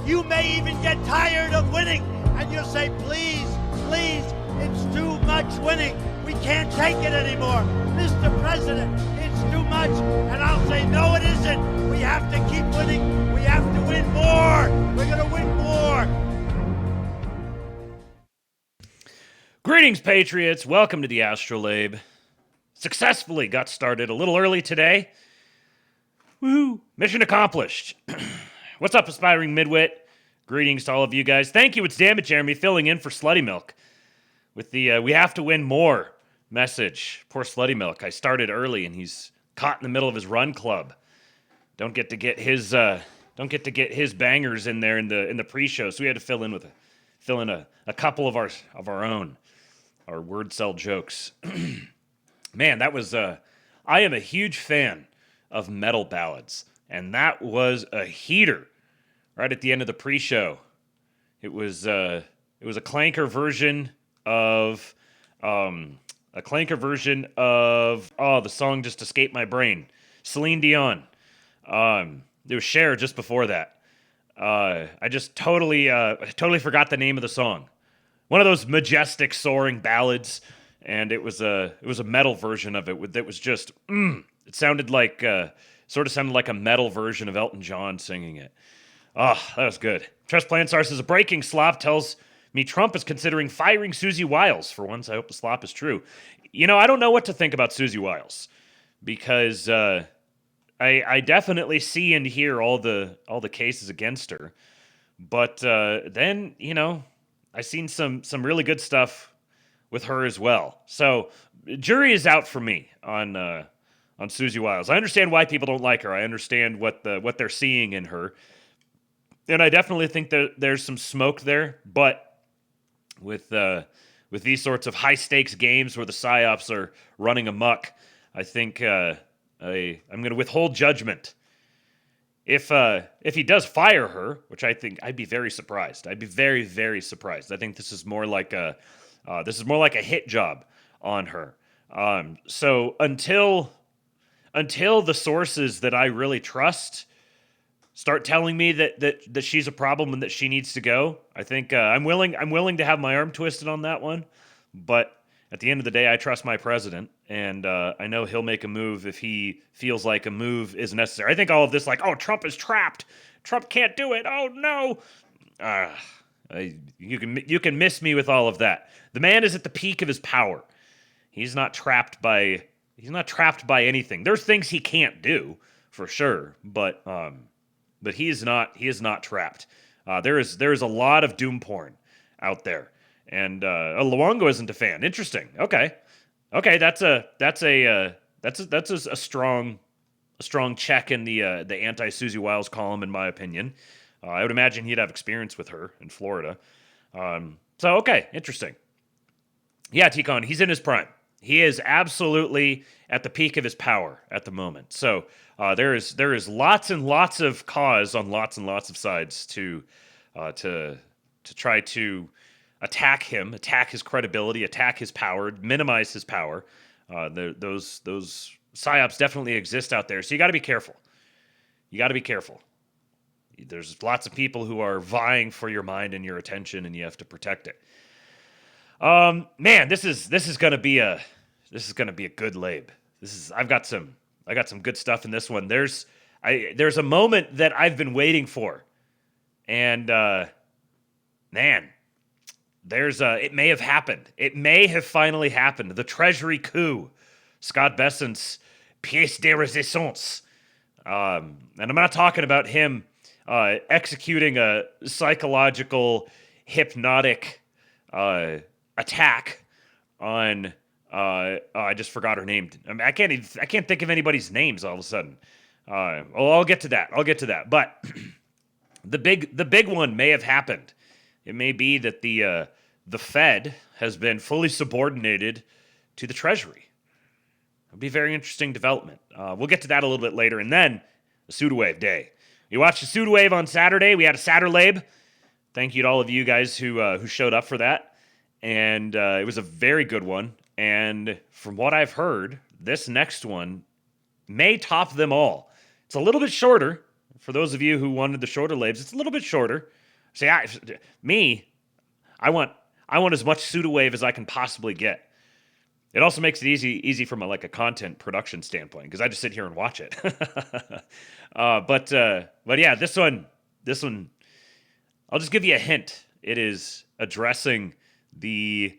You may even get tired of winning, and you'll say, please, please, it's too much winning. We can't take it anymore. Mr. President, it's too much. And I'll say, no, it isn't. We have to keep winning. We have to win more. We're going to win more. Greetings, Patriots. Welcome to the ASTROLABE. Successfully got started a little early today. Woohoo! Mission accomplished. What's up, aspiring midwit? Greetings to all of you guys. Thank you. It's Dammit Jeremy filling in for Slutty Milk with the we have to win more message. Poor Slutty Milk. I started early and he's caught in the middle of his run club. Don't get to get his bangers in there in the pre-show. So we had to fill in a couple of our own, our word cell jokes. Man, that was I am a huge fan of metal ballads, and that was a heater. Right at the end of the pre-show, it was a clanker version of the song just escaped my brain. Celine Dion. There was Cher just before that. I just totally forgot the name of the song. One of those majestic soaring ballads, and it was a metal version of it that was just it sounded like sort of sounded like a metal version of Elton John singing it. Oh, that was good. Trust Plansar says, a breaking slop tells me Trump is considering firing Susie Wiles. For once, I hope the slop is true. You know, I don't know what to think about Susie Wiles, because I definitely see and hear all the cases against her. But then, you know, I've seen some really good stuff with her as well. So, jury is out for me on Susie Wiles. I understand why people don't like her. I understand what they're seeing in her. And I definitely think that there's some smoke there, but with these sorts of high stakes games where the psyops are running amok, I think I'm going to withhold judgment. If he does fire her, which I think I'd be very surprised. I'd be very, very surprised. I think this is more like a hit job on her. So until the sources that I really trust start telling me that she's a problem and that she needs to go, I think I'm willing to have my arm twisted on that one. But at the end of the day, I trust my president, and I know he'll make a move if he feels like a move is necessary. I think all of this, like, oh, Trump is trapped, Trump can't do it, oh no, you can miss me with all of that. The man is at the peak of his power. He's not trapped by anything. There's things he can't do for sure, but he is not trapped. There is a lot of doom porn out there, and Luongo isn't a fan. Interesting. Okay, that's a strong check in the anti Susie Wiles column, in my opinion. I would imagine he'd have experience with her in Florida. So okay, interesting. Yeah, Ticon, he's in his prime. He is absolutely at the peak of his power at the moment. So there is lots and lots of cause on lots and lots of sides to try to attack him, attack his credibility, attack his power, minimize his power. Those psyops definitely exist out there. So you got to be careful. There's lots of people who are vying for your mind and your attention, and you have to protect it. Man, this is gonna be a good lab. I got some good stuff in this one. There's a moment that I've been waiting for, and man, it may have happened. It may have finally happened. The Treasury coup, Scott Bessent's pièce de résistance, and I'm not talking about him executing a psychological hypnotic attack on I just forgot her name. I mean, I can't think of anybody's names all of a sudden. I'll get to that. But the big one may have happened. It may be that the Fed has been fully subordinated to the Treasury. It'll be a very interesting development. We'll get to that a little bit later, and then the Sudawave Day. You watched the Sudawave on Saturday. We had a Saturlabe. Thank you to all of you guys who showed up for that. And it was a very good one. And from what I've heard, this next one may top them all. It's a little bit shorter, For those of you who wanted the shorter labes, it's a little bit shorter. See, I want as much Sudowave as I can possibly get. It also makes it easy from a content production standpoint because I just sit here and watch it. But yeah, this one, I'll just give you a hint. It is addressing the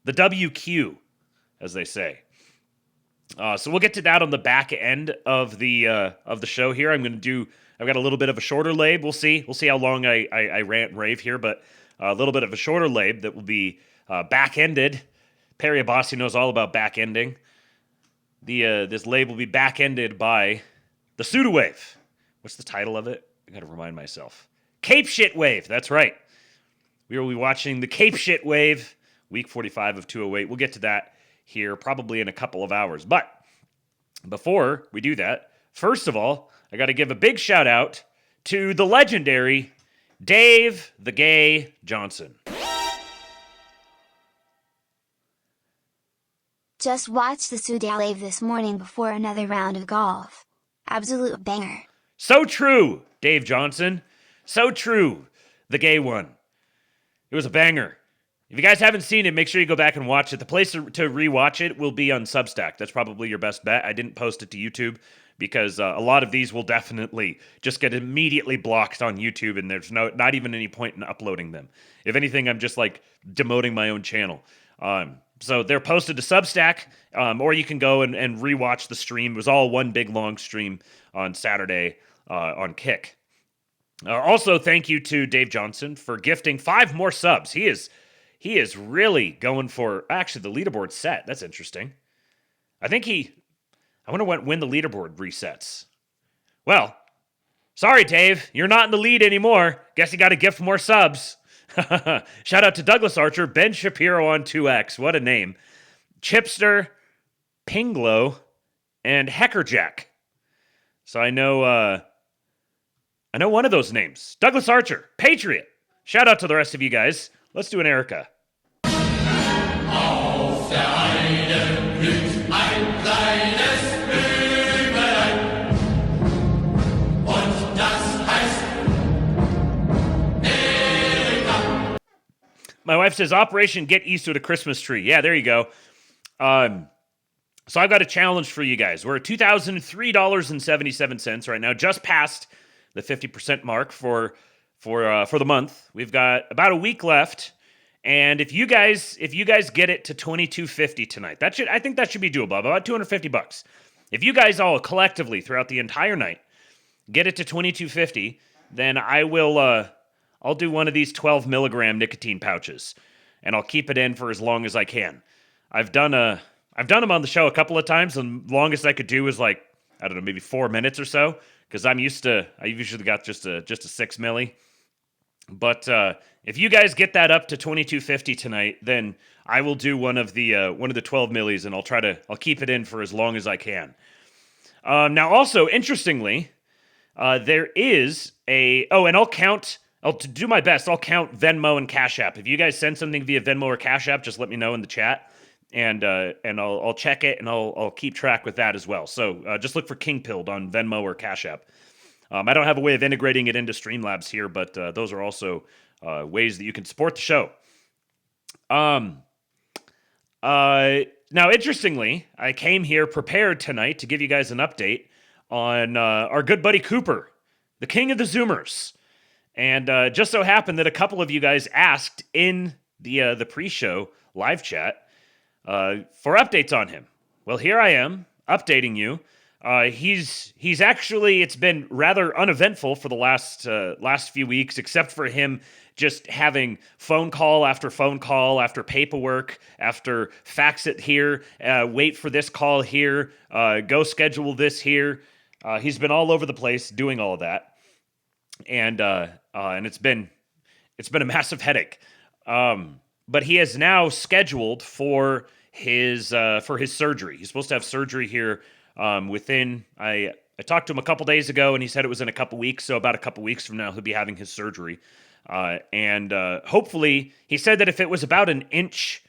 WQ, as they say. So we'll get to that on the back end of the show here. I've got a little bit of a shorter lab. We'll see how long I rant and rave here, but a little bit of a shorter lab that will be back-ended. Perry Abbasi knows all about back-ending. This lab will be back-ended by the Sudowave. What's the title of it? I gotta remind myself. Cape Shit Wave. That's right. We will be watching the Cape Shit Wave, week 45 of 208. We'll get to that here probably in a couple of hours. But before we do that, first of all, I got to give a big shout out to the legendary Dave the Gay Johnson. Just watched the Sudowave this morning before another round of golf. Absolute banger. So true, Dave Johnson. So true, the gay one. It was a banger. If you guys haven't seen it, make sure you go back and watch it. The place to rewatch it will be on Substack. That's probably your best bet. I didn't post it to YouTube because a lot of these will definitely just get immediately blocked on YouTube, and there's not even any point in uploading them. If anything, I'm just demoting my own channel. So they're posted to Substack, or you can go and rewatch the stream. It was all one big long stream on Saturday on Kick. Also, thank you to Dave Johnson for gifting 5 more subs. He is really going for... Actually, the leaderboard's set. That's interesting. I wonder when the leaderboard resets. Well, sorry, Dave. You're not in the lead anymore. Guess you got to gift more subs. Shout out to Douglas Archer, Ben Shapiro on 2X. What a name. Chipster, Pinglo, and Heckerjack. So I know one of those names. Douglas Archer, Patriot. Shout out to the rest of you guys. Let's do an Erica. Auf der einen blüht ein kleines Blümelein und das heißt Erika. My wife says, Operation Get Eastwood a Christmas Tree. Yeah, there you go. So I've got a challenge for you guys. We're at $2,003.77 right now, just past the 50% mark for the month. We've got about a week left. And if you guys get it to $2,250 tonight, I think that should be doable. About $250. If you guys all collectively throughout the entire night get it to $2,250, then I'll do one of these 12 milligram nicotine pouches, and I'll keep it in for as long as I can. I've done them on the show a couple of times, and the longest I could do was maybe 4 minutes or so, because I usually got just a 6 milli. But if you guys get that up to $2,250 tonight, then I will do one of the 12 millis, and I'll keep it in for as long as I can. Now, also interestingly, there is and I'll do my best. I'll count Venmo and Cash App. If you guys send something via Venmo or Cash App, just let me know in the chat, and I'll check it, and I'll keep track with that as well. So just look for King Pilled on Venmo or Cash App. I don't have a way of integrating it into Streamlabs here, but those are also ways that you can support the show. Now, interestingly, I came here prepared tonight to give you guys an update on our good buddy Cooper, the king of the Zoomers. And just so happened that a couple of you guys asked in the pre-show live chat for updates on him. Well, here I am updating you. He's actually, it's been rather uneventful for the last few weeks, except for him just having phone call after paperwork, after fax it here, wait for this call here, go schedule this here. He's been all over the place doing all of that, and it's been a massive headache. But he is now scheduled for his surgery. He's supposed to have surgery here. I talked to him a couple days ago, and he said it was in a couple weeks. So about a couple weeks from now, he'll be having his surgery. And hopefully, he said that if it was about an inch,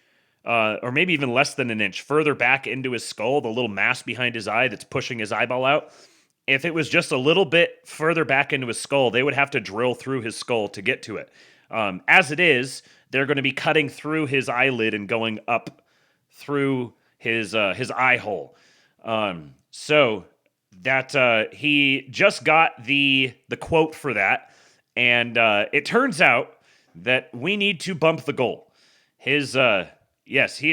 or maybe even less than an inch further back into his skull, the little mass behind his eye that's pushing his eyeball out, if it was just a little bit further back into his skull, they would have to drill through his skull to get to it. As it is, they're going to be cutting through his eyelid and going up through his eye hole. So that he just got the quote for that, and it turns out that we need to bump the goal. His yes, he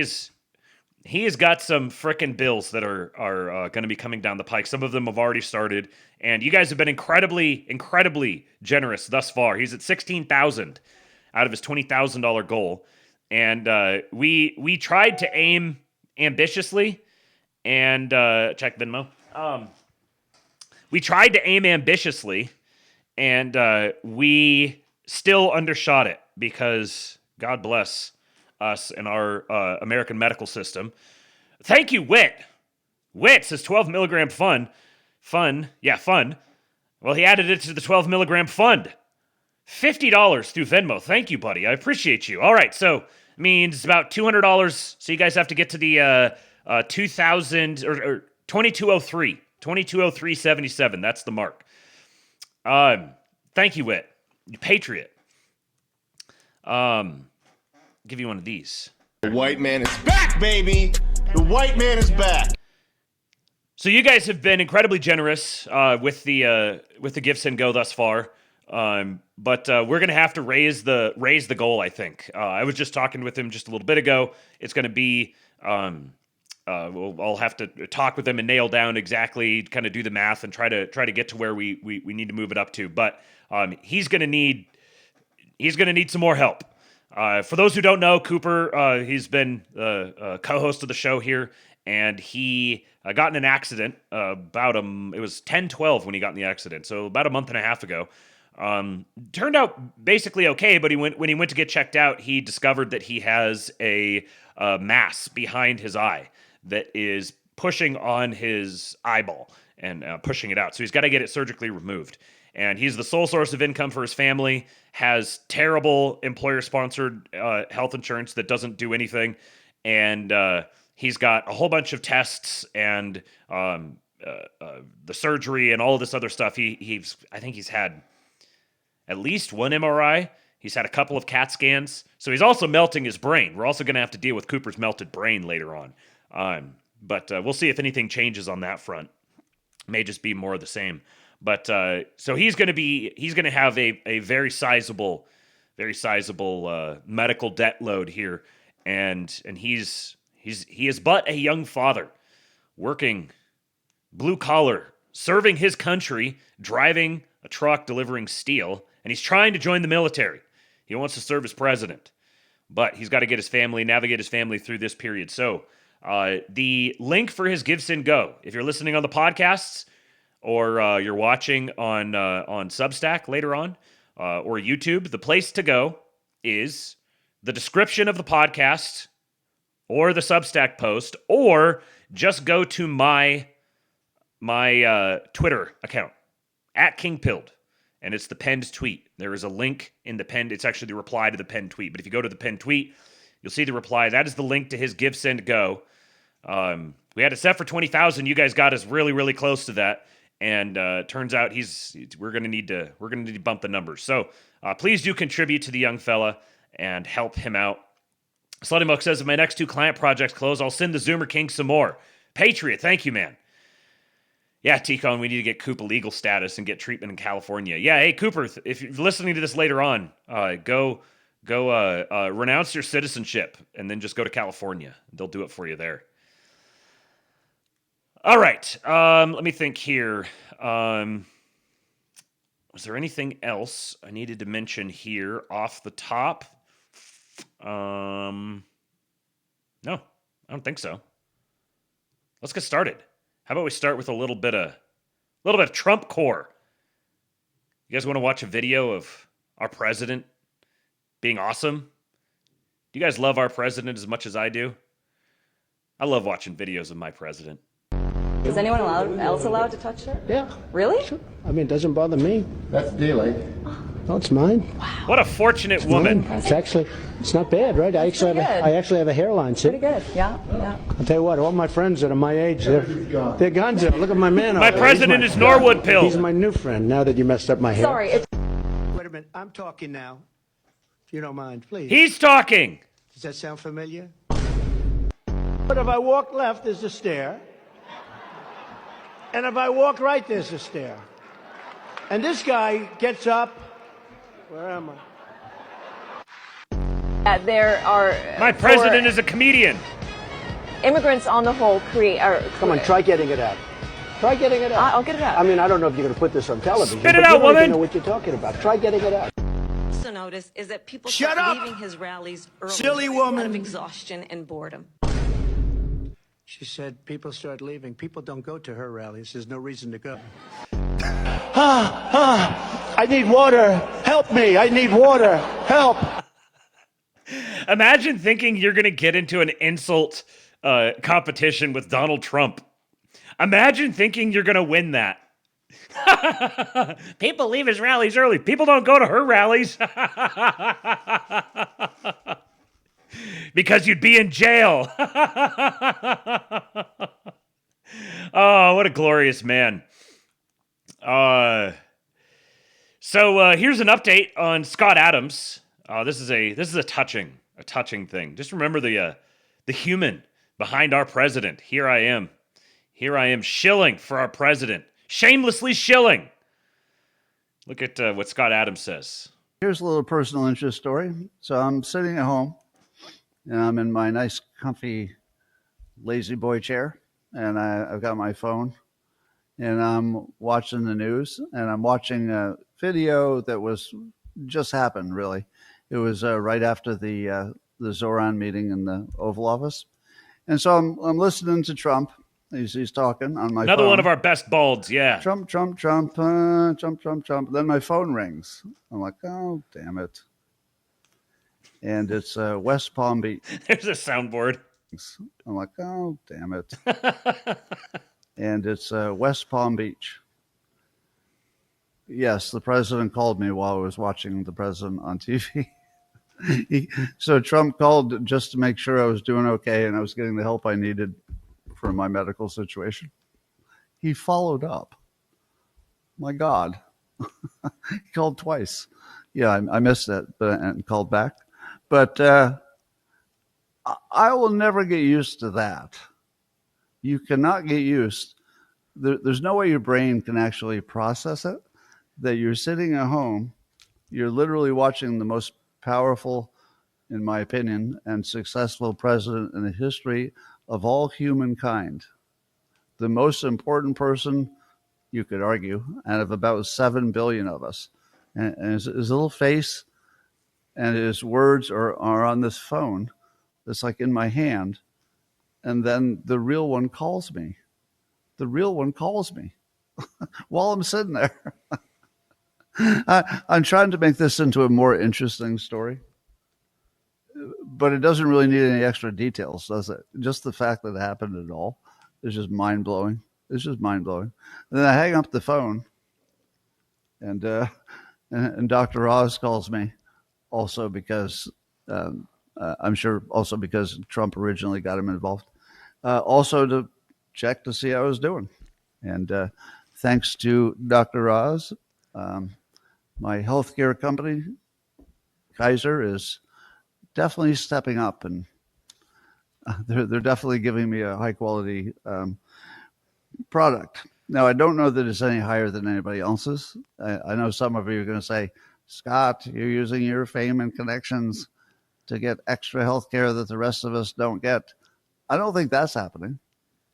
has got some frickin' bills that are going to be coming down the pike. Some of them have already started, and you guys have been incredibly generous thus far. He's at $16,000 out of his $20,000 goal, and we tried to aim ambitiously, and check Venmo. We tried to aim ambitiously, and we still undershot it because God bless us and our American medical system. Thank you, Wit. Wit says 12 milligram fun. Yeah, fun. Well, he added it to the 12 milligram fund. $50 through Venmo. Thank you, buddy. I appreciate you. All right, so means about $200. So you guys have to get to the 2,000 or 2203. 2203.77. That's the mark. Thank you, Wit. You patriot. Give you one of these. The white man is back, baby. The white man is back. So you guys have been incredibly generous with the gifts and go thus far. But we're gonna have to raise the goal. I think I was just talking with him just a little bit ago. It's gonna be I'll have to talk with him and nail down exactly, kind of do the math and try to get to where we need to move it up to. But he's gonna need some more help. For those who don't know, Cooper, he's been a co-host of the show here, and he got in an accident it was 10/12 when he got in the accident, so about a month and a half ago. Turned out basically okay, but when he went to get checked out, he discovered that he has a mass behind his eye that is pushing on his eyeball and pushing it out. So he's got to get it surgically removed. And he's the sole source of income for his family, has terrible employer-sponsored health insurance that doesn't do anything, and he's got a whole bunch of tests and the surgery and all of this other stuff. I think he's had at least one MRI. He's had a couple of CAT scans. So he's also melting his brain. We're also going to have to deal with Cooper's melted brain later on. But we'll see if anything changes on that front. May just be more of the same. But so he's going to have a very sizable medical debt load here, and he is but a young father, working blue collar, serving his country, driving a truck, delivering steel, and he's trying to join the military. He wants to serve as president, but he's got to navigate his family through this period. So the link for his Give, Send, Go, if you're listening on the podcasts, or you're watching on Substack later on, or YouTube, the place to go is the description of the podcast or the Substack post, or just go to my Twitter account, @KingPilled, and it's the pinned tweet. There is a link in the pinned, it's actually the reply to the pinned tweet, but if you go to the pinned tweet, you'll see the reply. That is the link to his Give, Send, Go. We had it set for 20,000. You guys got us really, really close to that. And turns out we're gonna need to bump the numbers. So please do contribute to the young fella and help him out. Slutty Moke says, if my next 2 client projects close, I'll send the Zoomer King some more. Patriot, thank you, man. Yeah, T-Cone, we need to get Cooper legal status and get treatment in California. Yeah, hey, Cooper, if you're listening to this later on, go renounce your citizenship and then just go to California. They'll do it for you there. All right, let me think here. Was there anything else I needed to mention here off the top? No, I don't think so. Let's get started. How about we start with a little bit of Trump core? You guys want to watch a video of our president being awesome? Do you guys love our president as much as I do? I love watching videos of my president. Is anyone else allowed to touch her? Yeah. Really? Sure. I mean, it doesn't bother me. That's daylight. Oh, it's mine. What a fortunate woman. It's not bad, right? I actually have a hairline. See? Pretty good. Yeah. I'll tell you what, all my friends that are my age, they're gonzo. Look at my man. My president is Norwood Pill. He's my new friend. Now that you messed up my hair. Sorry. Wait a minute. I'm talking now. If you don't mind, please. He's talking. Does that sound familiar? But if I walk left, there's a stair. And if I walk right, there's a stair. And this guy gets up. Where am I? There are. My president is a comedian. Immigrants on the whole create. Come on, try getting it out. Try getting it out. I'll get it out. I mean, I don't know if you're going to put this on television. Spit it but out, you don't woman. even know what you're talking about. Try getting it out. Also notice is that people Shut start up! leaving his rallies early Silly out woman. of exhaustion and boredom. She said people start leaving. People don't go to her rallies. There's no reason to go. I need water. Help me. I need water. Help. Imagine thinking you're going to get into an insult competition with Donald Trump. Imagine thinking you're going to win that. People leave his rallies early. People don't go to her rallies. Because you'd be in jail. Oh, what a glorious man. So here's an update on Scott Adams. This is a touching thing. Just remember the human behind our president. Here I am shilling for our president, shamelessly shilling. Look at what Scott Adams says. Here's a little personal interest story. So I'm sitting at home, and I'm in my nice, comfy, lazy boy chair, and I've got my phone, and I'm watching the news, and I'm watching a video that was just happened, really. It was right after the Zoran meeting in the Oval Office. And so I'm listening to Trump. He's talking on my Another phone. one of our best balds, yeah. Trump. Then my phone rings. I'm like, oh, damn it. And it's West Palm Beach. There's a soundboard. I'm like, oh, damn it. And it's West Palm Beach. Yes, the president called me while I was watching the president on TV. So Trump called just to make sure I was doing okay and I was getting the help I needed for my medical situation. He followed up. My God. He called twice. Yeah, I missed that and called back. But I will never get used to that. You cannot get used. There's no way your brain can actually process it, that you're sitting at home, you're literally watching the most powerful, in my opinion, and successful president in the history of all humankind. The most important person, you could argue, out of about 7 billion of us. And his little face and his words are on this phone that's like in my hand. And then the real one calls me. The real one calls me while I'm sitting there. I'm trying to make this into a more interesting story, but it doesn't really need any extra details, does it? Just the fact that it happened at all is just mind-blowing. It's just mind-blowing. And then I hang up the phone, and Dr. Oz calls me, also because I'm sure also because Trump originally got him involved, also to check to see how I was doing. And thanks to Dr. Oz, my healthcare company, Kaiser, is definitely stepping up, and they're definitely giving me a high quality product. Now, I don't know that it's any higher than anybody else's. I know some of you are going to say, Scott, you're using your fame and connections to get extra health care that the rest of us don't get. I don't think that's happening.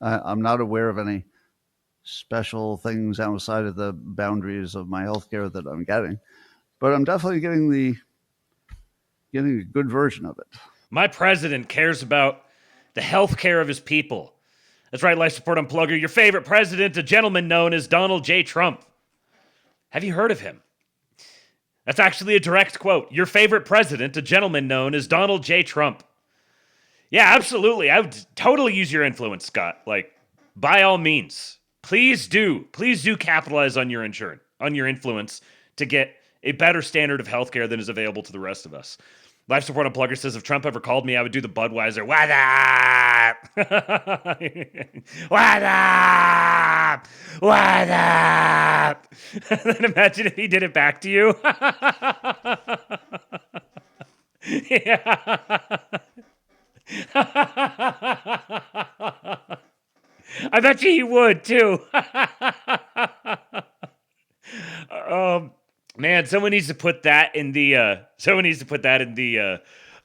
I'm not aware of any special things outside of the boundaries of my health care that I'm getting, but I'm definitely getting a good version of it. My president cares about the health care of his people. That's right, Life Support Unplugger. Your favorite president, a gentleman known as Donald J. Trump. Have you heard of him? That's actually a direct quote. Your favorite president, a gentleman known as Donald J. Trump. Yeah, absolutely. I would totally use your influence, Scott. Like, by all means, please do capitalize on your influence to get a better standard of healthcare than is available to the rest of us. Life Support Unplugger says, if Trump ever called me, I would do the Budweiser. What up? What up? What up? Then imagine if he did it back to you. Yeah. I bet you he would too. Man, someone needs to put that in the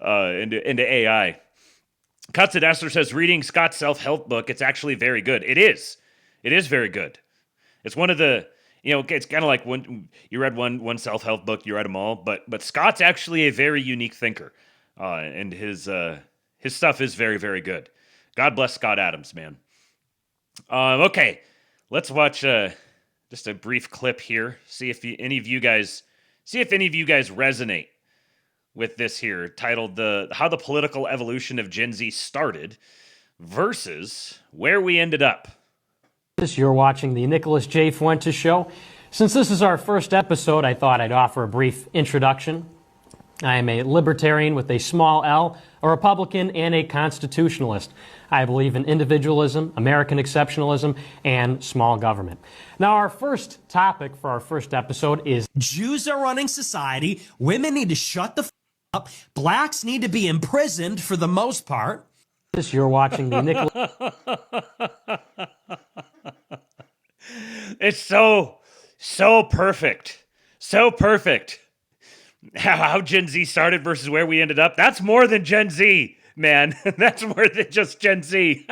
into AI. Cuts at Esther says, reading Scott's self-help book, it's actually very good. It is very good. It's one of the, it's kind of like when you read one self-help book, you read them all, but Scott's actually a very unique thinker. And his stuff is very, very good. God bless Scott Adams, man. Okay, let's watch just a brief clip here. See if any of you guys resonate with this here, titled "How the Political Evolution of Gen Z Started" versus where we ended up. You're watching the Nicholas J. Fuentes Show. Since this is our first episode, I thought I'd offer a brief introduction. I am a libertarian with a small L, a Republican, and a constitutionalist. I believe in individualism, American exceptionalism, and small government. Now, our first topic for our first episode is Jews are running society, women need to shut the up, blacks need to be imprisoned for the most part. You're watching the Nicholas... It's so perfect. So perfect. How Gen Z started versus where we ended up. That's more than Gen Z, man. That's more than just Gen Z.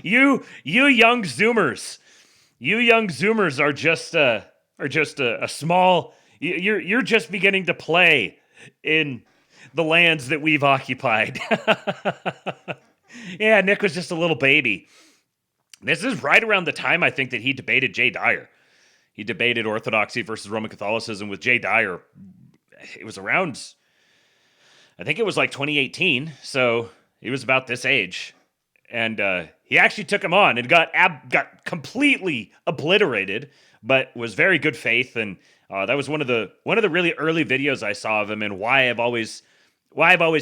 You young Zoomers. You young Zoomers are just a small. You're just beginning to play in the lands that we've occupied. Yeah, Nick was just a little baby. This is right around the time I think that he debated Jay Dyer. He debated Orthodoxy versus Roman Catholicism with Jay Dyer. It was around, I think it was like 2018. So he was about this age, and he actually took him on and got completely obliterated, but was very good faith. And that was one of the really early videos I saw of him, and why I've always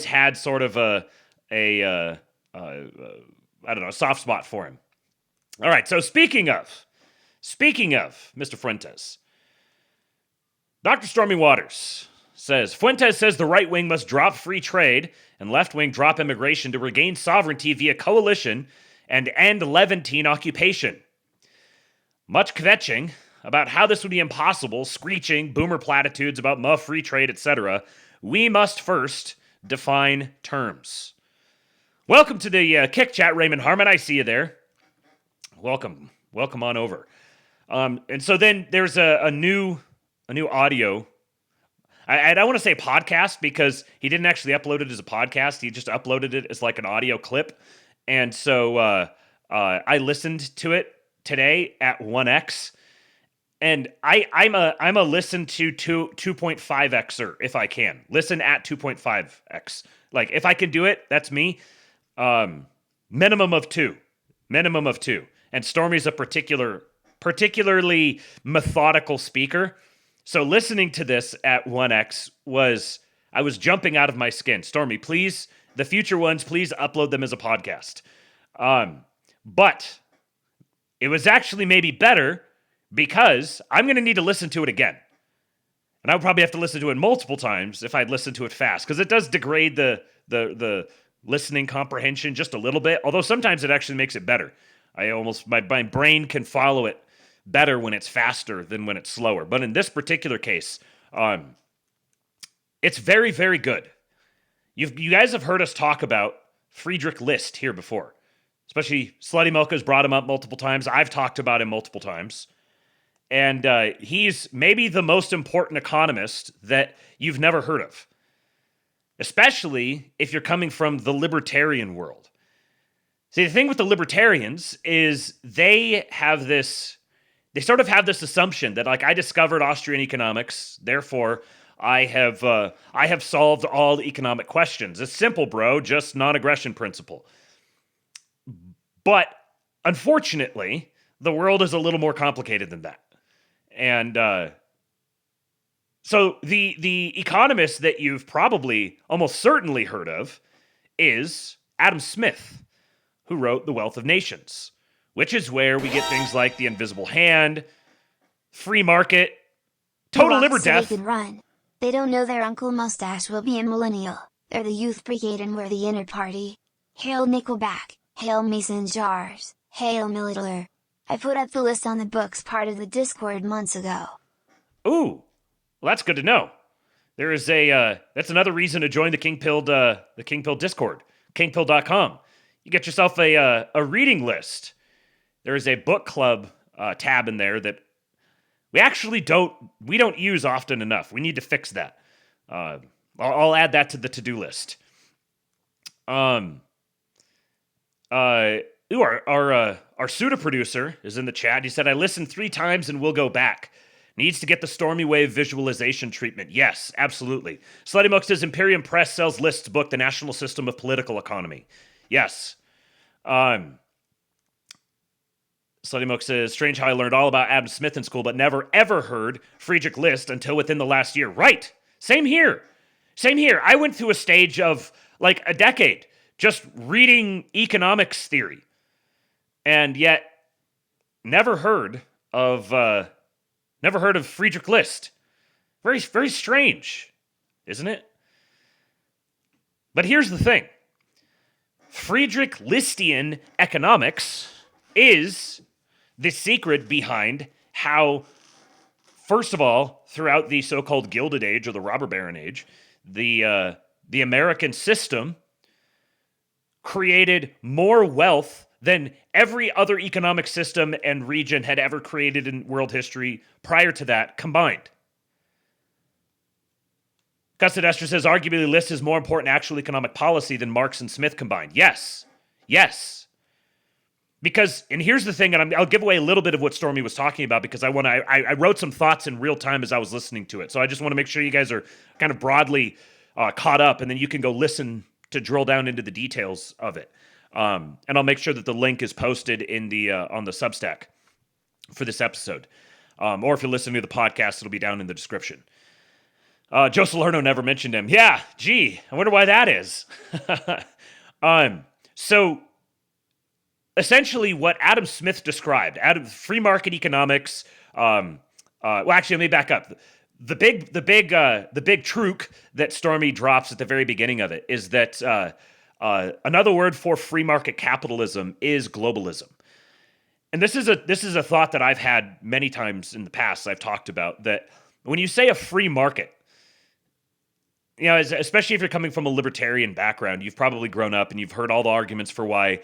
had sort of a soft spot for him. All right. So speaking of Mr. Fuentes, Dr. Stormy Waters says, Fuentes says the right wing must drop free trade and left wing drop immigration to regain sovereignty via coalition and end Levantine occupation. Much kvetching about how this would be impossible, screeching, boomer platitudes about muff free trade, etc. We must first define terms. Welcome to the Kick Chat, Raymond Harmon. I see you there. Welcome on over. And so then there's a new audio. I don't want to say podcast because he didn't actually upload it as a podcast. He just uploaded it as like an audio clip. And so I listened to it today at 1x. And I'm a listen to 2.5xer if I can. Listen at 2.5x. Like if I can do it, that's me. Minimum of two. And Stormy's a particularly methodical speaker. So listening to this at 1x I was jumping out of my skin. Stormy, please, the future ones, please upload them as a podcast. But it was actually maybe better because I'm going to need to listen to it again. And I would probably have to listen to it multiple times if I'd listen to it fast, because it does degrade the listening comprehension just a little bit, although sometimes it actually makes it better. My brain can follow it better when it's faster than when it's slower. But in this particular case, it's very, very good. You guys have heard us talk about Friedrich List here before. Especially Slutty Mocha's brought him up multiple times. I've talked about him multiple times. And he's maybe the most important economist that you've never heard of. Especially if you're coming from the libertarian world. See, the thing with the libertarians is they sort of have this assumption that, like, I discovered Austrian economics, therefore I have solved all economic questions. It's simple, bro, just non-aggression principle. But unfortunately, the world is a little more complicated than that. And so the economist that you've probably almost certainly heard of is Adam Smith, who wrote The Wealth of Nations, which is where we get things like the invisible hand, free market, total Walk liber so death. they can run. They don't know their Uncle Mustache will be a millennial. They're the Youth Brigade and we're the Inner Party. Hail Nickelback, hail Mason Jars, hail Militler. I put up the list on the books part of the Discord months ago. Ooh, well, that's good to know. There is that's another reason to join the King Pill Discord, kingpill.com. You get yourself a reading list. There is a book club tab in there that we don't use often enough. We need to fix that. I'll add that to the to-do list. Our Suda producer is in the chat. He said, I listened 3 times and will go back. Needs to get the Stormy Wave visualization treatment. Yes, absolutely. Slutty Mook says, Imperium Press sells List's book, The National System of Political Economy. Yes. Slutty Mook says, strange how I learned all about Adam Smith in school, but never ever heard Friedrich List until within the last year. Right. Same here. I went through a stage of like a decade just reading economics theory, and yet never heard of Friedrich List. Very, very strange, isn't it? But here's the thing. Friedrich Listian economics is the secret behind how, first of all, throughout the so-called Gilded Age or the Robber Baron Age, the American system created more wealth than every other economic system and region had ever created in world history prior to that combined. Custodestra says, arguably List is more important actual economic policy than Marx and Smith combined. Yes. Because, and here's the thing, and I'll give away a little bit of what Stormy was talking about because I wrote some thoughts in real time as I was listening to it. So I just want to make sure you guys are kind of broadly caught up, and then you can go listen to drill down into the details of it. And I'll make sure that the link is posted in the on the Substack for this episode. Or if you're listening to the podcast, it'll be down in the description. Joe Salerno never mentioned him. Yeah, gee, I wonder why that is. So essentially what Adam Smith described, free market economics, well, actually, let me back up. The big truc that Stormy drops at the very beginning of it is that another word for free market capitalism is globalism. And this is a thought that I've had many times in the past. I've talked about that when you say a free market, you know, especially if you're coming from a libertarian background, you've probably grown up and you've heard all the arguments for why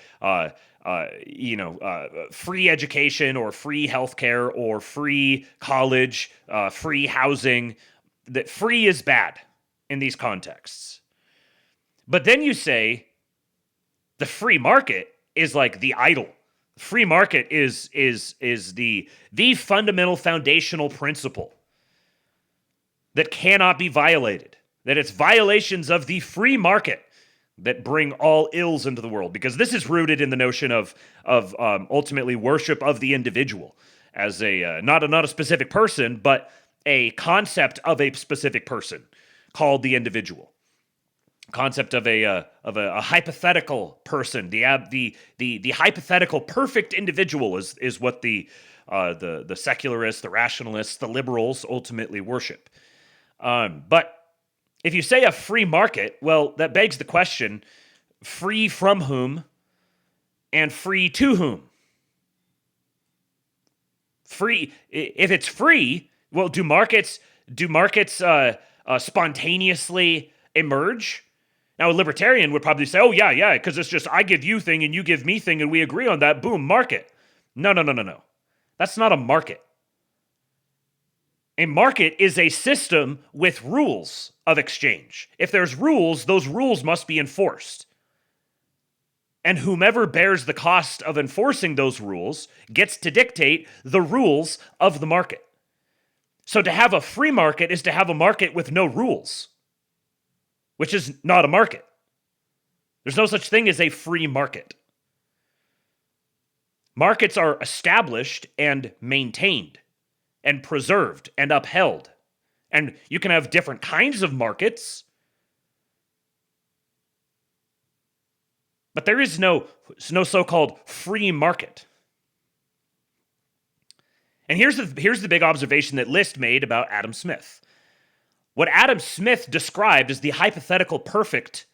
free education or free healthcare or free college, free housing, that free is bad in these contexts. But then you say the free market is like the idol. Free market is the fundamental foundational principle that cannot be violated. That it's violations of the free market that bring all ills into the world, because this is rooted in the notion of ultimately worship of the individual as a not a specific person, but a concept of a specific person called the individual. Concept of a hypothetical person, the hypothetical perfect individual is what the secularists, the rationalists, the liberals ultimately worship. But if you say a free market, well, that begs the question, free from whom and free to whom? Free, if it's free, well, do markets spontaneously emerge? Now, a libertarian would probably say, oh, yeah, because it's just I give you thing and you give me thing and we agree on that, boom, market. No. That's not a market. A market is a system with rules of exchange. If there's rules, those rules must be enforced. And whomever bears the cost of enforcing those rules gets to dictate the rules of the market. So to have a free market is to have a market with no rules, which is not a market. There's no such thing as a free market. Markets are established and maintained. and preserved and upheld. And you can have different kinds of markets, but there is no so-called free market. And here's the big observation that List made about Adam Smith. What Adam Smith described as the hypothetical perfect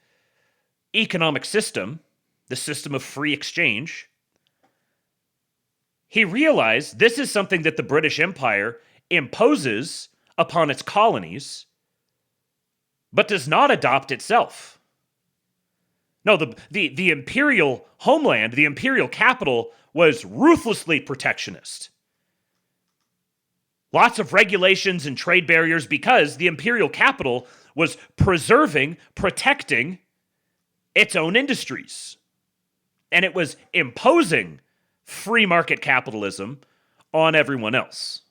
economic system, the system of free exchange, he realized this is something that the British Empire imposes upon its colonies, but does not adopt itself. No, the imperial homeland, the imperial capital, was ruthlessly protectionist. Lots of regulations and trade barriers because the imperial capital was preserving, protecting its own industries. And it was imposing free market capitalism on everyone else.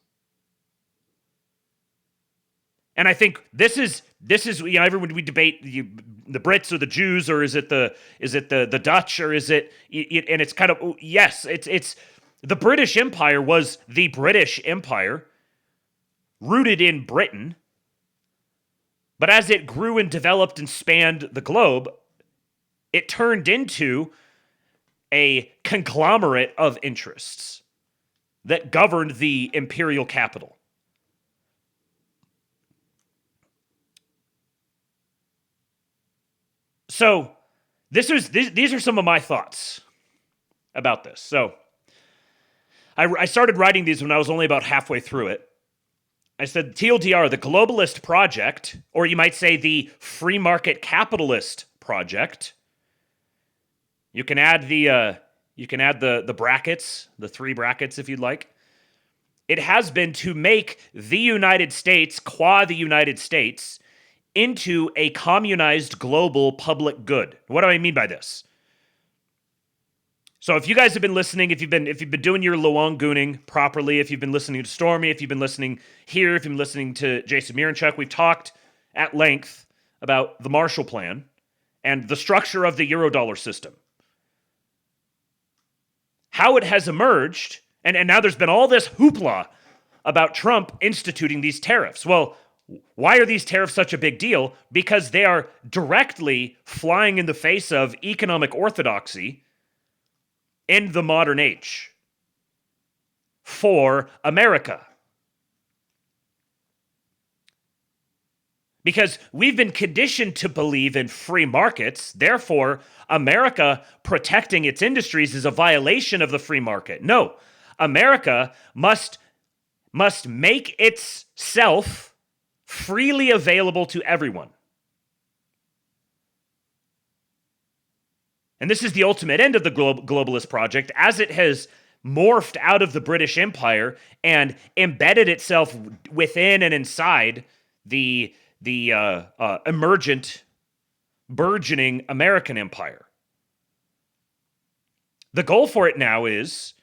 And I think this is everyone, we debate the Brits or the Jews, or is it the Dutch, or is it and it's kind of, yes, it's the British Empire was the British Empire rooted in Britain, but as it grew and developed and spanned the globe, it turned into a conglomerate of interests that governed the imperial capital. So, these are some of my thoughts about this. So, I started writing these when I was only about halfway through it. I said TLDR, the globalist project, or you might say the free market capitalist project. You can add the brackets, the 3 brackets if you'd like. It has been to make the United States, qua the United States, into a communized global public good. What do I mean by this? So if you guys have been listening, if you've been doing your Luong-gooning properly, if you've been listening to Stormy, if you've been listening here, if you've been listening to Jason Miranchuk, we've talked at length about the Marshall Plan and the structure of the Eurodollar system. How it has emerged, and now there's been all this hoopla about Trump instituting these tariffs. Well, why are these tariffs such a big deal? Because they are directly flying in the face of economic orthodoxy in the modern age for America. Because we've been conditioned to believe in free markets, therefore America protecting its industries is a violation of the free market. No, America must make itself freely available to everyone. And this is the ultimate end of the globalist project, as it has morphed out of the British Empire and embedded itself within and inside the emergent, burgeoning American empire. The goal for it now is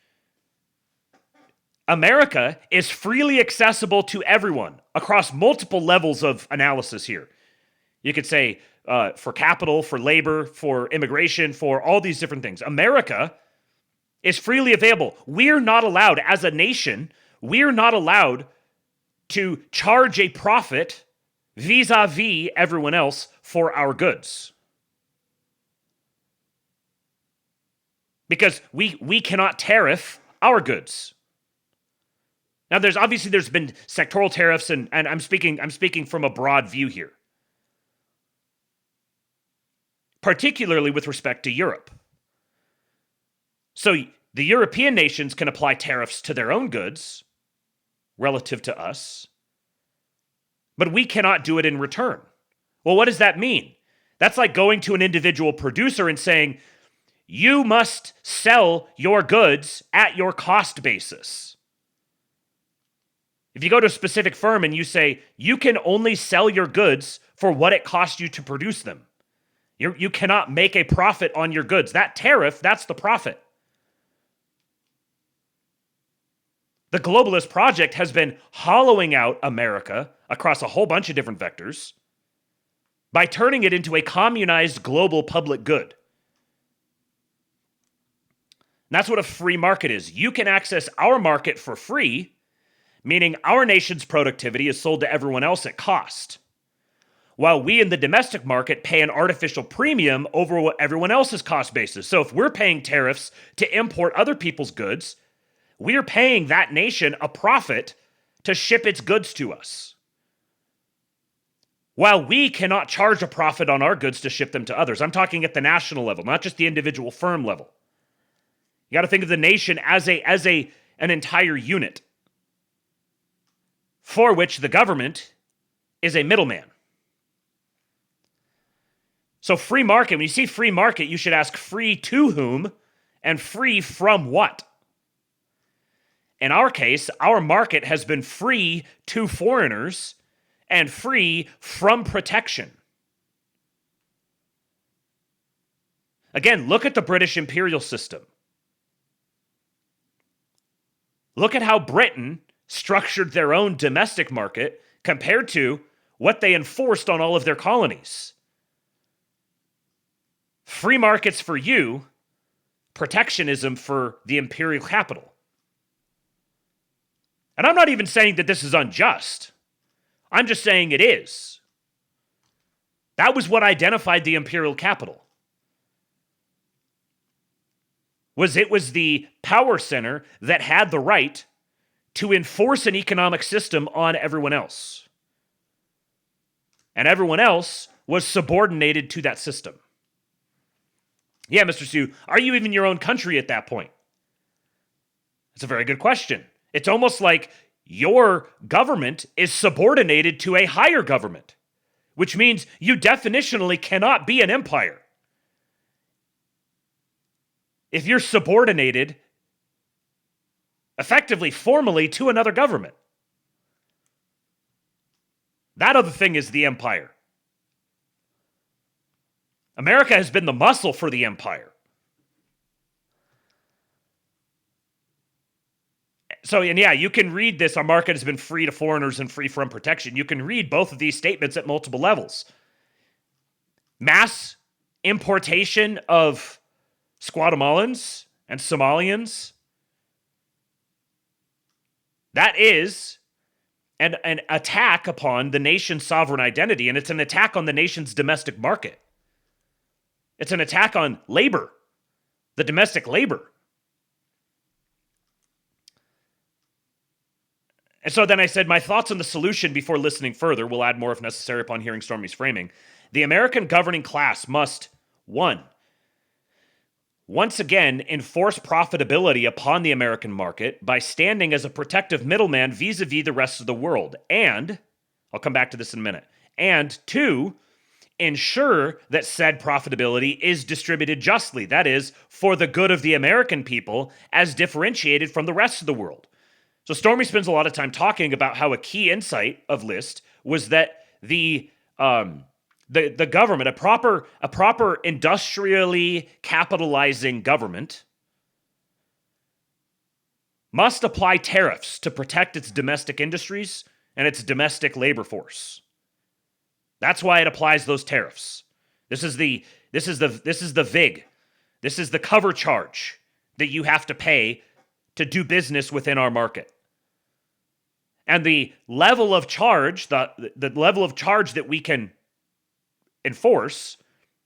America is freely accessible to everyone across multiple levels of analysis here. You could say for capital, for labor, for immigration, for all these different things. America is freely available. We're not allowed, as a nation, we're not allowed to charge a profit vis-a-vis everyone else for our goods. Because we cannot tariff our goods. Now there's been sectoral tariffs, and I'm speaking from a broad view here. Particularly with respect to Europe. So the European nations can apply tariffs to their own goods relative to us, but we cannot do it in return. Well, what does that mean? That's like going to an individual producer and saying, you must sell your goods at your cost basis. If you go to a specific firm and you say, you can only sell your goods for what it costs you to produce them. You cannot make a profit on your goods. That tariff, that's the profit. The globalist project has been hollowing out America across a whole bunch of different vectors by turning it into a communized global public good. And that's what a free market is. You can access our market for free meaning our nation's productivity is sold to everyone else at cost, while we in the domestic market pay an artificial premium over what everyone else's cost basis. So if we're paying tariffs to import other people's goods, we're paying that nation a profit to ship its goods to us, while we cannot charge a profit on our goods to ship them to others. I'm talking at the national level, not just the individual firm level. You got to think of the nation as an entire unit, for which the government is a middleman. So free market, when you see free market, you should ask free to whom and free from what? In our case, our market has been free to foreigners and free from protection. Again, look at the British imperial system. Look at how Britain structured their own domestic market compared to what they enforced on all of their colonies. Free markets for you, protectionism for the imperial capital. And I'm not even saying that this is unjust. I'm just saying it is. That was what identified the imperial capital. It was the power center that had the right to enforce an economic system on everyone else. And everyone else was subordinated to that system. Yeah, Mr. Sue, are you even your own country at that point? That's a very good question. It's almost like your government is subordinated to a higher government, which means you definitionally cannot be an empire if you're subordinated effectively, formally, to another government. That other thing is the empire. America has been the muscle for the empire. So, and yeah, you can read this. Our market has been free to foreigners and free from protection. You can read both of these statements at multiple levels. Mass importation of Guatemalans and Somalians. That is an attack upon the nation's sovereign identity, and it's an attack on the nation's domestic market. It's an attack on labor, the domestic labor. And so then I said, my thoughts on the solution before listening further. We'll add more if necessary upon hearing Stormy's framing. The American governing class must, 1, once again enforce profitability upon the American market by standing as a protective middleman vis-a-vis the rest of the world. And, I'll come back to this in a minute. And 2, ensure that said profitability is distributed justly. That is, for the good of the American people as differentiated from the rest of the world. So Stormy spends a lot of time talking about how a key insight of List was that the government, a proper industrially capitalizing government, must apply tariffs to protect its domestic industries and its domestic labor force. That's why it applies those tariffs. This is the VIG. This is the cover charge that you have to pay to do business within our market. And the level of charge, the level of charge that we can enforce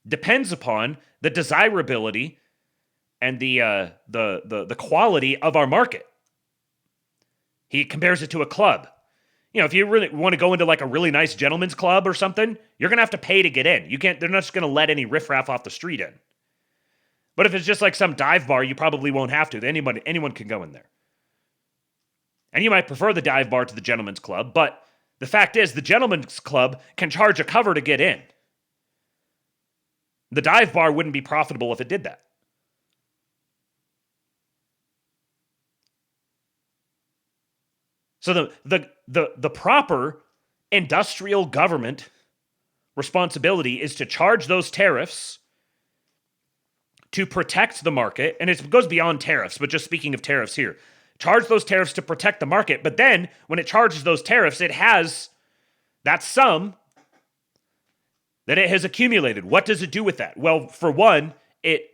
depends upon the desirability and the quality of our market. He compares it to a club. You know, if you really want to go into like a really nice gentleman's club or something, you're gonna have to pay to get in. They're not just gonna let any riffraff off the street in. But if it's just like some dive bar, you probably won't have to. Anyone can go in there. And you might prefer the dive bar to the gentleman's club, but the fact is the gentleman's club can charge a cover to get in. The dive bar wouldn't be profitable if it did that. So the proper industrial government responsibility is to charge those tariffs to protect the market, and it goes beyond tariffs, but just speaking of tariffs here, charge those tariffs to protect the market, but then when it charges those tariffs, it has that sum that it has accumulated. What does it do with that? Well, for one, it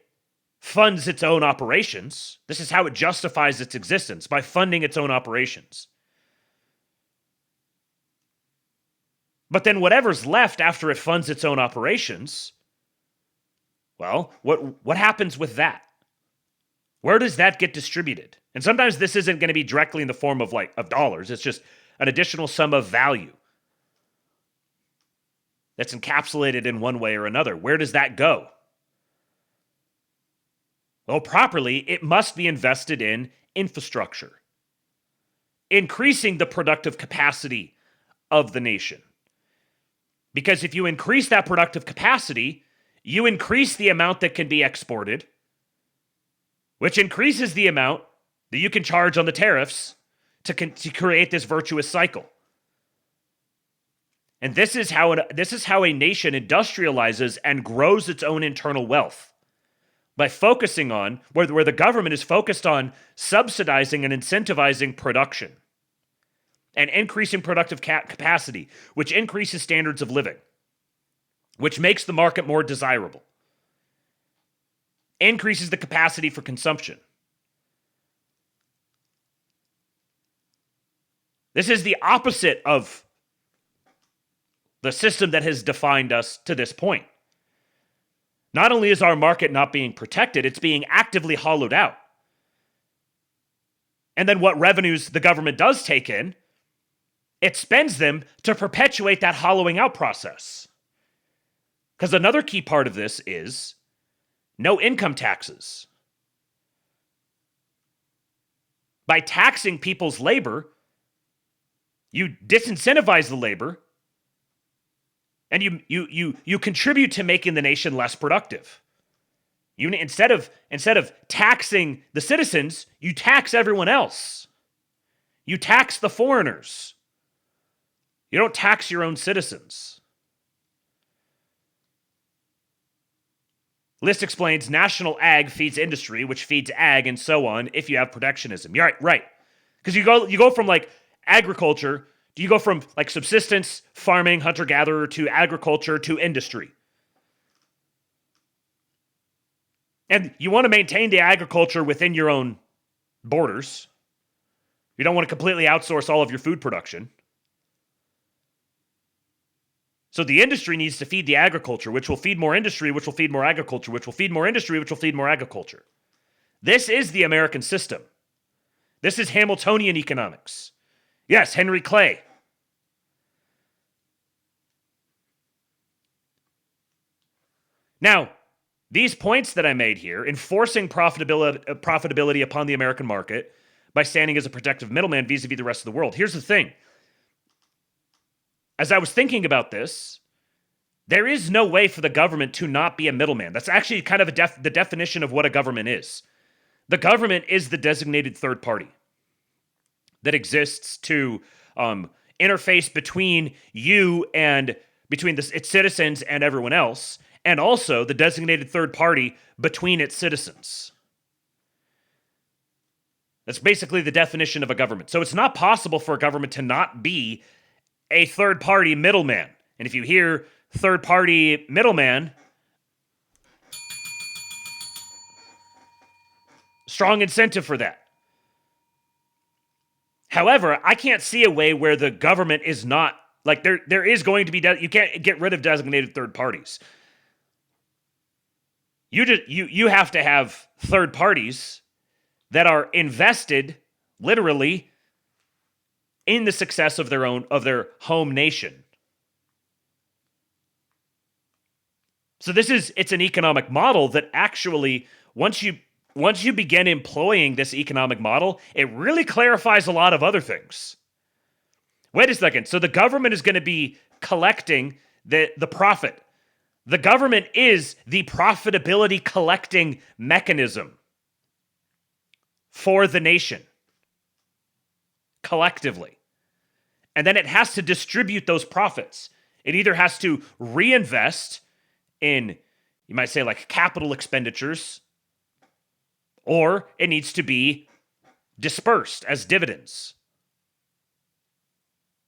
funds its own operations. This is how it justifies its existence, by funding its own operations. But then whatever's left after it funds its own operations, well, what happens with that? Where does that get distributed? And sometimes this isn't going to be directly in the form of dollars. It's just an additional sum of value that's encapsulated in one way or another. Where does that go? Well, properly, it must be invested in infrastructure, increasing the productive capacity of the nation. Because if you increase that productive capacity, you increase the amount that can be exported, which increases the amount that you can charge on the tariffs to create this virtuous cycle. And this is how a nation industrializes and grows its own internal wealth, by focusing on where the government is focused on subsidizing and incentivizing production and increasing productive capacity, which increases standards of living, which makes the market more desirable, increases the capacity for consumption. This is the opposite of the system that has defined us to this point. Not only is our market not being protected, it's being actively hollowed out. And then what revenues the government does take in, it spends them to perpetuate that hollowing out process. Because another key part of this is no income taxes. By taxing people's labor, you disincentivize the labor, and you contribute to making the nation less productive. Instead of taxing the citizens, you tax everyone else. You tax the foreigners. You don't tax your own citizens. List explains national ag feeds industry, which feeds ag, and so on, if you have protectionism. You're right. Because you go from agriculture, you go from subsistence, farming, hunter-gatherer, to agriculture, to industry. And you want to maintain the agriculture within your own borders. You don't want to completely outsource all of your food production. So the industry needs to feed the agriculture, which will feed more industry, which will feed more agriculture, which will feed more industry, which will feed more agriculture. This is the American system. This is Hamiltonian economics. Yes, Henry Clay. Now, these points that I made here, enforcing profitability upon the American market by standing as a protective middleman vis-a-vis the rest of the world. Here's the thing. As I was thinking about this, there is no way for the government to not be a middleman. That's actually kind of the definition of what a government is. The government is the designated third party that exists to interface between you and between its citizens and everyone else, and also the designated third party between its citizens. That's basically the definition of a government. So it's not possible for a government to not be a third-party middleman. And if you hear third-party middleman, strong incentive for that. However, I can't see a way where the government is not, there is going to be, you can't get rid of designated third parties. You have to have third parties that are invested, literally, in the success of their home nation. So it's an economic model that actually, once you begin employing this economic model, it really clarifies a lot of other things. Wait a second. So the government is going to be collecting the profit. The government is the profitability collecting mechanism for the nation collectively. And then it has to distribute those profits. It either has to reinvest in, you might say, capital expenditures, or it needs to be dispersed as dividends.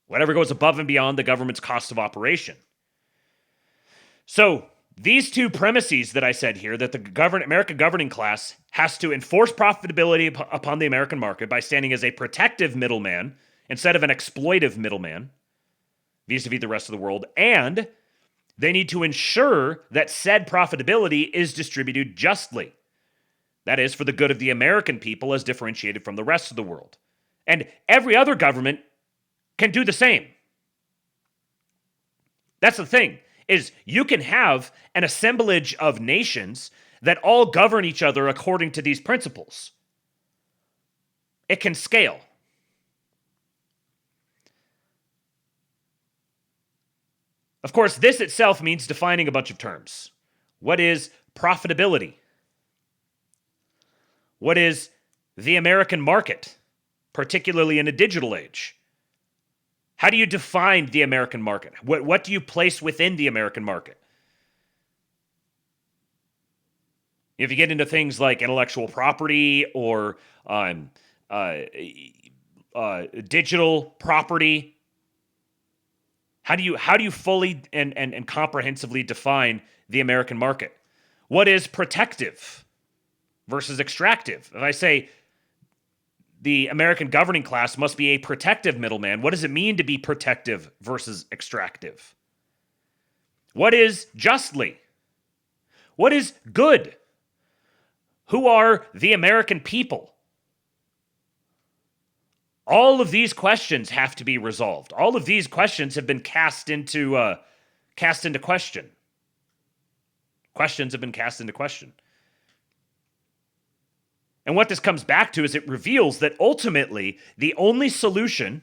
Whatever goes above and beyond the government's cost of operation. So, these two premises that I said here, that the American governing class has to enforce profitability upon the American market by standing as a protective middleman instead of an exploitive middleman, vis-a-vis the rest of the world, and they need to ensure that said profitability is distributed justly. That is, for the good of the American people as differentiated from the rest of the world. And every other government can do the same. That's the thing, is you can have an assemblage of nations that all govern each other according to these principles. It can scale. Of course, this itself means defining a bunch of terms. What is profitability? What is the American market, particularly in a digital age? How do you define the American market? What do you place within the American market? If you get into things like intellectual property or digital property, how do you fully and comprehensively define the American market? What is protective versus extractive? If I say the American governing class must be a protective middleman, what does it mean to be protective versus extractive? What is justly? What is good? Who are the American people? All of these questions have to be resolved. All of these questions have been cast into question. Questions have been cast into question. And what this comes back to is it reveals that ultimately the only solution,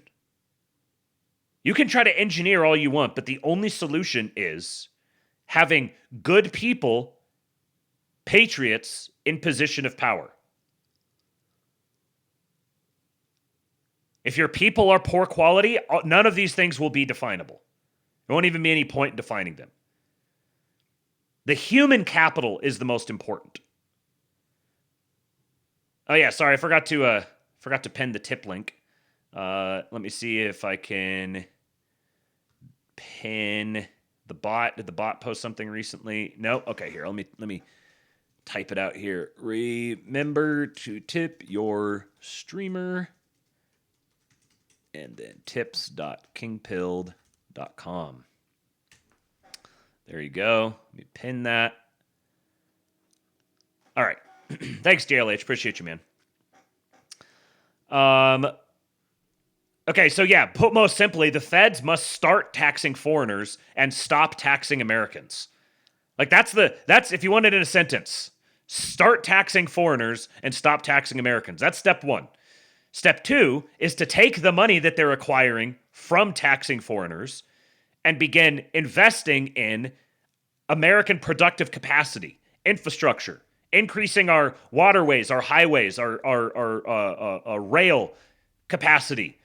you can try to engineer all you want, but the only solution is having good people, patriots, in position of power. If your people are poor quality, none of these things will be definable. There won't even be any point in defining them. The human capital is the most important. Oh yeah, sorry, I forgot to pin the tip link. Let me see if I can pin the bot. Did the bot post something recently? No. Okay, here. Let me type it out here. Remember to tip your streamer. And then tips.kingpilled.com. There you go. Let me pin that. All right. Thanks, DLH. Appreciate you, man. Okay, so yeah, put most simply, the feds must start taxing foreigners and stop taxing Americans. Like that's if you want it in a sentence. Start taxing foreigners and stop taxing Americans. That's step one. Step two is to take the money that they're acquiring from taxing foreigners and begin investing in American productive capacity, infrastructure, increasing our waterways, our highways, our rail capacity,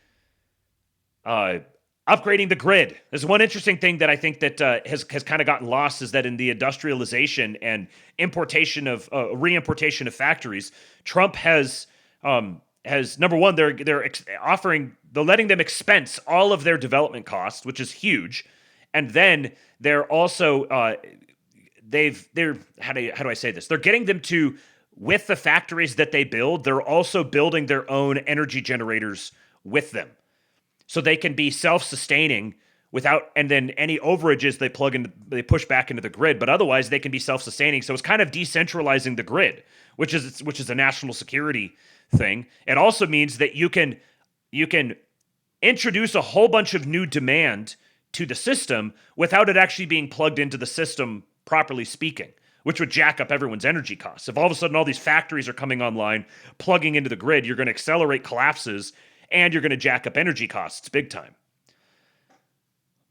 upgrading the grid. There's one interesting thing that I think that has kind of gotten lost is that in the industrialization and importation of reimportation of factories, Trump has number one, they're letting them expense all of their development costs, which is huge, and then they're also how do I say this? They're getting them to, with the factories that they build, they're also building their own energy generators with them, so they can be self-sustaining without, and then any overages they push back into the grid, but otherwise they can be self-sustaining. So it's kind of decentralizing the grid, which is a national security thing. It also means that you can introduce a whole bunch of new demand to the system without it actually being plugged into the system, properly speaking, which would jack up everyone's energy costs. If all of a sudden all these factories are coming online, plugging into the grid, you're going to accelerate collapses and you're going to jack up energy costs big time.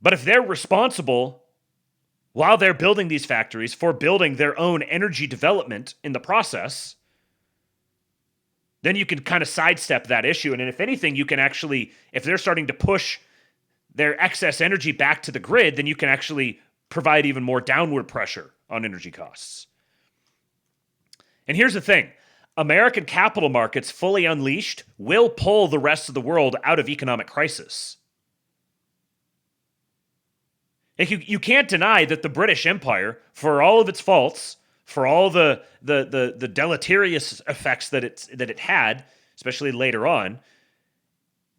But if they're responsible, while they're building these factories, for building their own energy development in the process, then you can kind of sidestep that issue. And if anything, you can actually, if they're starting to push their excess energy back to the grid, then you can actually provide even more downward pressure on energy costs. And here's the thing. American capital markets, fully unleashed, will pull the rest of the world out of economic crisis. Like you can't deny that the British Empire, for all of its faults, for all the deleterious effects that it had, especially later on,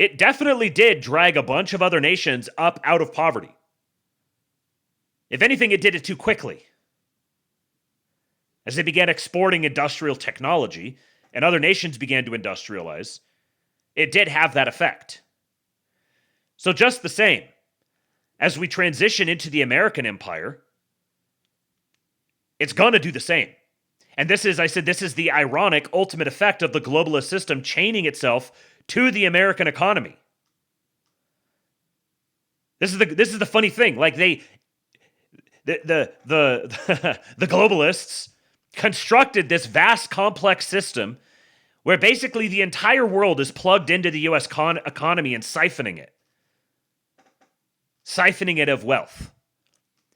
it definitely did drag a bunch of other nations up out of poverty. If anything, it did it too quickly. As they began exporting industrial technology and other nations began to industrialize, it did have that effect. So just the same, as we transition into the American empire, it's going to do the same. And this is the ironic ultimate effect of the globalist system chaining itself to the American economy. This is the funny thing. Like the globalists constructed this vast complex system where basically the entire world is plugged into the US economy and siphoning it of wealth.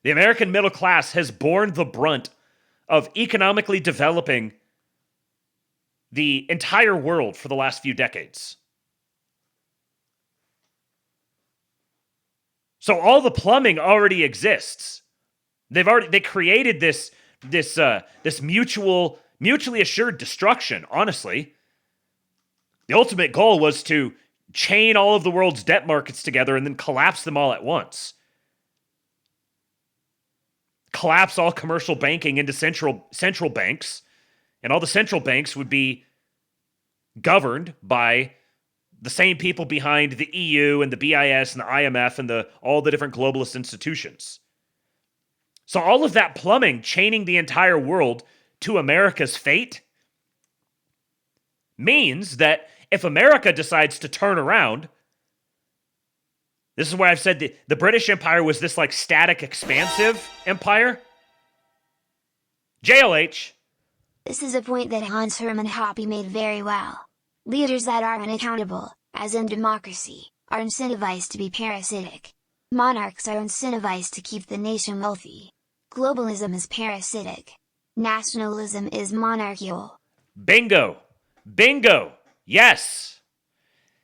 The American middle class has borne the brunt of economically developing the entire world for the last few decades. So all the plumbing already exists. They created this mutually assured destruction, honestly. The ultimate goal was to chain all of the world's debt markets together and then collapse them all at once. Collapse all commercial banking into central banks, and all the central banks would be governed by the same people behind the EU and the BIS and the IMF and all the different globalist institutions. So all of that plumbing chaining the entire world to America's fate means that if America decides to turn around, this is why I've said the British Empire was this like static, expansive empire. JLH. This is a point that Hans Hermann Hoppe made very well. Leaders that are unaccountable, as in democracy, are incentivized to be parasitic. Monarchs are incentivized to keep the nation wealthy. Globalism is parasitic. Nationalism is monarchical. Bingo. Bingo. Yes.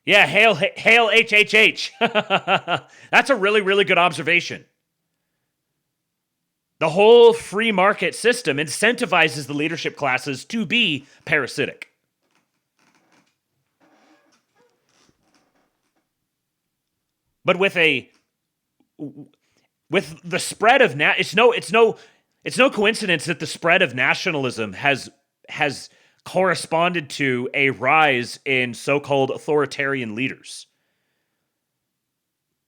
Yeah, hail HHH. That's a really, really good observation. The whole free market system incentivizes the leadership classes to be parasitic. But with the spread of it's no coincidence that the spread of nationalism has corresponded to a rise in so-called authoritarian leaders.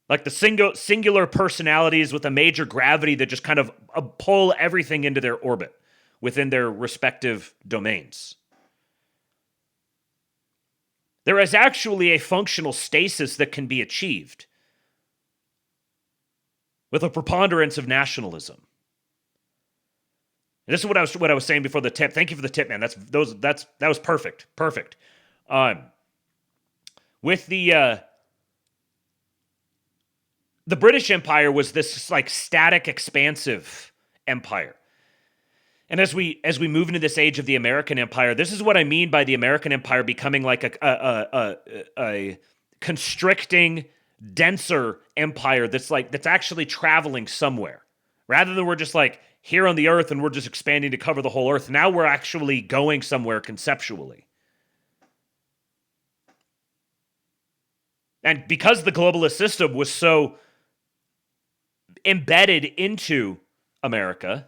Like the singular personalities with a major gravity that just kind of pull everything into their orbit within their respective domains. There is actually a functional stasis that can be achieved with a preponderance of nationalism. And this is what I was saying before the tip. Thank you for the tip, man. That was perfect. Perfect. With the British Empire was this like static, expansive empire. And as we move into this age of the American Empire, this is what I mean by the American Empire becoming like a constricting, denser empire that's actually traveling somewhere. Rather than we're just like here on the earth and we're just expanding to cover the whole earth. Now we're actually going somewhere conceptually. And because the globalist system was so embedded into America,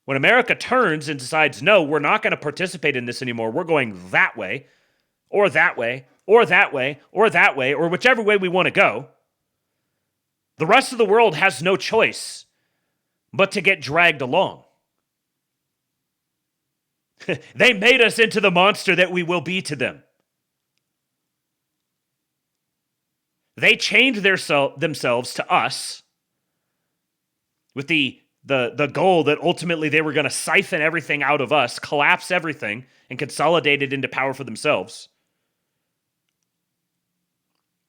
when America turns and decides, no, we're not going to participate in this anymore, we're going that way, or that way, or that way, or that way, or whichever way we want to go, the rest of the world has no choice but to get dragged along. They made us into the monster that we will be to them. They chained themselves to us with the goal that ultimately they were going to siphon everything out of us, collapse everything, and consolidate it into power for themselves.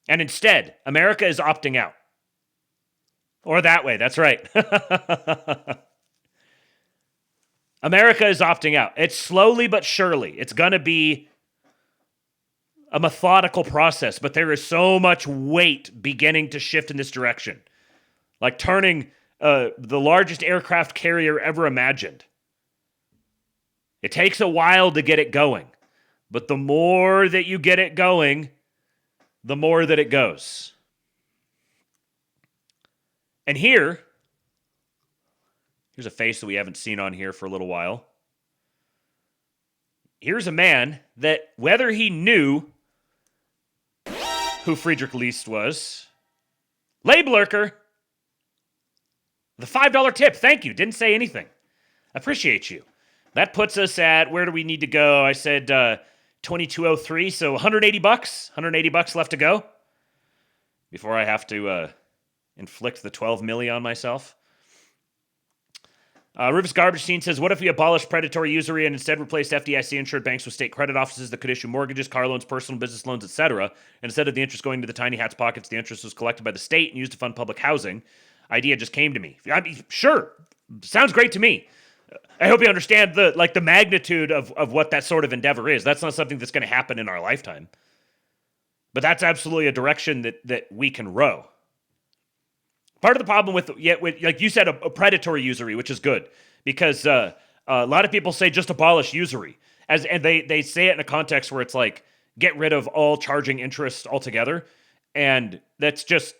And instead, America is opting out. Or that way, that's right. America is opting out. It's slowly but surely. It's going to be a methodical process, but there is so much weight beginning to shift in this direction. Like turning the largest aircraft carrier ever imagined. It takes a while to get it going, but the more that you get it going, the more that it goes. And here's a face that we haven't seen on here for a little while. Here's a man that, whether he knew who Friedrich List was, Labelurker, the $5 tip, thank you, didn't say anything. Appreciate you. That puts us at, where do we need to go? I said 2203, so $180. $180 left to go before I have to inflict the 12 milli on myself. Rufus Garbage Scene says, what if we abolished predatory usury and instead replaced FDIC-insured banks with state credit offices that could issue mortgages, car loans, personal business loans, etc., and instead of the interest going to the tiny hat's pockets, the interest was collected by the state and used to fund public housing? Idea just came to me. I mean, sure, sounds great to me. I hope you understand the magnitude of what that sort of endeavor is. That's not something that's going to happen in our lifetime. But that's absolutely a direction that we can row. Part of the problem with like you said, a predatory usury, which is good, because a lot of people say just abolish usury, and they say it in a context where it's like get rid of all charging interest altogether, and that's just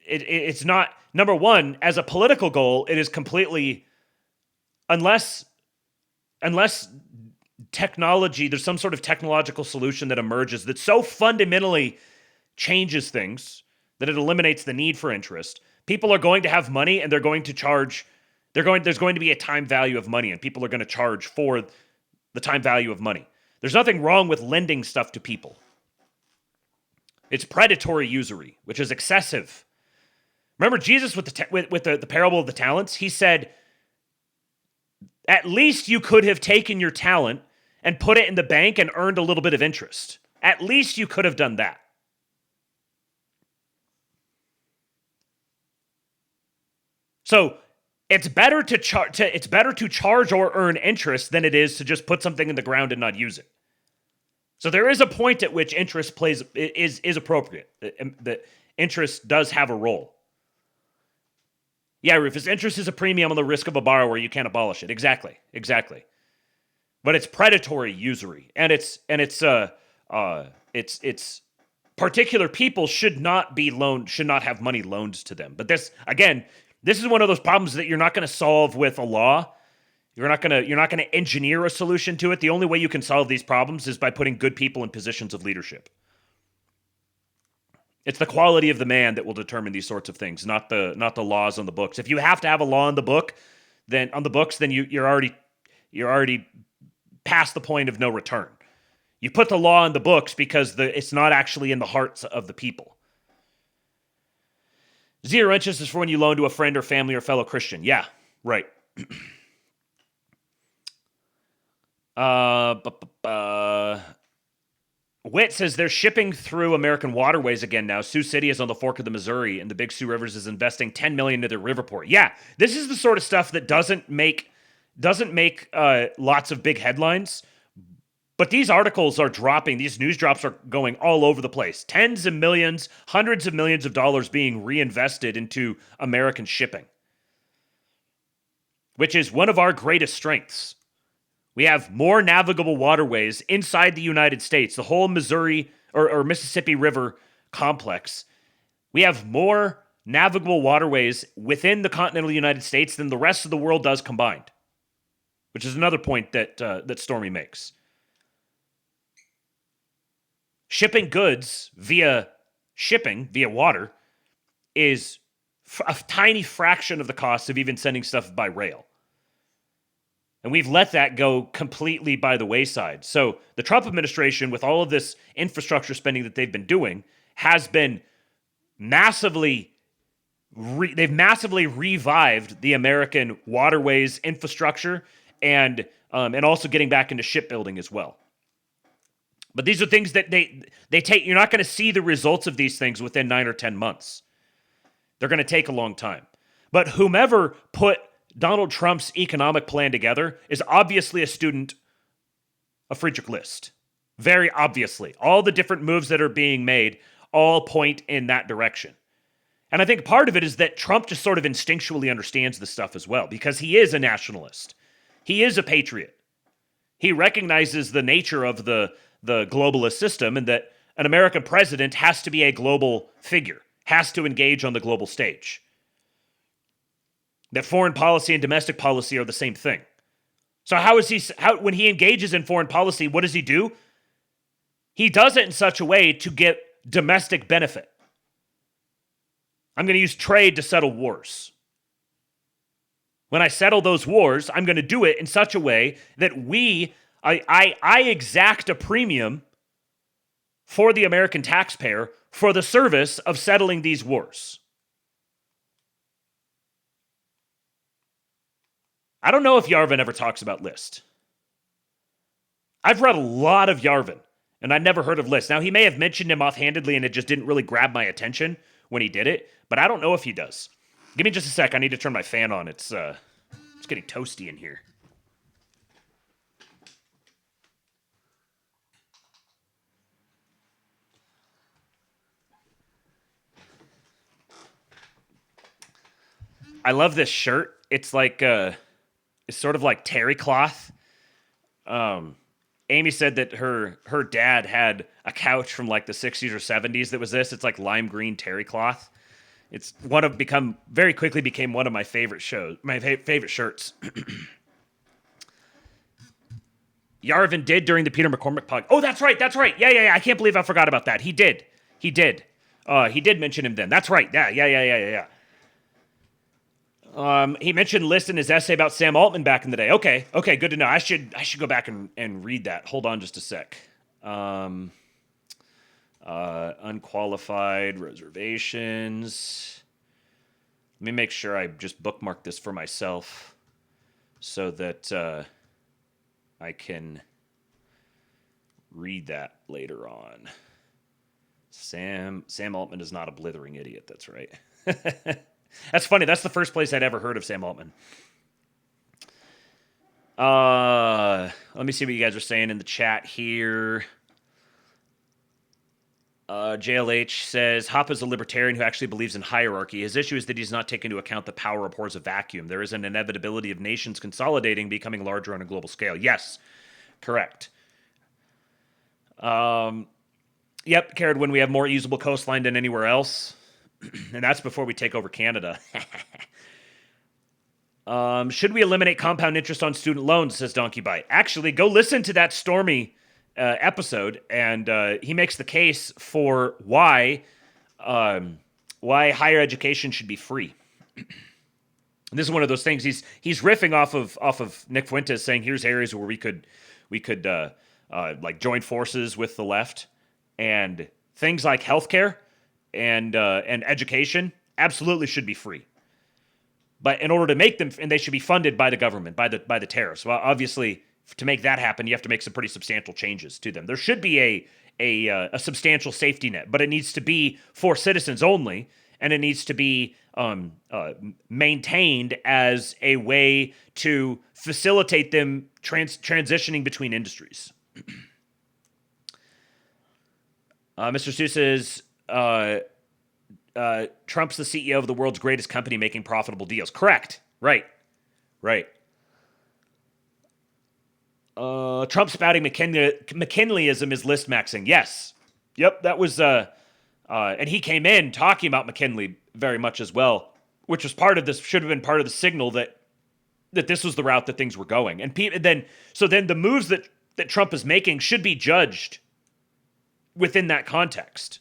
it's not, number one, as a political goal, it is completely, unless technology, there's some sort of technological solution that emerges that so fundamentally changes things that it eliminates the need for interest. People are going to have money, and there's going to be a time value of money, and people are going to charge for the time value of money. There's nothing wrong with lending stuff to people. It's predatory usury, which is excessive. Remember Jesus with the parable of the talents? He said, at least you could have taken your talent and put it in the bank and earned a little bit of interest. At least you could have done that. So it's better to charge or earn interest than it is to just put something in the ground and not use it. So there is a point at which interest is appropriate. The interest does have a role. Yeah, Rufus, interest is a premium on the risk of a borrower. You can't abolish it. Exactly. But it's predatory usury, and it's particular people should not have money loaned to them. But this is one of those problems that you're not going to solve with a law. You're not going to engineer a solution to it. The only way you can solve these problems is by putting good people in positions of leadership. It's the quality of the man that will determine these sorts of things, not the laws on the books. If you have to have a law on the books, then you're already past the point of no return. You put the law on the books because it's not actually in the hearts of the people. 0 interest is for when you loan to a friend or family or fellow Christian. Yeah, right. Witt says they're shipping through American waterways again now. Sioux City is on the fork of the Missouri, and the Big Sioux Rivers is investing $10 million into their riverport. Yeah, this is the sort of stuff that doesn't make lots of big headlines, but these articles are dropping. These news drops are going all over the place. Tens of millions, hundreds of millions of dollars being reinvested into American shipping, which is one of our greatest strengths. We have more navigable waterways inside the United States, the whole Missouri or Mississippi River complex. We have more navigable waterways within the continental United States than the rest of the world does combined, which is another point that Stormy makes. Shipping goods via water is a tiny fraction of the cost of even sending stuff by rail. And we've let that go completely by the wayside. So the Trump administration, with all of this infrastructure spending that they've been doing, has been massively revived the American waterways infrastructure and also getting back into shipbuilding as well. But these are things that they take. You're not going to see the results of these things within 9 or 10 months. They're going to take a long time. But whomever put Donald Trump's economic plan together is obviously a student of Friedrich List. Very obviously. All the different moves that are being made all point in that direction. And I think part of it is that Trump just sort of instinctually understands this stuff as well, because he is a nationalist. He is a patriot. He recognizes the nature of the globalist system and that an American president has to be a global figure, has to engage on the global stage. That foreign policy and domestic policy are the same thing. So when he engages in foreign policy, what does he do? He does it in such a way to get domestic benefit. I'm going to use trade to settle wars. When I settle those wars, I'm going to do it in such a way that I exact a premium for the American taxpayer for the service of settling these wars. I don't know if Yarvin ever talks about List. I've read a lot of Yarvin, and I'd never heard of List. Now, he may have mentioned him offhandedly, and it just didn't really grab my attention when he did it, but I don't know if he does. Give me just a sec. I need to turn my fan on. It's getting toasty in here. I love this shirt. It's like it's sort of like terry cloth. Amy said that her dad had a couch from like the 60s or 70s that was this. It's like lime green terry cloth. It's very quickly became one of my favorite favorite shirts. Yarvin did during the Peter McCormick podcast. Oh, that's right. Yeah. I can't believe I forgot about that. He did. He did mention him then. That's right. Yeah. He mentioned List in his essay about Sam Altman back in the day. Okay, good to know. I should go back and read that. Hold on just a sec. Unqualified reservations. Let me make sure I just bookmark this for myself so that I can read that later on. Sam Altman is not a blithering idiot. That's right. That's funny. That's the first place I'd ever heard of Sam Altman. Let me see what you guys are saying in the chat here. JLH says, Hop is a libertarian who actually believes in hierarchy. His issue is that he's not taking into account the power abhors a vacuum. There is an inevitability of nations consolidating, becoming larger on a global scale. Yes, correct. Yep, Carrot, when we have more usable coastline than anywhere else. And that's before we take over Canada. Should we eliminate compound interest on student loans, says Donkey Bite. Actually, go listen to that Stormy episode, and he makes the case for why higher education should be free. This is one of those things. He's riffing off of Nick Fuentes, saying here's areas where we could like join forces with the left, and things like healthcare and education absolutely should be free. But in order to make them, and they should be funded by the government, by the tariffs. Well, obviously, to make that happen, you have to make some pretty substantial changes to them. There should be a substantial safety net, but it needs to be for citizens only, and it needs to be maintained as a way to facilitate them transitioning between industries. Mr. Seuss says, Trump's the CEO of the world's greatest company making profitable deals. Correct. Right. Trump spouting McKinleyism is list maxing. Yes. Yep, that was and he came in talking about McKinley very much as well, which was should have been part of the signal that this was the route that things were going. And then the moves that Trump is making should be judged within that context.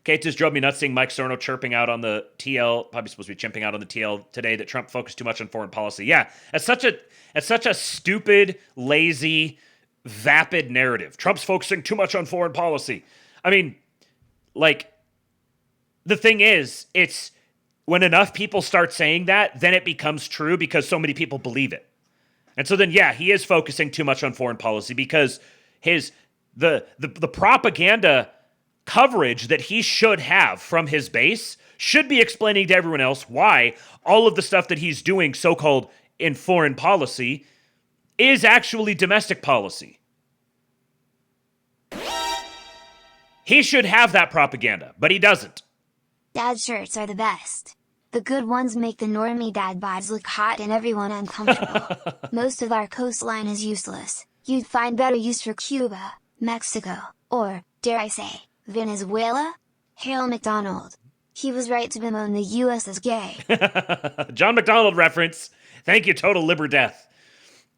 Kate just drove me nuts seeing Mike Cerno chirping out on the TL, probably supposed to be chimping out on the TL today, that Trump focused too much on foreign policy. Yeah, it's such a stupid, lazy, vapid narrative. Trump's focusing too much on foreign policy. I mean, like, the thing is, it's when enough people start saying that, then it becomes true because so many people believe it. And so then, yeah, he is focusing too much on foreign policy because the propaganda coverage that he should have from his base should be explaining to everyone else why all of the stuff that he's doing, so-called in foreign policy, is actually domestic policy. He should have that propaganda, but he doesn't. Dad shirts are the best. The good ones make the normie dad bods look hot and everyone uncomfortable. Most of our coastline is useless. You'd find better use for Cuba, Mexico, Or, dare I say, Venezuela? Hail McDonald. He was right to bemoan the U.S. as gay. John McDonald reference. Thank you, Total Liber Death.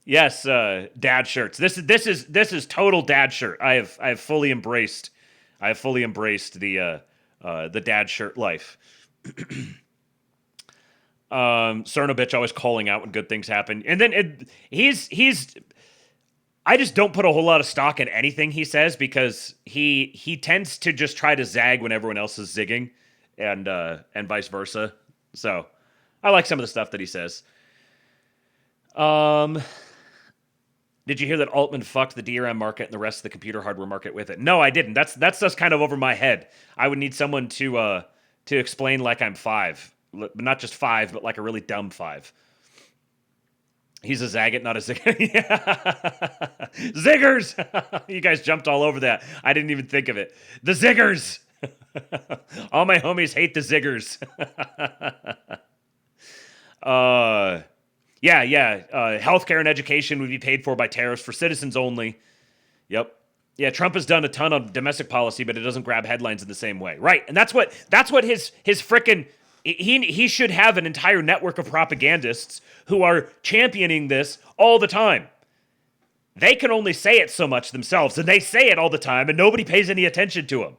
Yes, dad shirts. This is total dad shirt. I have fully embraced the dad shirt life. Cernovich always calling out when good things happen, and then he's. I just don't put a whole lot of stock in anything he says because he tends to just try to zag when everyone else is zigging, and vice versa. So I like some of the stuff that he says. Did you hear that Altman fucked the DRM market and the rest of the computer hardware market with it? No, I didn't. That's just kind of over my head. I would need someone to explain like I'm 5, but not just 5, but like a really dumb 5. He's a Zagat, not a Zigger. Ziggers! You guys jumped all over that. I didn't even think of it. The Ziggers! All my homies hate the Ziggers. Healthcare and education would be paid for by tariffs for citizens only. Yep. Yeah, Trump has done a ton of domestic policy, but it doesn't grab headlines in the same way. Right. And that's what his frickin' he should have an entire network of propagandists who are championing this all the time. They can only say it so much themselves, and they say it all the time, and nobody pays any attention to them.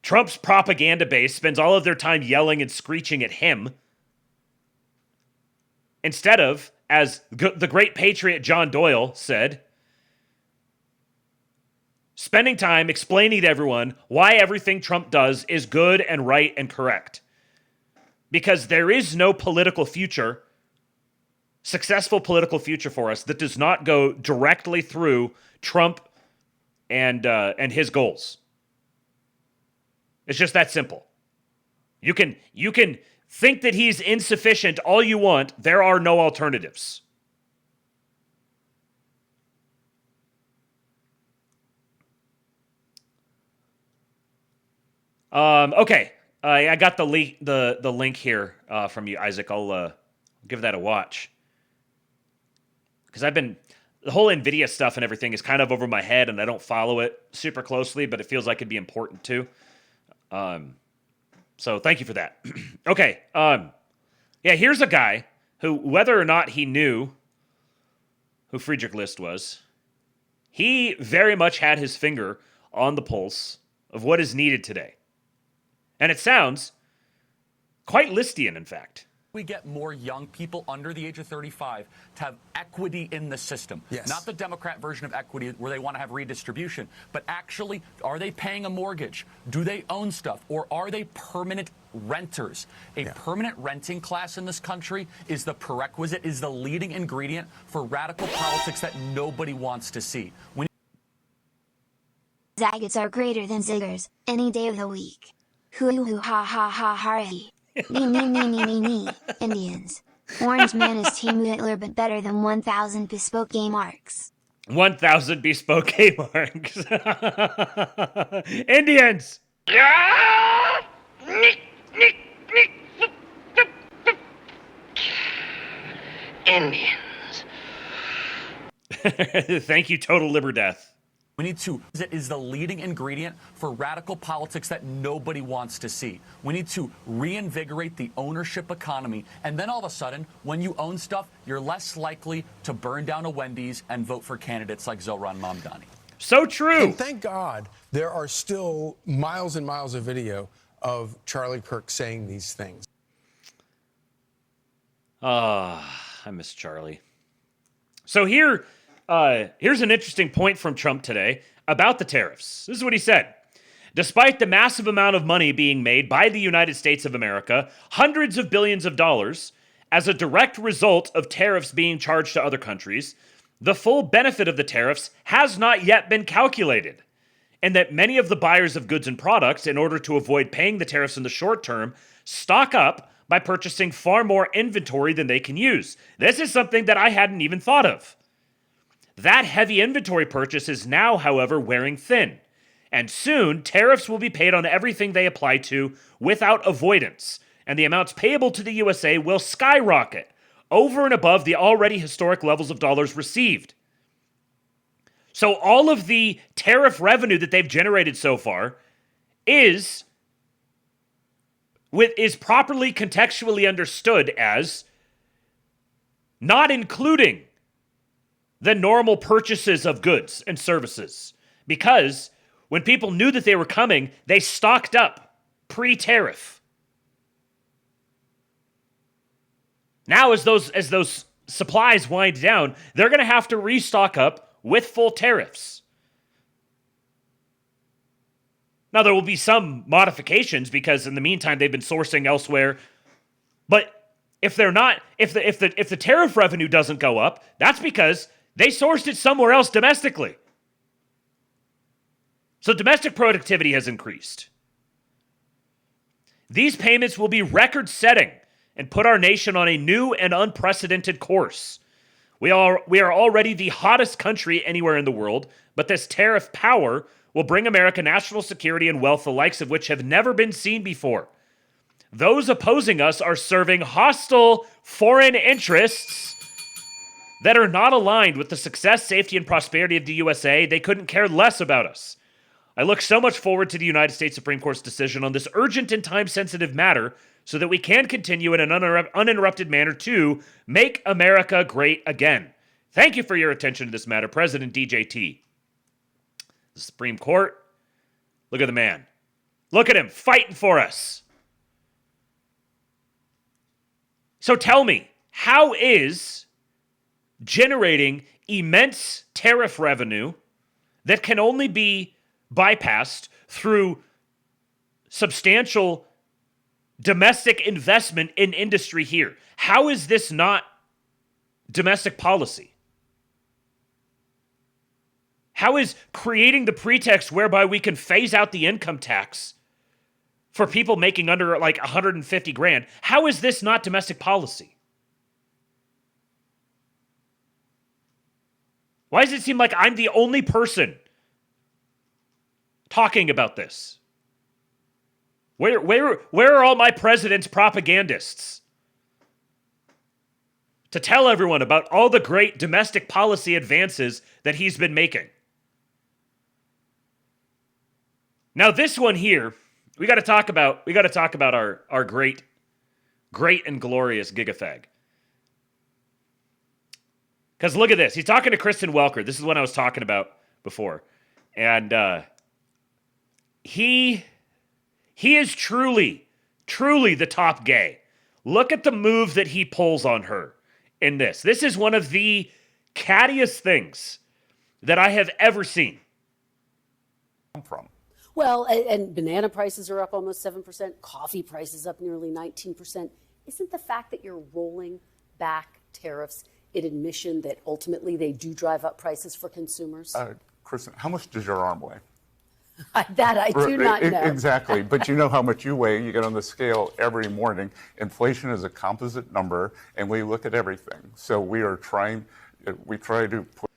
Trump's propaganda base spends all of their time yelling and screeching at him, instead of, as the great patriot John Doyle said, spending time explaining to everyone why everything Trump does is good and right and correct. Because there is no political future, successful political future for us that does not go directly through Trump and his goals. It's just that simple. You can think that he's insufficient all you want. There are no alternatives. Okay. I got the link here from you, Isaac. I'll give that a watch. Because the whole NVIDIA stuff and everything is kind of over my head, and I don't follow it super closely, but it feels like it'd be important too. So thank you for that. Okay. Here's a guy who, whether or not he knew who Friedrich List was, he very much had his finger on the pulse of what is needed today. And it sounds quite Listian, in fact. We get more young people under the age of 35 to have equity in the system. Yes. Not the Democrat version of equity where they want to have redistribution, but actually, are they paying a mortgage? Do they own stuff? Or are they permanent renters? A permanent renting class in this country is the prerequisite, is the leading ingredient for radical politics that nobody wants to see. Zaggets are greater than ziggers, any day of the week. Hoo ha ha ha ha he. Nee. Indians. Orange Man is Team Hitler but better than 1,000 bespoke game arcs. 1,000 bespoke game arcs. Indians! Indians. Thank you, Total Liber Death. We need to, it is the leading ingredient for radical politics that nobody wants to see. We need to reinvigorate the ownership economy. And then all of a sudden, when you own stuff, you're less likely to burn down a Wendy's and vote for candidates like Zohran Mamdani. So true. And thank God there are still miles and miles of video of Charlie Kirk saying these things. I miss Charlie. So here's an interesting point from Trump today about the tariffs. This is what he said. Despite the massive amount of money being made by the United States of America, hundreds of billions of dollars, as a direct result of tariffs being charged to other countries, the full benefit of the tariffs has not yet been calculated, and that many of the buyers of goods and products, in order to avoid paying the tariffs in the short term, stock up by purchasing far more inventory than they can use. This is something that I hadn't even thought of. That heavy inventory purchase is now, however, wearing thin, and soon tariffs will be paid on everything they apply to without avoidance, and the amounts payable to the USA will skyrocket over and above the already historic levels of dollars received. So all of the tariff revenue that they've generated so far is properly contextually understood as not including the normal purchases of goods and services. Because when people knew that they were coming, they stocked up pre-tariff. Now as those supplies wind down, they're going to have to restock up with full tariffs. Now there will be some modifications because in the meantime they've been sourcing elsewhere. But if they're not, if the tariff revenue doesn't go up, that's because they sourced it somewhere else domestically. So domestic productivity has increased. These payments will be record-setting and put our nation on a new and unprecedented course. We are already the hottest country anywhere in the world, but this tariff power will bring America national security and wealth, the likes of which have never been seen before. Those opposing us are serving hostile foreign interests that are not aligned with the success, safety, and prosperity of the USA. They couldn't care less about us. I look so much forward to the United States Supreme Court's decision on this urgent and time-sensitive matter so that we can continue in an uninterrupted manner to make America great again. Thank you for your attention to this matter, President DJT. The Supreme Court, look at the man. Look at him fighting for us. So tell me, how is generating immense tariff revenue that can only be bypassed through substantial domestic investment in industry here? How is this not domestic policy? How is creating the pretext whereby we can phase out the income tax for people making under like 150 grand? How is this not domestic policy? Why does it seem like I'm the only person talking about this? Where are all my president's propagandists to tell everyone about all the great domestic policy advances that he's been making? Now this one here, we got to talk about our great and glorious gigafag. Because look at this. He's talking to Kristen Welker. This is what I was talking about before. And he is truly the top gay. Look at the move that he pulls on her in this. This is one of the cattiest things that I have ever seen. From. Well, and banana prices are up almost 7%. Coffee prices up nearly 19%. Isn't the fact that you're rolling back tariffs an admission that ultimately they do drive up prices for consumers? Kristen, how much does your arm weigh? That I do not know. Exactly, but you know how much you weigh. You get on the scale every morning. Inflation is a composite number, and we look at everything. So we try to put.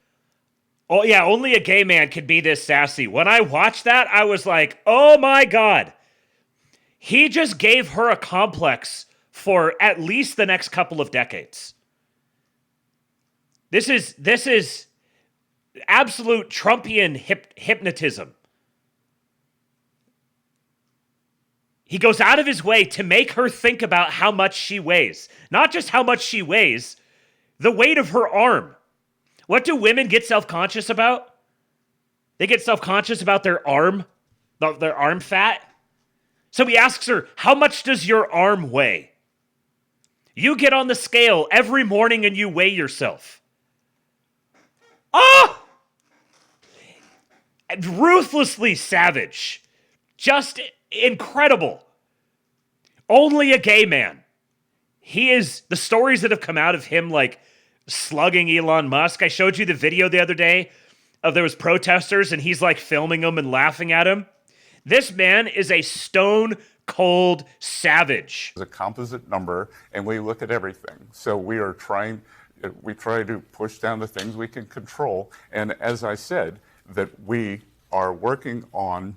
Oh yeah, only a gay man can be this sassy. When I watched that, I was like, oh my God. He just gave her a complex for at least the next couple of decades. This is absolute Trumpian hypnotism. He goes out of his way to make her think about how much she weighs. Not just how much she weighs, the weight of her arm. What do women get self-conscious about? They get self-conscious about their arm fat. So he asks her, how much does your arm weigh? You get on the scale every morning and you weigh yourself. Oh! Ruthlessly savage. Just incredible. Only a gay man. He is, the stories that have come out of him, like slugging Elon Musk. I showed you the video the other day of there was protesters and he's like filming them and laughing at him. This man is a stone cold savage. It's a composite number and we look at everything. So we try to push down the things we can control. And as I said, that we are working on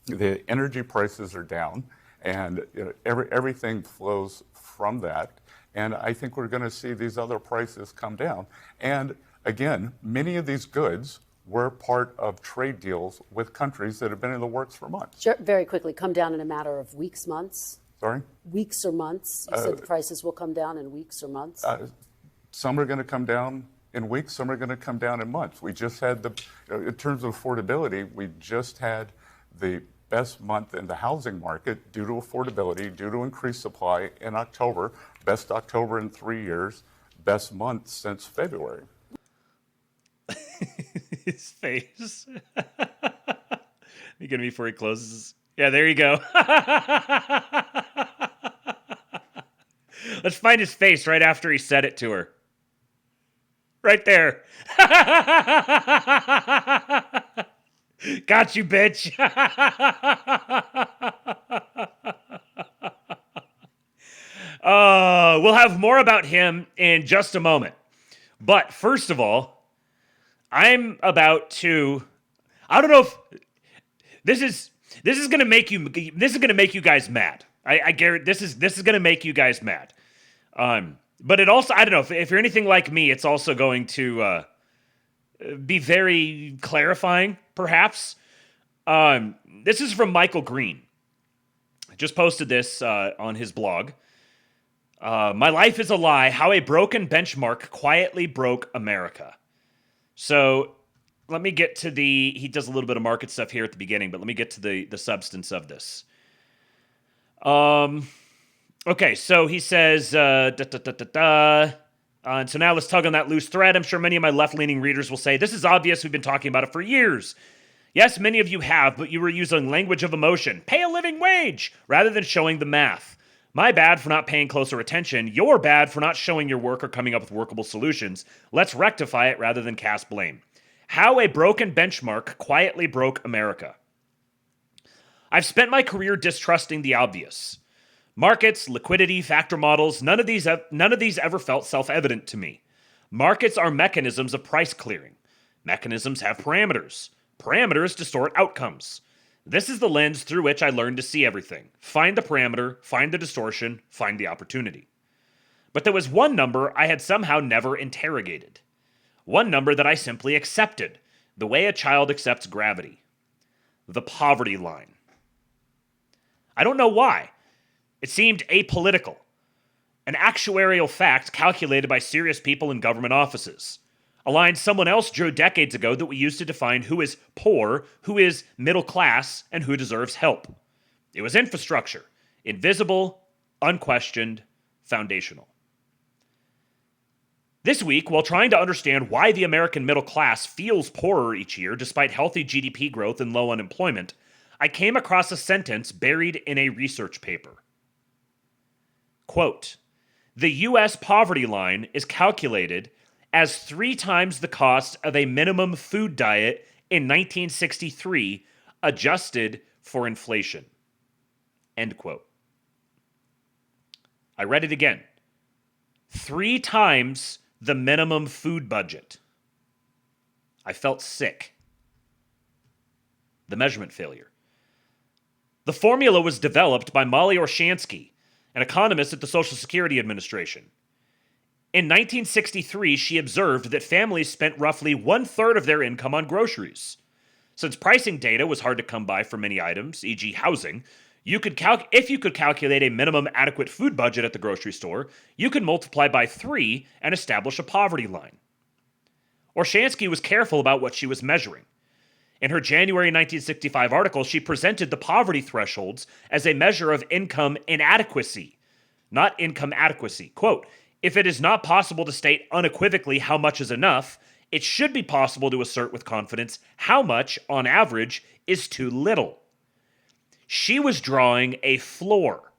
the energy prices are down and everything flows from that. And I think we're going to see these other prices come down. And again, many of these goods we're part of trade deals with countries that have been in the works for months. Sure, very quickly, come down in a matter of weeks, months? Sorry? Weeks or months? You said the prices will come down in weeks or months? Some are going to come down in weeks, some are going to come down in months. We just had in terms of affordability, we just had the best month in the housing market due to affordability, due to increased supply in October, best October in 3 years, best month since February. His face. You get me before he closes. Yeah, there you go. Let's find his face right after he said it to her. Right there. Got you, bitch. We'll have more about him in just a moment. But first of all, I'm about to, I don't know if this is going to make you guys mad. I guarantee this is going to make you guys mad. But it also, I don't know, if you're anything like me, it's also going to be very clarifying, perhaps. This is from Michael Green. I just posted this on his blog. My life is a lie, how a broken benchmark quietly broke America. So let me get to he does a little bit of market stuff here at the beginning, but let me get to the substance of this. Okay, so he says, and so now let's tug on that loose thread. I'm sure many of my left-leaning readers will say, this is obvious, we've been talking about it for years. Yes, many of you have, but you were using language of emotion. Pay a living wage, rather than showing the math. My bad for not paying closer attention. Your bad for not showing your work or coming up with workable solutions. Let's rectify it rather than cast blame. How a broken benchmark quietly broke America. I've spent my career distrusting the obvious. Markets, liquidity, factor models, none of these ever felt self-evident to me. Markets are mechanisms of price clearing. Mechanisms have parameters. Parameters distort outcomes. This is the lens through which I learned to see everything. Find the parameter, find the distortion, find the opportunity. But there was one number I had somehow never interrogated. One number that I simply accepted, the way a child accepts gravity. The poverty line. I don't know why. It seemed apolitical. An actuarial fact calculated by serious people in government offices. A line someone else drew decades ago that we used to define who is poor, who is middle class, and who deserves help. It was infrastructure. Invisible, unquestioned, foundational. This week, while trying to understand why the American middle class feels poorer each year despite healthy GDP growth and low unemployment, I came across a sentence buried in a research paper. Quote, the U.S. poverty line is calculated as 3 times the cost of a minimum food diet in 1963, adjusted for inflation. End quote. I read it again. 3 times the minimum food budget. I felt sick. The measurement failure. The formula was developed by Molly Orshansky, an economist at the Social Security Administration. In 1963, she observed that families spent roughly 1/3 of their income on groceries. Since pricing data was hard to come by for many items, e.g. housing, if you could calculate a minimum adequate food budget at the grocery store, you could multiply by 3 and establish a poverty line. Orshansky was careful about what she was measuring. In her January 1965 article, she presented the poverty thresholds as a measure of income inadequacy, not income adequacy. Quote, if it is not possible to state unequivocally how much is enough, it should be possible to assert with confidence how much, on average, is too little. She was drawing a floor,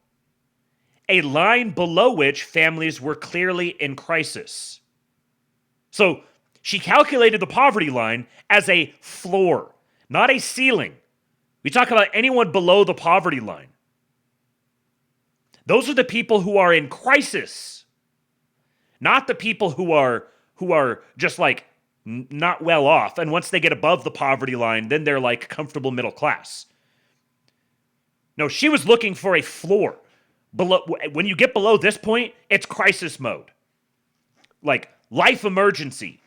a line below which families were clearly in crisis. So she calculated the poverty line as a floor, not a ceiling. We talk about anyone below the poverty line. Those are the people who are in crisis. Not the people who are just like not well off, and once they get above the poverty line, then they're like comfortable middle class. No, she was looking for a floor. When you get below this point, it's crisis mode. Like life emergency.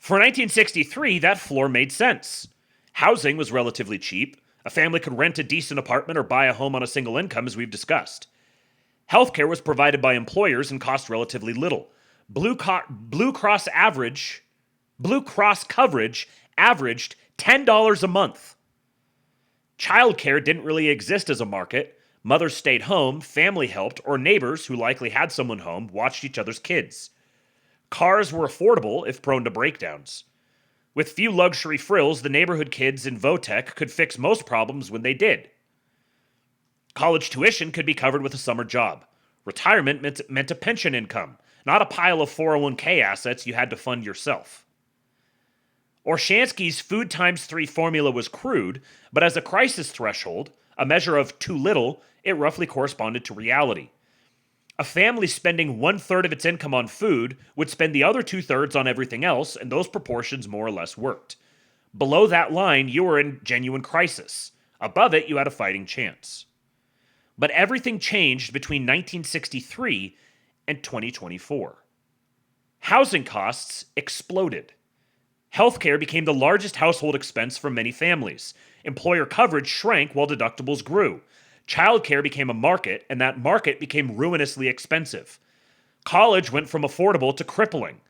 For 1963, that floor made sense. Housing was relatively cheap. A family could rent a decent apartment or buy a home on a single income, as we've discussed. Healthcare was provided by employers and cost relatively little. Blue Cross coverage averaged $10 a month. Childcare didn't really exist as a market. Mothers stayed home, family helped, or neighbors who likely had someone home watched each other's kids. Cars were affordable if prone to breakdowns. With few luxury frills, the neighborhood kids in Votech could fix most problems when they did. College tuition could be covered with a summer job. Retirement meant a pension income, not a pile of 401k assets you had to fund yourself. Orshansky's food times 3 formula was crude, but as a crisis threshold, a measure of too little, it roughly corresponded to reality. A family spending 1/3 of its income on food would spend the other 2/3 on everything else, and those proportions more or less worked. Below that line, you were in genuine crisis. Above it, you had a fighting chance. But everything changed between 1963 and 2024. Housing costs exploded. Healthcare became the largest household expense for many families. Employer coverage shrank while deductibles grew. Childcare became a market, and that market became ruinously expensive. College went from affordable to crippling.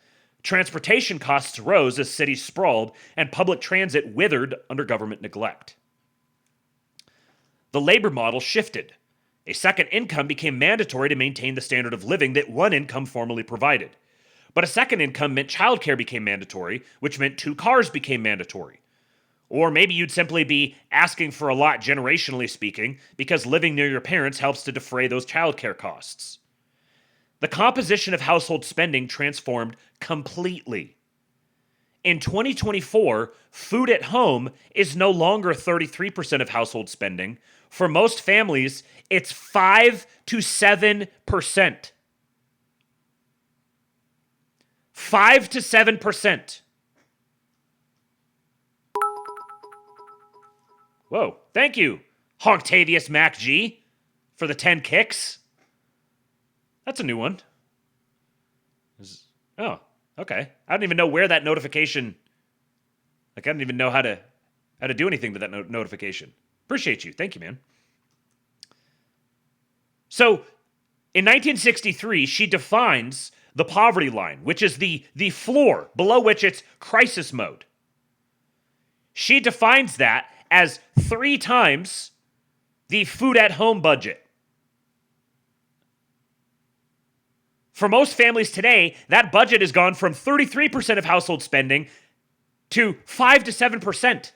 Transportation costs rose as cities sprawled, and public transit withered under government neglect. The labor model shifted. A second income became mandatory to maintain the standard of living that one income formerly provided. But a second income meant childcare became mandatory, which meant 2 cars became mandatory. Or maybe you'd simply be asking for a lot, generationally speaking, because living near your parents helps to defray those childcare costs. The composition of household spending transformed completely. In 2024, food at home is no longer 33% of household spending. For most families, it's 5 to 7%. 5 to 7%. Whoa, thank you, Honktavius Mac G, for the 10 kicks. That's a new one. Oh, okay. I don't even know where that notification... I don't even know how to do anything with that notification. Appreciate you. Thank you, man. So, in 1963, she defines the poverty line, which is the floor below which it's crisis mode. She defines that as 3 times the food at home budget. For most families today, that budget has gone from 33% of household spending to 5 to 7%.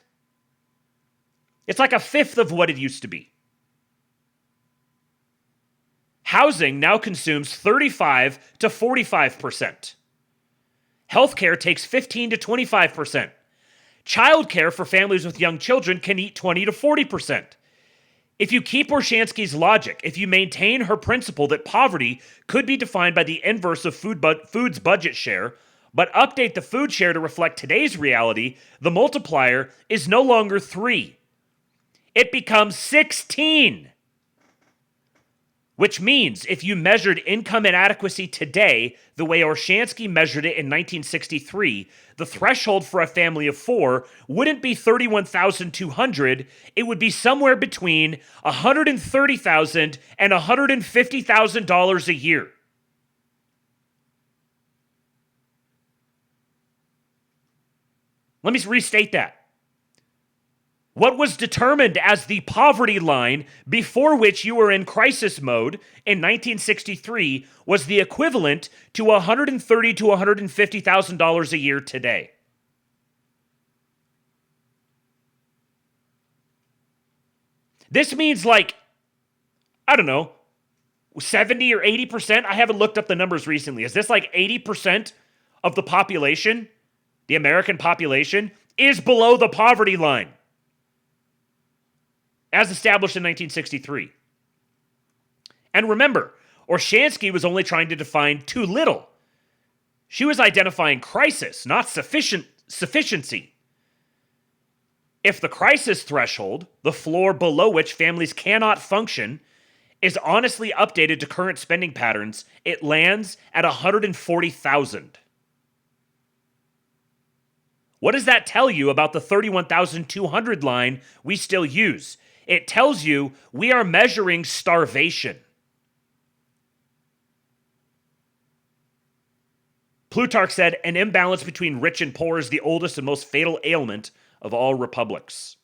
It's like a fifth of what it used to be. Housing now consumes 35 to 45%. Healthcare takes 15 to 25%. Childcare for families with young children can eat 20 to 40%. If you keep Orshansky's logic, if you maintain her principle that poverty could be defined by the inverse of food's budget share, but update the food share to reflect today's reality, the multiplier is no longer 3. It becomes 16. Which means if you measured income inadequacy today the way Orshansky measured it in 1963, the threshold for a family of 4 wouldn't be $31,200. It would be somewhere between $130,000 and $150,000 a year. Let me restate that. What was determined as the poverty line before which you were in crisis mode in 1963 was the equivalent to $130,000 to $150,000 a year today. This means like, I don't know, 70 or 80%? I haven't looked up the numbers recently. Is this like 80% of the population, the American population, is below the poverty line? As established in 1963. And remember, Orshansky was only trying to define too little. She was identifying crisis, not sufficiency. If the crisis threshold, the floor below which families cannot function, is honestly updated to current spending patterns, it lands at $140,000. What does that tell you about the 31,200 line we still use? It tells you we are measuring starvation. Plutarch said, an imbalance between rich and poor is the oldest and most fatal ailment of all republics.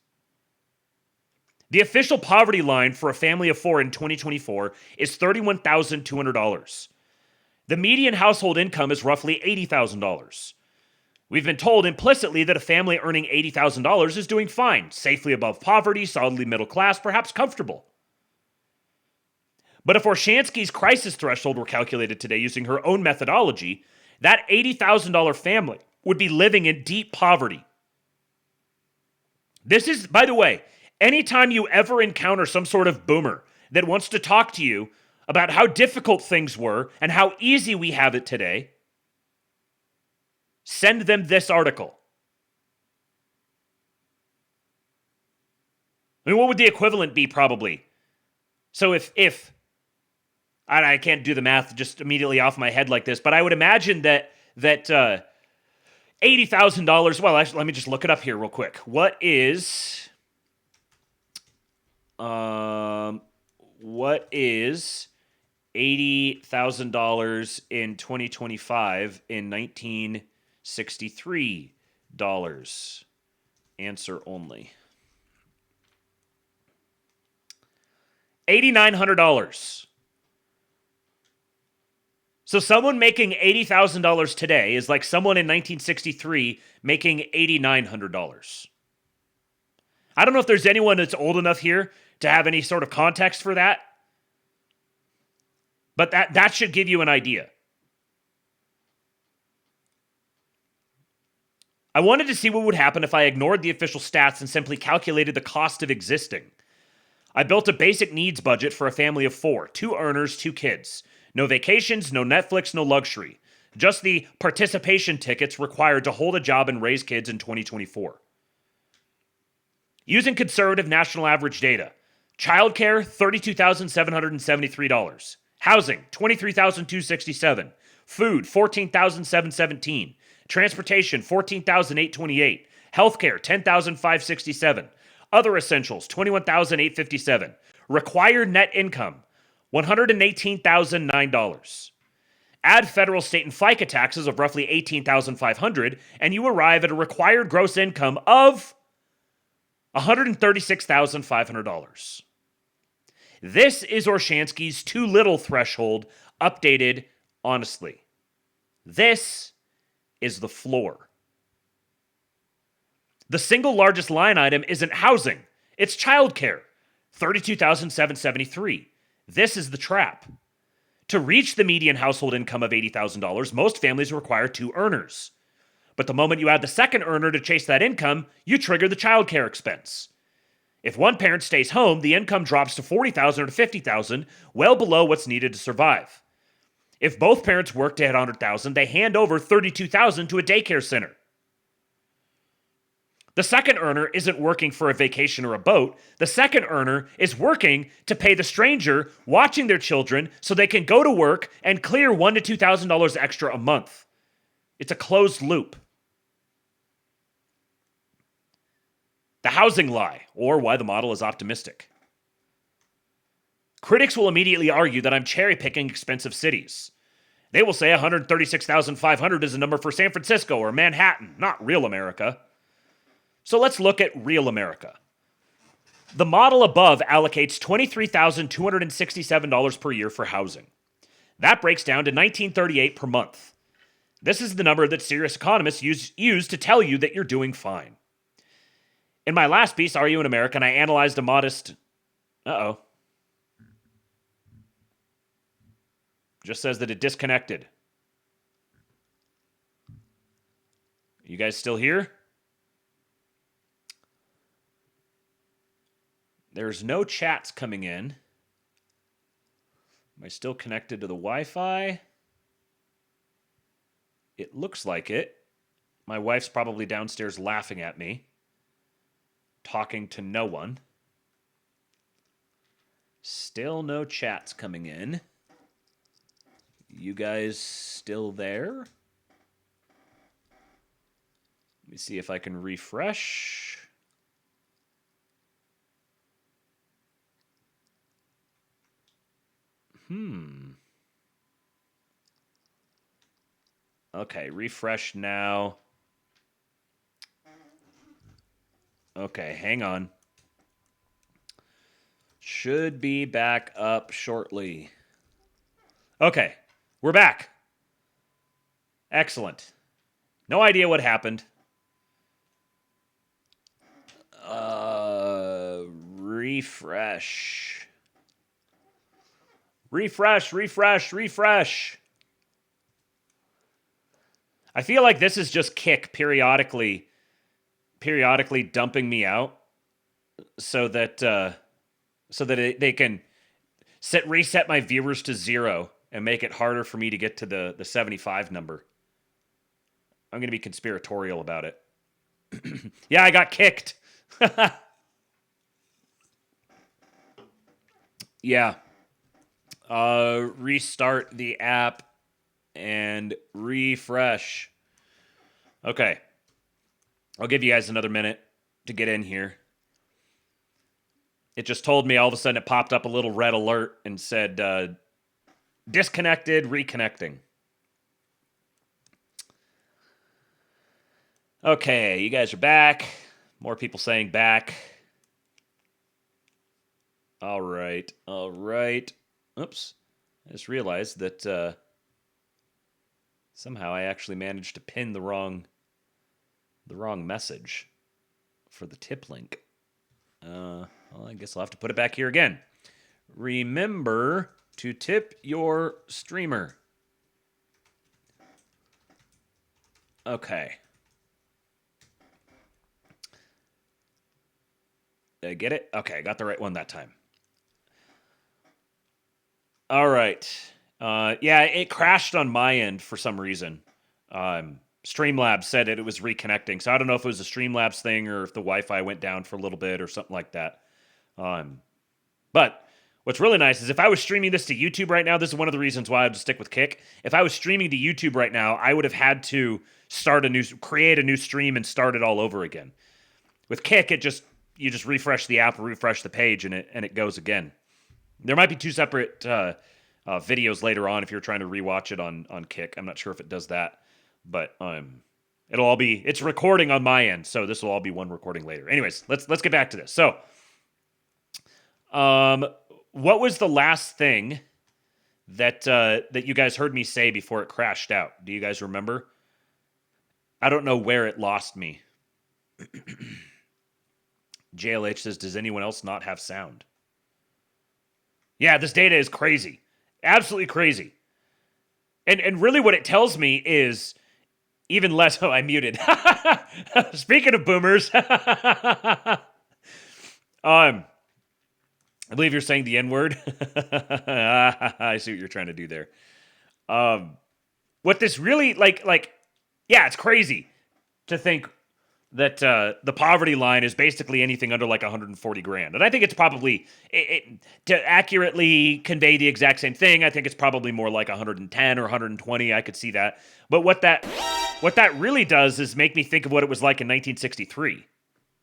The official poverty line for a family of four in 2024 is $31,200. The median household income is roughly $80,000. We've been told implicitly that a family earning $80,000 is doing fine, safely above poverty, solidly middle class, perhaps comfortable. But if Orshansky's crisis threshold were calculated today using her own methodology, that $80,000 family would be living in deep poverty. This is, by the way, anytime you ever encounter some sort of boomer that wants to talk to you about how difficult things were and how easy we have it today, send them this article. I mean, what would the equivalent be probably? So if I can't do the math just immediately off my head like this, but I would imagine that $80,000, well, actually, let me just look it up here real quick. What is $80,000 in 2025 in 1963 dollars? Answer only. $8,900. So someone making $80,000 today is like someone in 1963 making $8,900. I don't know if there's anyone that's old enough here to have any sort of context for that, but that should give you an idea. I wanted to see what would happen if I ignored the official stats and simply calculated the cost of existing. I built a basic needs budget for a family of four, 2 earners, 2 kids. No vacations, no Netflix, no luxury. Just the participation tickets required to hold a job and raise kids in 2024. Using conservative national average data, childcare, $32,773. Housing, $23,267. Food, $14,717. Transportation, $14,828. Healthcare, $10,567. Other essentials, $21,857. Required net income, $118,009. Add federal, state, and FICA taxes of roughly $18,500, and you arrive at a required gross income of $136,500. This is Orshansky's too little threshold, updated honestly. This is the floor. The single largest line item isn't housing, it's childcare, $32,773. This is the trap. To reach the median household income of $80,000, most families require 2 earners. But the moment you add the second earner to chase that income, you trigger the childcare expense. If one parent stays home, the income drops to $40,000 or $50,000, well below what's needed to survive. If both parents work to hit $100,000, they hand over $32,000 to a daycare center. The second earner isn't working for a vacation or a boat. The second earner is working to pay the stranger watching their children so they can go to work and clear $1,000 to $2,000 extra a month. It's a closed loop. The housing lie, or why the model is optimistic. Critics will immediately argue that I'm cherry-picking expensive cities. They will say 136,500 is a number for San Francisco or Manhattan, not real America. So let's look at real America. The model above allocates $23,267 per year for housing. That breaks down to $1,938 per month. This is the number that serious economists use to tell you that you're doing fine. In my last piece, Are You an American?, I analyzed a modest... Just says that it disconnected. You guys still here? There's no chats coming in. Am I still connected to the Wi-Fi? It looks like it. My wife's probably downstairs laughing at me, talking to no one. Still no chats coming in. You guys still there? Let me see if I can refresh. Okay, refresh now. Okay, hang on. Should be back up shortly. Okay, we're back. Excellent. No idea what happened. Refresh. Refresh. I feel like this is just Kick periodically dumping me out so that they can reset my viewers to 0 and make it harder for me to get to the 75 number. I'm going to be conspiratorial about it. Yeah, I got kicked. Yeah. Restart the app and refresh. Okay. I'll give you guys another minute to get in here. It just told me all of a sudden it popped up a little red alert and said, disconnected, reconnecting. Okay, you guys are back. More people saying back. All right. Oops. I just realized that somehow I actually managed to pin the wrong message for the tip link. Well, I guess I'll have to put it back here again. Remember to tip your streamer. Okay. Did I get it? Okay, I got the right one that time. All right. Yeah, it crashed on my end for some reason. Streamlabs said it was reconnecting, so I don't know if it was a Streamlabs thing or if the Wi-Fi went down for a little bit or something like that. But what's really nice is if I was streaming this to YouTube right now, this is one of the reasons why I would stick with Kick. If I was streaming to YouTube right now, I would have had to create a new stream and start it all over again. With Kick, you just refresh the app, refresh the page, and it goes again. There might be two separate videos later on if you're trying to rewatch it on Kick. I'm not sure if it does that, but it's recording on my end, so this will all be one recording later. Anyways, let's get back to this. So, what was the last thing that you guys heard me say before it crashed out? Do you guys remember? I don't know where it lost me. JLH says, does anyone else not have sound? Yeah, this data is crazy. Absolutely crazy. And really what it tells me is even less... Oh, I muted. Speaking of boomers. I believe you're saying the N-word. I see what you're trying to do there. What this really... yeah, it's crazy to think that the poverty line is basically anything under like 140 grand. And I think it's probably, to accurately convey the exact same thing, I think it's probably more like 110 or 120. I could see that. But what that really does is make me think of what it was like in 1963.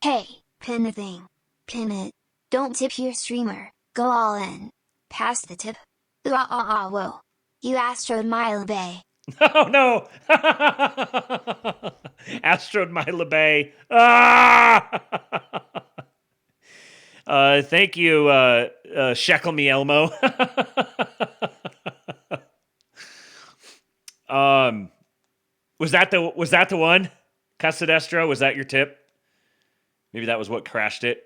Hey, pin the thing. Pin it. Don't tip your streamer. Go all in. Pass the tip. Whoa. You ASTROLABE. Oh, no. ASTROLABE. Ah! Thank you, Shekel Me Elmo. Was that the one? Casadestro, was that your tip? Maybe that was what crashed it.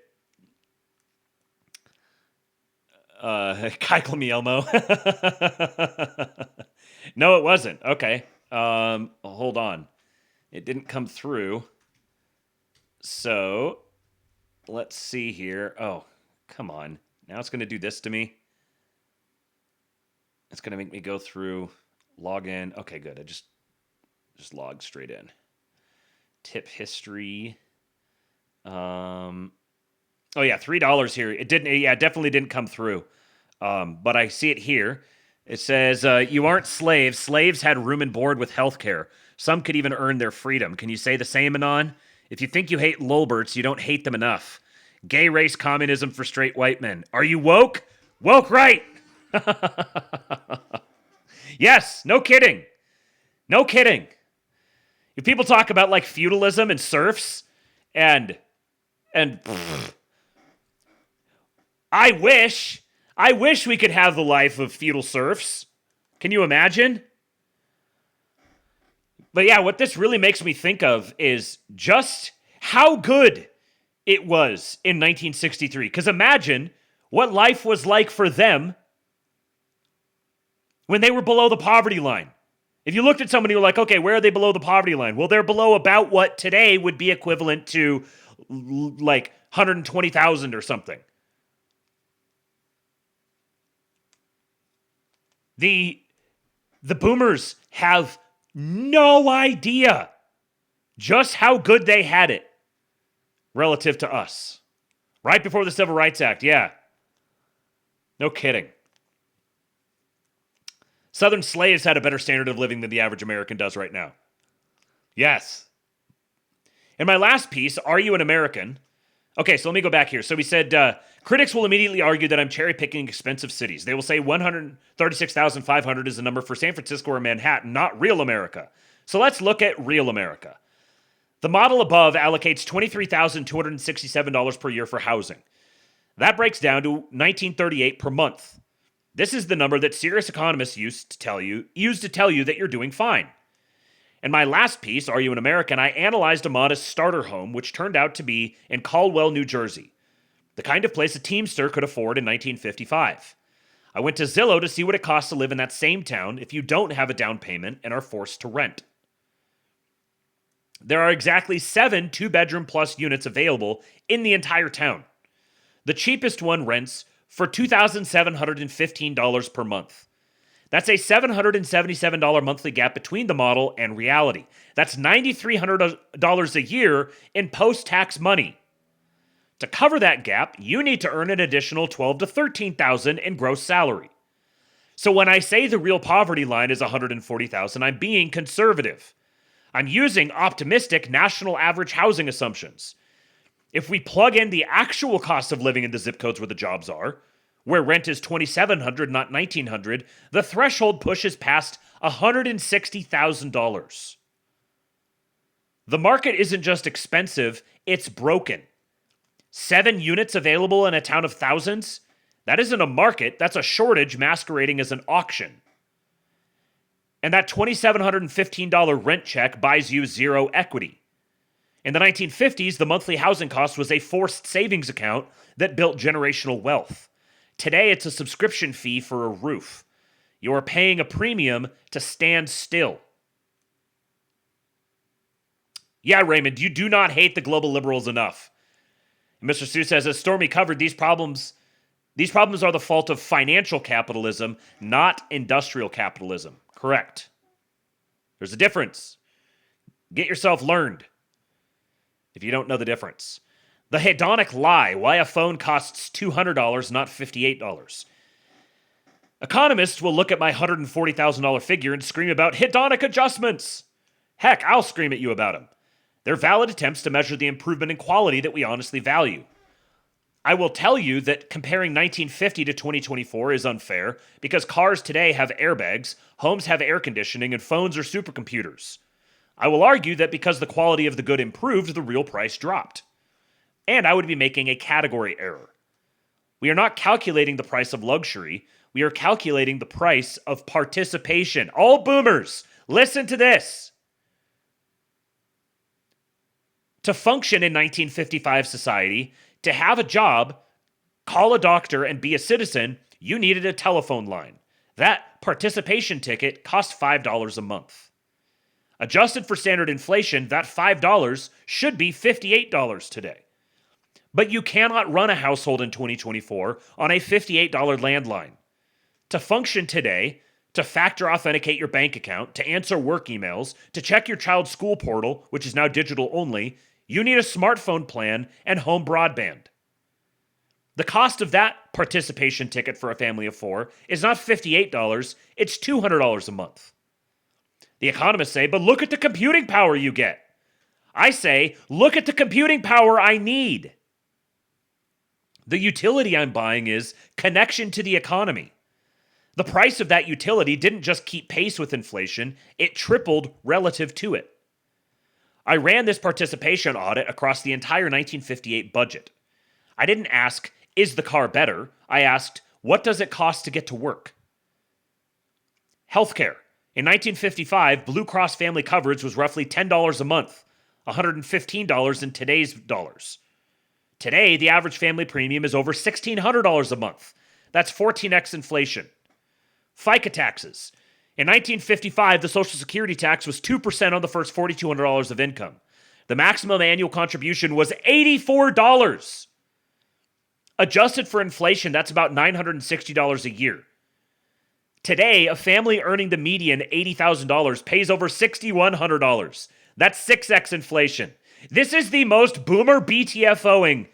Keikel Me Elmo. No, it wasn't. Okay. Hold on. It didn't come through. So, let's see here. Oh, come on. Now it's going to do this to me. It's going to make me go through, log in. Okay, good. I just logged straight in. Tip history. Oh yeah, $3 here. It didn't. Yeah, it definitely didn't come through. But I see it here. It says, you aren't slaves. Slaves had room and board with health care. Some could even earn their freedom. Can you say the same, Anon? If you think you hate Lolberts, you don't hate them enough. Gay race communism for straight white men. Are you woke? Woke right! Yes, no kidding. No kidding. If people talk about like feudalism and serfs and I wish we could have the life of feudal serfs. Can you imagine? But yeah, what this really makes me think of is just how good it was in 1963. Because imagine what life was like for them when they were below the poverty line. If you looked at somebody who were like, okay, where are they below the poverty line? Well, they're below about what today would be equivalent to like 120,000 or something. The boomers have no idea just how good they had it relative to us. Right before the Civil Rights Act, yeah. No kidding. Southern slaves had a better standard of living than the average American does right now. Yes. In my last piece, Are You an American? Okay, so let me go back here. So we said, critics will immediately argue that I'm cherry-picking expensive cities. They will say 136,500 is the number for San Francisco or Manhattan, not real America. So let's look at real America. The model above allocates $23,267 per year for housing. That breaks down to $1938 per month. This is the number that serious economists used to tell you that you're doing fine. In my last piece, Are You an American?, I analyzed a modest starter home, which turned out to be in Caldwell, New Jersey, the kind of place a Teamster could afford in 1955. I went to Zillow to see what it costs to live in that same town if you don't have a down payment and are forced to rent. There are exactly 7 two-bedroom plus units available in the entire town. The cheapest one rents for $2,715 per month. That's a $777 monthly gap between the model and reality. That's $9,300 a year in post-tax money. To cover that gap, you need to earn an additional $12,000 to $13,000 in gross salary. So when I say the real poverty line is $140,000, I'm being conservative. I'm using optimistic national average housing assumptions. If we plug in the actual cost of living in the zip codes where the jobs are, where rent is $2,700, not $1,900, the threshold pushes past $160,000. The market isn't just expensive, it's broken. 7 units available in a town of thousands? That isn't a market, that's a shortage masquerading as an auction. And that $2,715 rent check buys you zero equity. In the 1950s, the monthly housing cost was a forced savings account that built generational wealth. Today, it's a subscription fee for a roof. You are paying a premium to stand still. Yeah, Raymond, you do not hate the global liberals enough. And Mr. Seuss says, as Stormy covered, these problems are the fault of financial capitalism, not industrial capitalism. Correct. There's a difference. Get yourself learned if you don't know the difference. The hedonic lie, why a phone costs $200, not $58. Economists will look at my $140,000 figure and scream about hedonic adjustments. Heck, I'll scream at you about them. They're valid attempts to measure the improvement in quality that we honestly value. I will tell you that comparing 1950 to 2024 is unfair because cars today have airbags, homes have air conditioning, and phones are supercomputers. I will argue that because the quality of the good improved, the real price dropped. And I would be making a category error. We are not calculating the price of luxury. We are calculating the price of participation. All boomers, listen to this. To function in 1955 society, to have a job, call a doctor, and be a citizen, you needed a telephone line. That participation ticket cost $5 a month. Adjusted for standard inflation, that $5 should be $58 today. But you cannot run a household in 2024 on a $58 landline. To function today, to factor authenticate your bank account, to answer work emails, to check your child's school portal, which is now digital only, you need a smartphone plan and home broadband. The cost of that participation ticket for a family of 4 is not $58, it's $200 a month. The economists say, but look at the computing power you get. I say, look at the computing power I need. The utility I'm buying is connection to the economy. The price of that utility didn't just keep pace with inflation, it tripled relative to it. I ran this participation audit across the entire 1958 budget. I didn't ask, is the car better? I asked, what does it cost to get to work? Healthcare. In 1955, Blue Cross family coverage was roughly $10 a month, $115 in today's dollars. Today, the average family premium is over $1,600 a month. That's 14x inflation. FICA taxes. In 1955, the Social Security tax was 2% on the first $4,200 of income. The maximum annual contribution was $84. Adjusted for inflation, that's about $960 a year. Today, a family earning the median $80,000 pays over $6,100. That's 6x inflation. This is the most boomer BTFOing,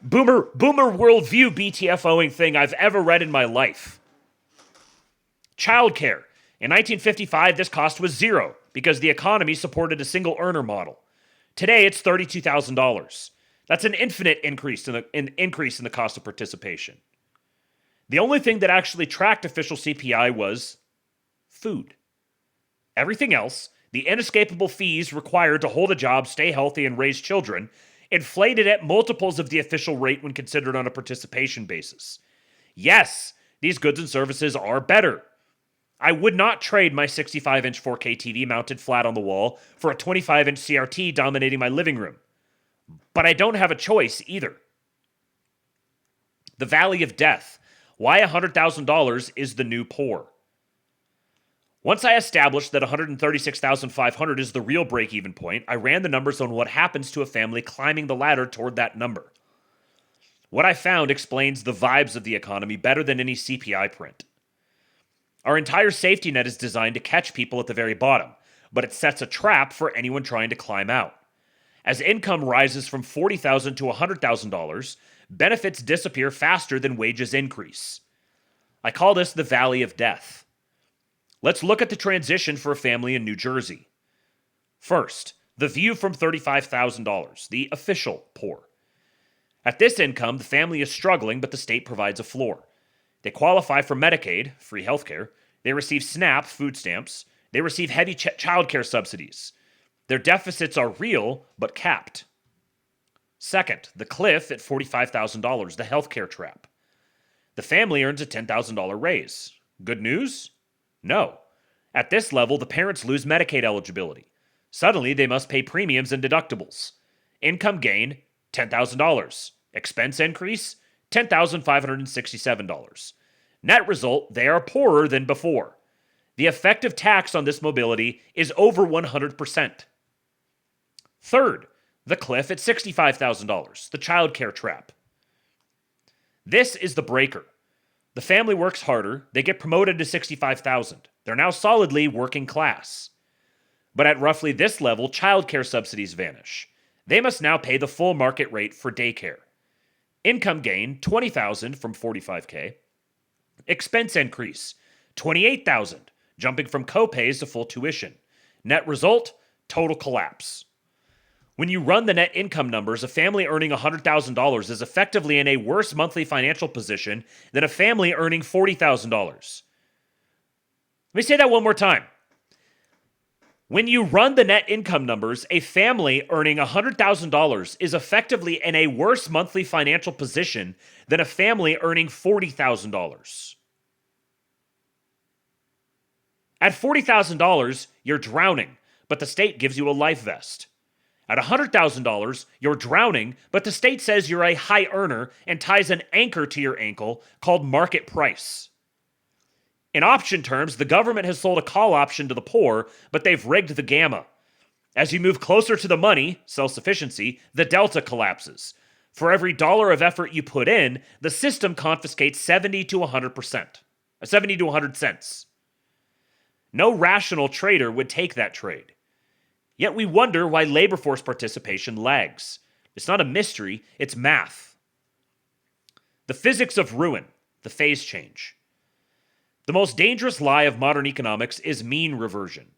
boomer worldview BTFOing thing I've ever read in my life. Childcare. In 1955, this cost was zero because the economy supported a single earner model. Today, it's $32,000. That's an infinite increase in the cost of participation. The only thing that actually tracked official CPI was food. Everything else, the inescapable fees required to hold a job, stay healthy, and raise children, inflated at multiples of the official rate when considered on a participation basis. Yes, these goods and services are better. I would not trade my 65-inch 4K TV mounted flat on the wall for a 25-inch CRT dominating my living room. But I don't have a choice either. The Valley of Death. Why $100,000 is the new poor. Once I established that $136,500 is the real break-even point, I ran the numbers on what happens to a family climbing the ladder toward that number. What I found explains the vibes of the economy better than any CPI print. Our entire safety net is designed to catch people at the very bottom, but it sets a trap for anyone trying to climb out. As income rises from $40,000 to $100,000, benefits disappear faster than wages increase. I call this the Valley of Death. Let's look at the transition for a family in New Jersey. First, the view from $35,000, the official poor. At this income, the family is struggling, but the state provides a floor. They qualify for Medicaid, free healthcare. They receive SNAP, food stamps. They receive heavy childcare subsidies. Their deficits are real, but capped. Second, the cliff at $45,000, the healthcare trap. The family earns a $10,000 raise. Good news? No. At this level, the parents lose Medicaid eligibility. Suddenly, they must pay premiums and deductibles. Income gain, $10,000. Expense increase, $10,567. Net result, they are poorer than before. The effective tax on this mobility is over 100%. Third, the cliff at $65,000, the childcare trap. This is the breaker. The family works harder, they get promoted to $65,000. They're now solidly working class. But at roughly this level, childcare subsidies vanish. They must now pay the full market rate for daycare. Income gain, $20,000 from $45K. Expense increase, $28,000, jumping from co-pays to full tuition. Net result, total collapse. When you run the net income numbers, a family earning $100,000 is effectively in a worse monthly financial position than a family earning $40,000. Let me say that one more time. When you run the net income numbers, a family earning $100,000 is effectively in a worse monthly financial position than a family earning $40,000. At $40,000, you're drowning, but the state gives you a life vest. At $100,000, you're drowning, but the state says you're a high earner and ties an anchor to your ankle called market price. In option terms, the government has sold a call option to the poor, but they've rigged the gamma. As you move closer to the money, self-sufficiency, the delta collapses. For every dollar of effort you put in, the system confiscates 70 to 100 cents. No rational trader would take that trade. Yet we wonder why labor force participation lags. It's not a mystery, it's math. The physics of ruin, the phase change. The most dangerous lie of modern economics is mean reversion.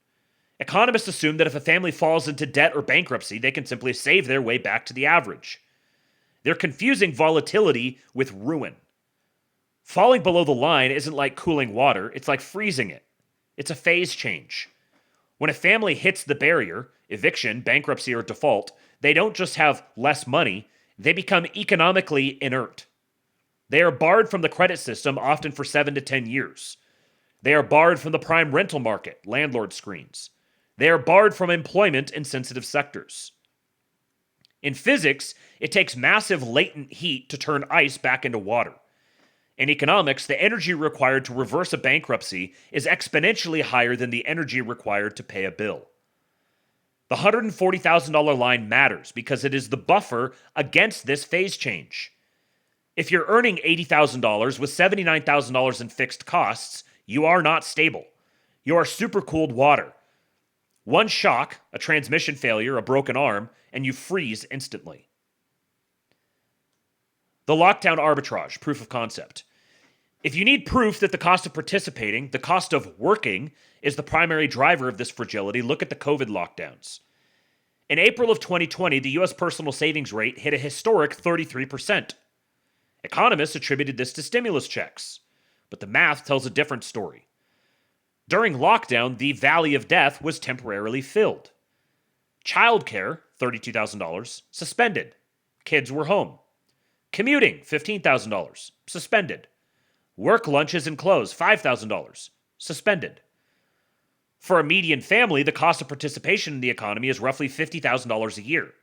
Economists assume that if a family falls into debt or bankruptcy, they can simply save their way back to the average. They're confusing volatility with ruin. Falling below the line isn't like cooling water, it's like freezing it. It's a phase change. When a family hits the barrier, eviction, bankruptcy, or default, they don't just have less money, they become economically inert. They are barred from the credit system, often for 7 to 10 years. They are barred from the prime rental market, landlord screens. They are barred from employment in sensitive sectors. In physics, it takes massive latent heat to turn ice back into water. In economics, the energy required to reverse a bankruptcy is exponentially higher than the energy required to pay a bill. The $140,000 line matters because it is the buffer against this phase change. If you're earning $80,000 with $79,000 in fixed costs, you are not stable. You are supercooled water. One shock, a transmission failure, a broken arm, and you freeze instantly. The lockdown arbitrage, proof of concept. If you need proof that the cost of participating, the cost of working, is the primary driver of this fragility, look at the COVID lockdowns. In April of 2020, the U.S. personal savings rate hit a historic 33%. Economists attributed this to stimulus checks, but the math tells a different story. During lockdown, the valley of death was temporarily filled. Childcare, $32,000, suspended. Kids were home. Commuting, $15,000, suspended. Work lunches and clothes, $5,000, suspended. For a median family, the cost of participation in the economy is roughly $50,000 a year.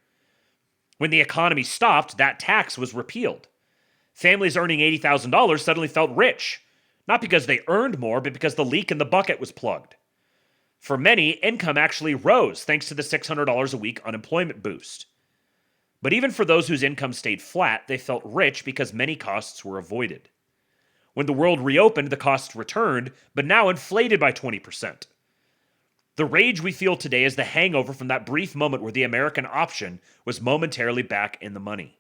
When the economy stopped, that tax was repealed. Families earning $80,000 suddenly felt rich, not because they earned more, but because the leak in the bucket was plugged. For many, income actually rose thanks to the $600 a week unemployment boost. But even for those whose income stayed flat, they felt rich because many costs were avoided. When the world reopened, the costs returned, but now inflated by 20%. The rage we feel today is the hangover from that brief moment where the American option was momentarily back in the money.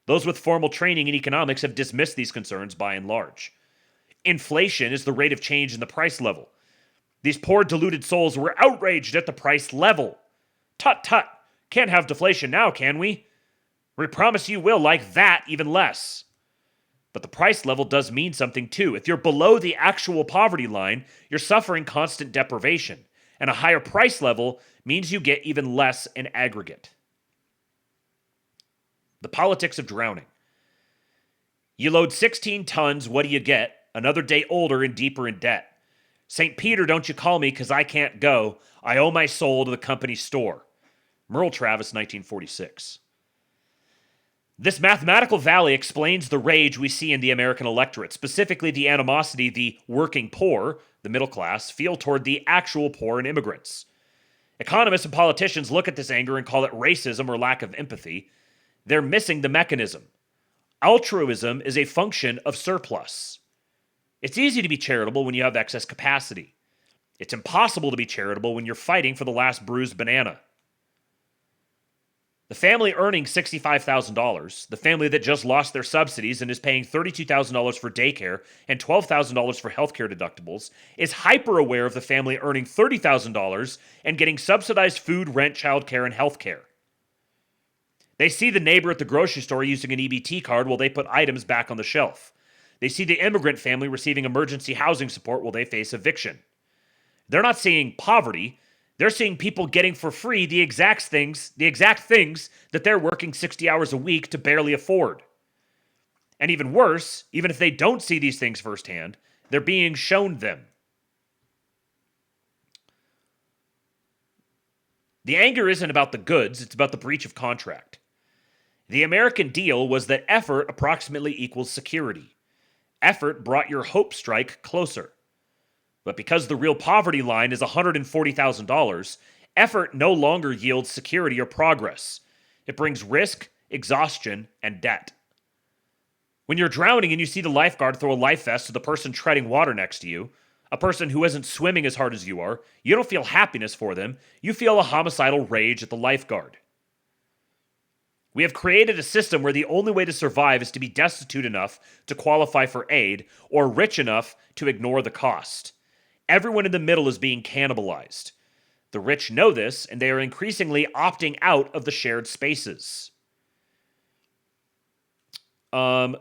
Those with formal training in economics have dismissed these concerns by and large. Inflation is the rate of change in the price level. These poor deluded souls were outraged at the price level. Tut tut, can't have deflation now, can we? We promise you will like that even less. But the price level does mean something too. If you're below the actual poverty line, you're suffering constant deprivation. And a higher price level means you get even less in aggregate. The politics of drowning. You load 16 tons, what do you get? Another day older and deeper in debt. St. Peter, don't you call me because I can't go. I owe my soul to the company store. Merle Travis, 1946. This mathematical valley explains the rage we see in the American electorate, specifically the animosity the working poor, the middle class, feel toward the actual poor and immigrants. Economists and politicians look at this anger and call it racism or lack of empathy. They're missing the mechanism. Altruism is a function of surplus. It's easy to be charitable when you have excess capacity. It's impossible to be charitable when you're fighting for the last bruised banana. The family earning $65,000, the family that just lost their subsidies and is paying $32,000 for daycare and $12,000 for healthcare deductibles, is hyper-aware of the family earning $30,000 and getting subsidized food, rent, childcare, and healthcare. They see the neighbor at the grocery store using an EBT card while they put items back on the shelf. They see the immigrant family receiving emergency housing support while they face eviction. They're not seeing poverty. They're seeing people getting for free the exact things that they're working 60 hours a week to barely afford. And even worse, even if they don't see these things firsthand, they're being shown them. The anger isn't about the goods, it's about the breach of contract. The American deal was that effort approximately equals security. Effort brought your hope strike closer. But because the real poverty line is $140,000, effort no longer yields security or progress. It brings risk, exhaustion, and debt. When you're drowning and you see the lifeguard throw a life vest to the person treading water next to you, a person who isn't swimming as hard as you are, you don't feel happiness for them, you feel a homicidal rage at the lifeguard. We have created a system where the only way to survive is to be destitute enough to qualify for aid or rich enough to ignore the cost. Everyone in the middle is being cannibalized. The rich know this, and they are increasingly opting out of the shared spaces. Yeah,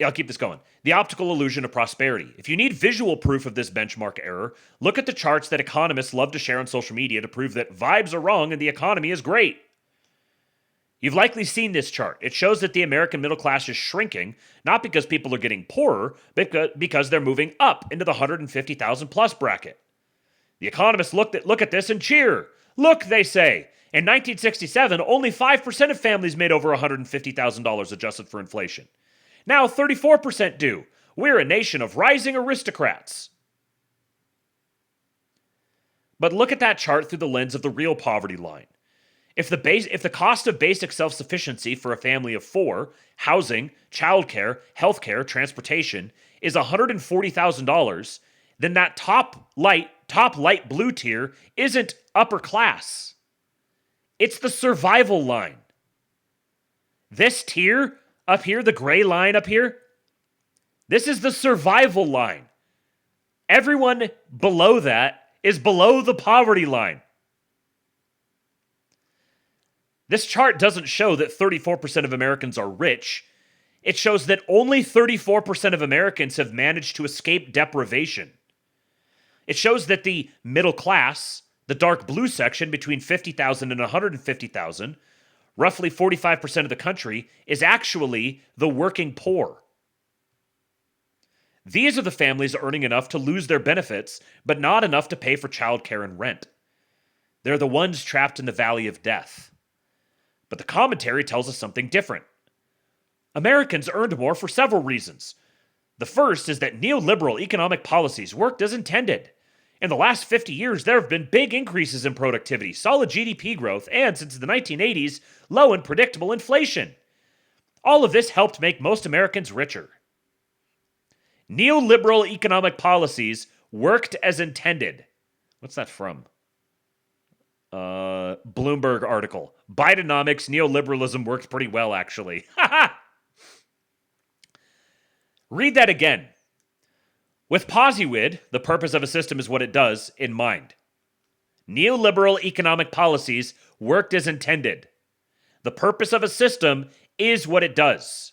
I'll keep this going. The optical illusion of prosperity. If you need visual proof of this benchmark error, look at the charts that economists love to share on social media to prove that vibes are wrong and the economy is great. You've likely seen this chart. It shows that the American middle class is shrinking, not because people are getting poorer, but because they're moving up into the 150,000 plus bracket. The economists look at this and cheer. Look, they say, in 1967, only 5% of families made over $150,000 adjusted for inflation. Now 34% do. We're a nation of rising aristocrats. But look at that chart through the lens of the real poverty line. If the cost of basic self-sufficiency for a family of 4, housing, childcare, healthcare, transportation, is $140,000, then that top light blue tier isn't upper class. It's the survival line. This tier up here, the gray line up here, this is the survival line. Everyone below that is below the poverty line. This chart doesn't show that 34% of Americans are rich. It shows that only 34% of Americans have managed to escape deprivation. It shows that the middle class, the dark blue section between 50,000 and 150,000, roughly 45% of the country, is actually the working poor. These are the families earning enough to lose their benefits, but not enough to pay for childcare and rent. They're the ones trapped in the valley of death. But the commentary tells us something different. Americans earned more for several reasons. The first is that neoliberal economic policies worked as intended. In the last 50 years, there have been big increases in productivity, solid GDP growth, and since the 1980s, low and predictable inflation. All of this helped make most Americans richer. Neoliberal economic policies worked as intended. What's that from? Bloomberg article. Bidenomics, neoliberalism worked pretty well, actually. Read that again. With POSIWID, the purpose of a system is what it does, in mind. Neoliberal economic policies worked as intended. The purpose of a system is what it does.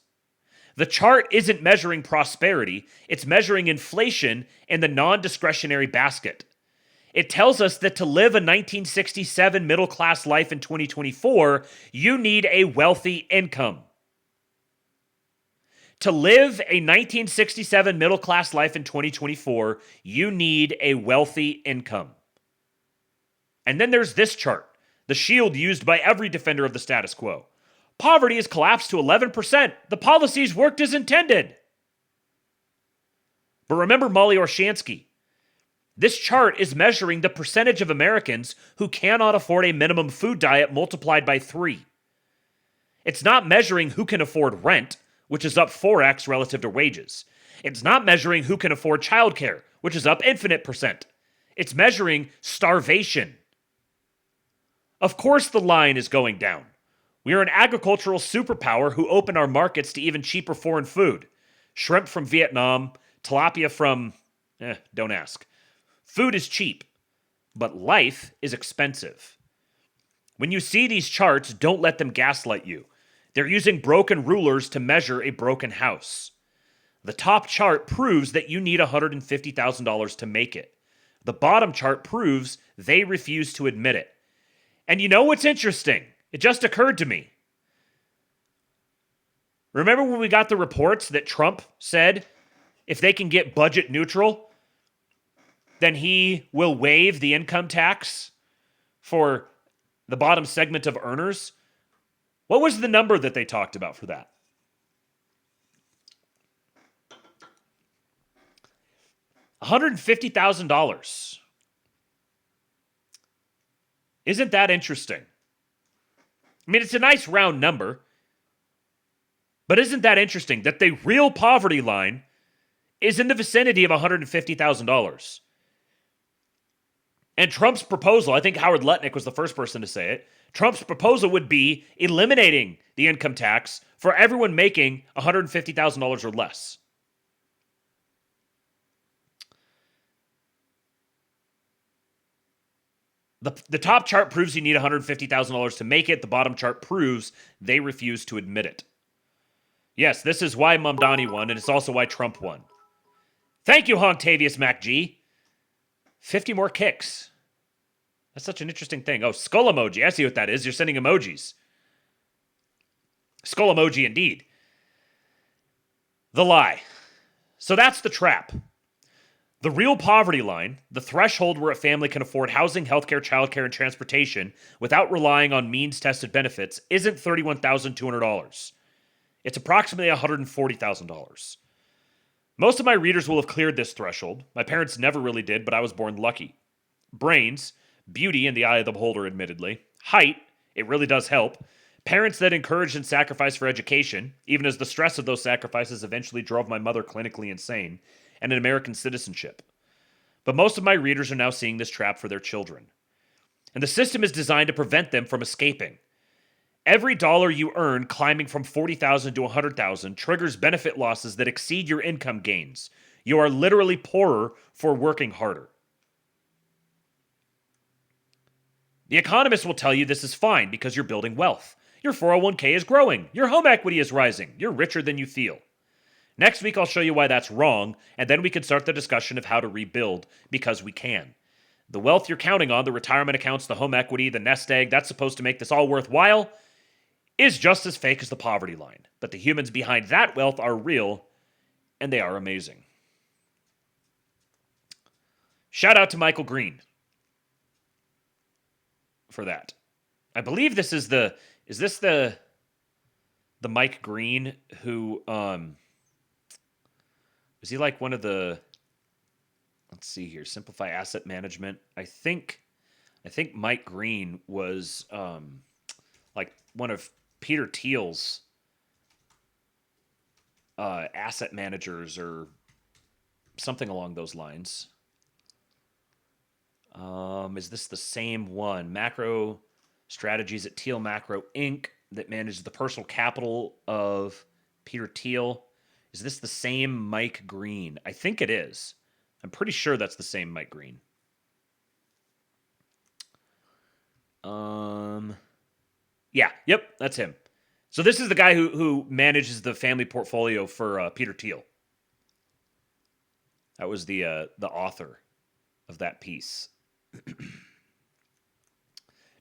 The chart isn't measuring prosperity, it's measuring inflation in the non-discretionary basket. It tells us that to live a 1967 middle-class life in 2024, you need a wealthy income. To live a 1967 middle-class life in 2024, you need a wealthy income. And then there's this chart, the shield used by every defender of the status quo. Poverty has collapsed to 11%. The policies worked as intended. But remember Molly Orshansky. This chart is measuring the percentage of Americans who cannot afford a minimum food diet multiplied by 3. It's not measuring who can afford rent, which is up 4x relative to wages. It's not measuring who can afford childcare, which is up infinite percent. It's measuring starvation. Of course the line is going down. We are an agricultural superpower who open our markets to even cheaper foreign food. Shrimp from Vietnam, tilapia from... don't ask. Food is cheap, but life is expensive. When you see these charts, don't let them gaslight you. They're using broken rulers to measure a broken house. The top chart proves that you need $150,000 to make it. The bottom chart proves they refuse to admit it. And you know what's interesting? It just occurred to me. Remember when we got the reports that Trump said if they can get budget neutral, then he will waive the income tax for the bottom segment of earners? What was the number that they talked about for that? $150,000. Isn't that interesting? I mean, it's a nice round number, but isn't that interesting that the real poverty line is in the vicinity of $150,000? And Trump's proposal, I think Howard Lutnick was the first person to say it, Trump's proposal would be eliminating the income tax for everyone making $150,000 or less. The top chart proves you need $150,000 to make it. The bottom chart proves they refuse to admit it. Yes, this is why Mamdani won, and it's also why Trump won. Thank you, Honktavius MacG. 50 more kicks. That's such an interesting thing. Oh, skull emoji. I see what that is. You're sending emojis. Skull emoji indeed. The lie. So that's the trap. The real poverty line, the threshold where a family can afford housing, healthcare, childcare, and transportation without relying on means-tested benefits, isn't $31,200. It's approximately $140,000. Most of my readers will have cleared this threshold. My parents never really did, but I was born lucky. Brains, beauty in the eye of the beholder, admittedly. Height, it really does help. Parents that encouraged and sacrificed for education, even as the stress of those sacrifices eventually drove my mother clinically insane, and an American citizenship. But most of my readers are now seeing this trap for their children. And the system is designed to prevent them from escaping. Every dollar you earn climbing from $40,000 to $100,000 triggers benefit losses that exceed your income gains. You are literally poorer for working harder. The economists will tell you this is fine because you're building wealth. Your 401k is growing. Your home equity is rising. You're richer than you feel. Next week, I'll show you why that's wrong, and then we can start the discussion of how to rebuild, because we can. The wealth you're counting on, the retirement accounts, the home equity, the nest egg, that's supposed to make this all worthwhile, is just as fake as the poverty line. But the humans behind that wealth are real, and they are amazing. Shout out to Michael Green for that. I believe this is the Mike Green who, is he like one of the, let's see here, Simplify Asset Management? I think Mike Green was like one of Peter Thiel's asset managers or something along those lines. Is this the same one? Macro Strategies at Thiel Macro Inc. that manages the personal capital of Peter Thiel. Is this the same Mike Green? I think it is. I'm pretty sure that's the same Mike Green. Yeah, yep, that's him. So this is the guy who manages the family portfolio for Peter Thiel. That was the author of that piece.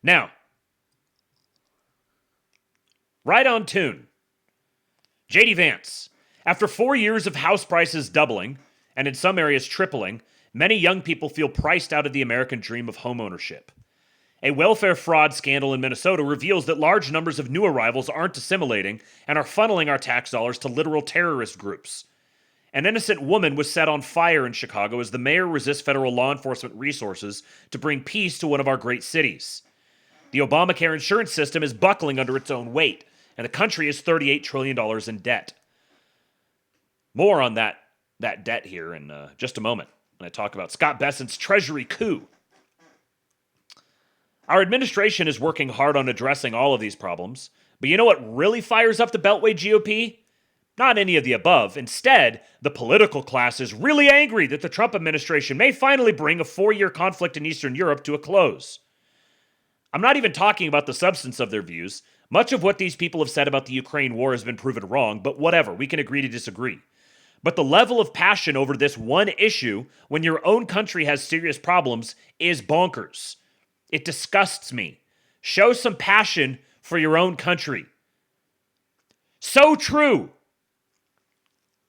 Now, right on tune. JD Vance. After 4 years of house prices doubling, and in some areas tripling, many young people feel priced out of the American dream of homeownership. A welfare fraud scandal in Minnesota reveals that large numbers of new arrivals aren't assimilating and are funneling our tax dollars to literal terrorist groups. An innocent woman was set on fire in Chicago as the mayor resists federal law enforcement resources to bring peace to one of our great cities. The Obamacare insurance system is buckling under its own weight, and the country is $38 trillion in debt. More on that debt here in just a moment when I talk about Scott Bessent's Treasury coup. Our administration is working hard on addressing all of these problems, but you know what really fires up the Beltway GOP? Not any of the above. Instead, the political class is really angry that the Trump administration may finally bring a 4-year conflict in Eastern Europe to a close. I'm not even talking about the substance of their views. Much of what these people have said about the Ukraine war has been proven wrong, but whatever, we can agree to disagree. But the level of passion over this one issue, when your own country has serious problems, is bonkers. It disgusts me. Show some passion for your own country. So true.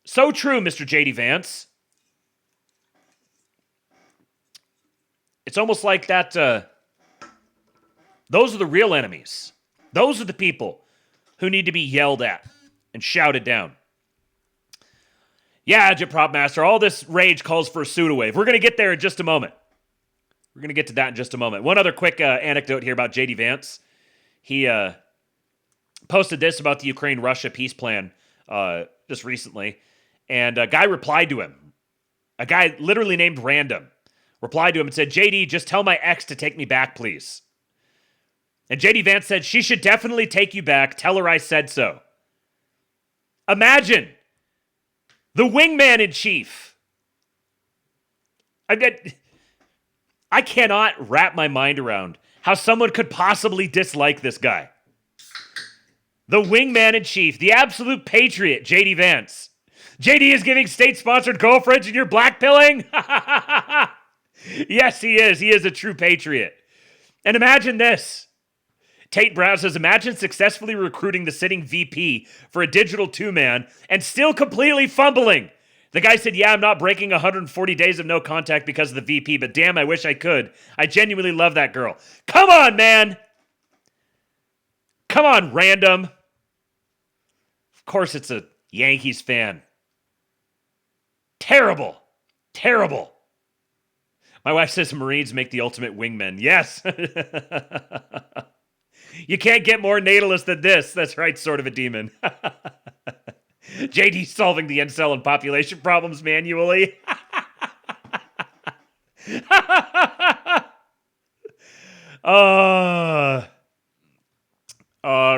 So true, Mr. J.D. Vance. It's almost like that, those are the real enemies. Those are the people who need to be yelled at and shouted down. Yeah, Agent Prop Master, all this rage calls for a pseudo-wave. We're going to get there in just a moment. We're going to get to that in just a moment. One other quick anecdote here about J.D. Vance. He posted this about the Ukraine-Russia peace plan just recently, and a guy replied to him. A guy literally named Random replied to him and said, JD, just tell my ex to take me back, please. And J.D. Vance said, she should definitely take you back. Tell her I said so. Imagine the wingman in chief. I cannot wrap my mind around how someone could possibly dislike this guy. The wingman in chief, the absolute patriot, JD Vance. JD is giving state-sponsored girlfriends and you're blackpilling? Yes, he is. He is a true patriot. And imagine this. Tate Brown says, imagine successfully recruiting the sitting VP for a digital two-man and still completely fumbling. The guy said, yeah, I'm not breaking 140 days of no contact because of the VP, but damn, I wish I could. I genuinely love that girl. Come on, man. Come on, random. Of course it's a Yankees fan. Terrible. Terrible. My wife says Marines make the ultimate wingmen. Yes. You can't get more natalist than this. That's right, sort of a demon. JD solving the incel and population problems manually.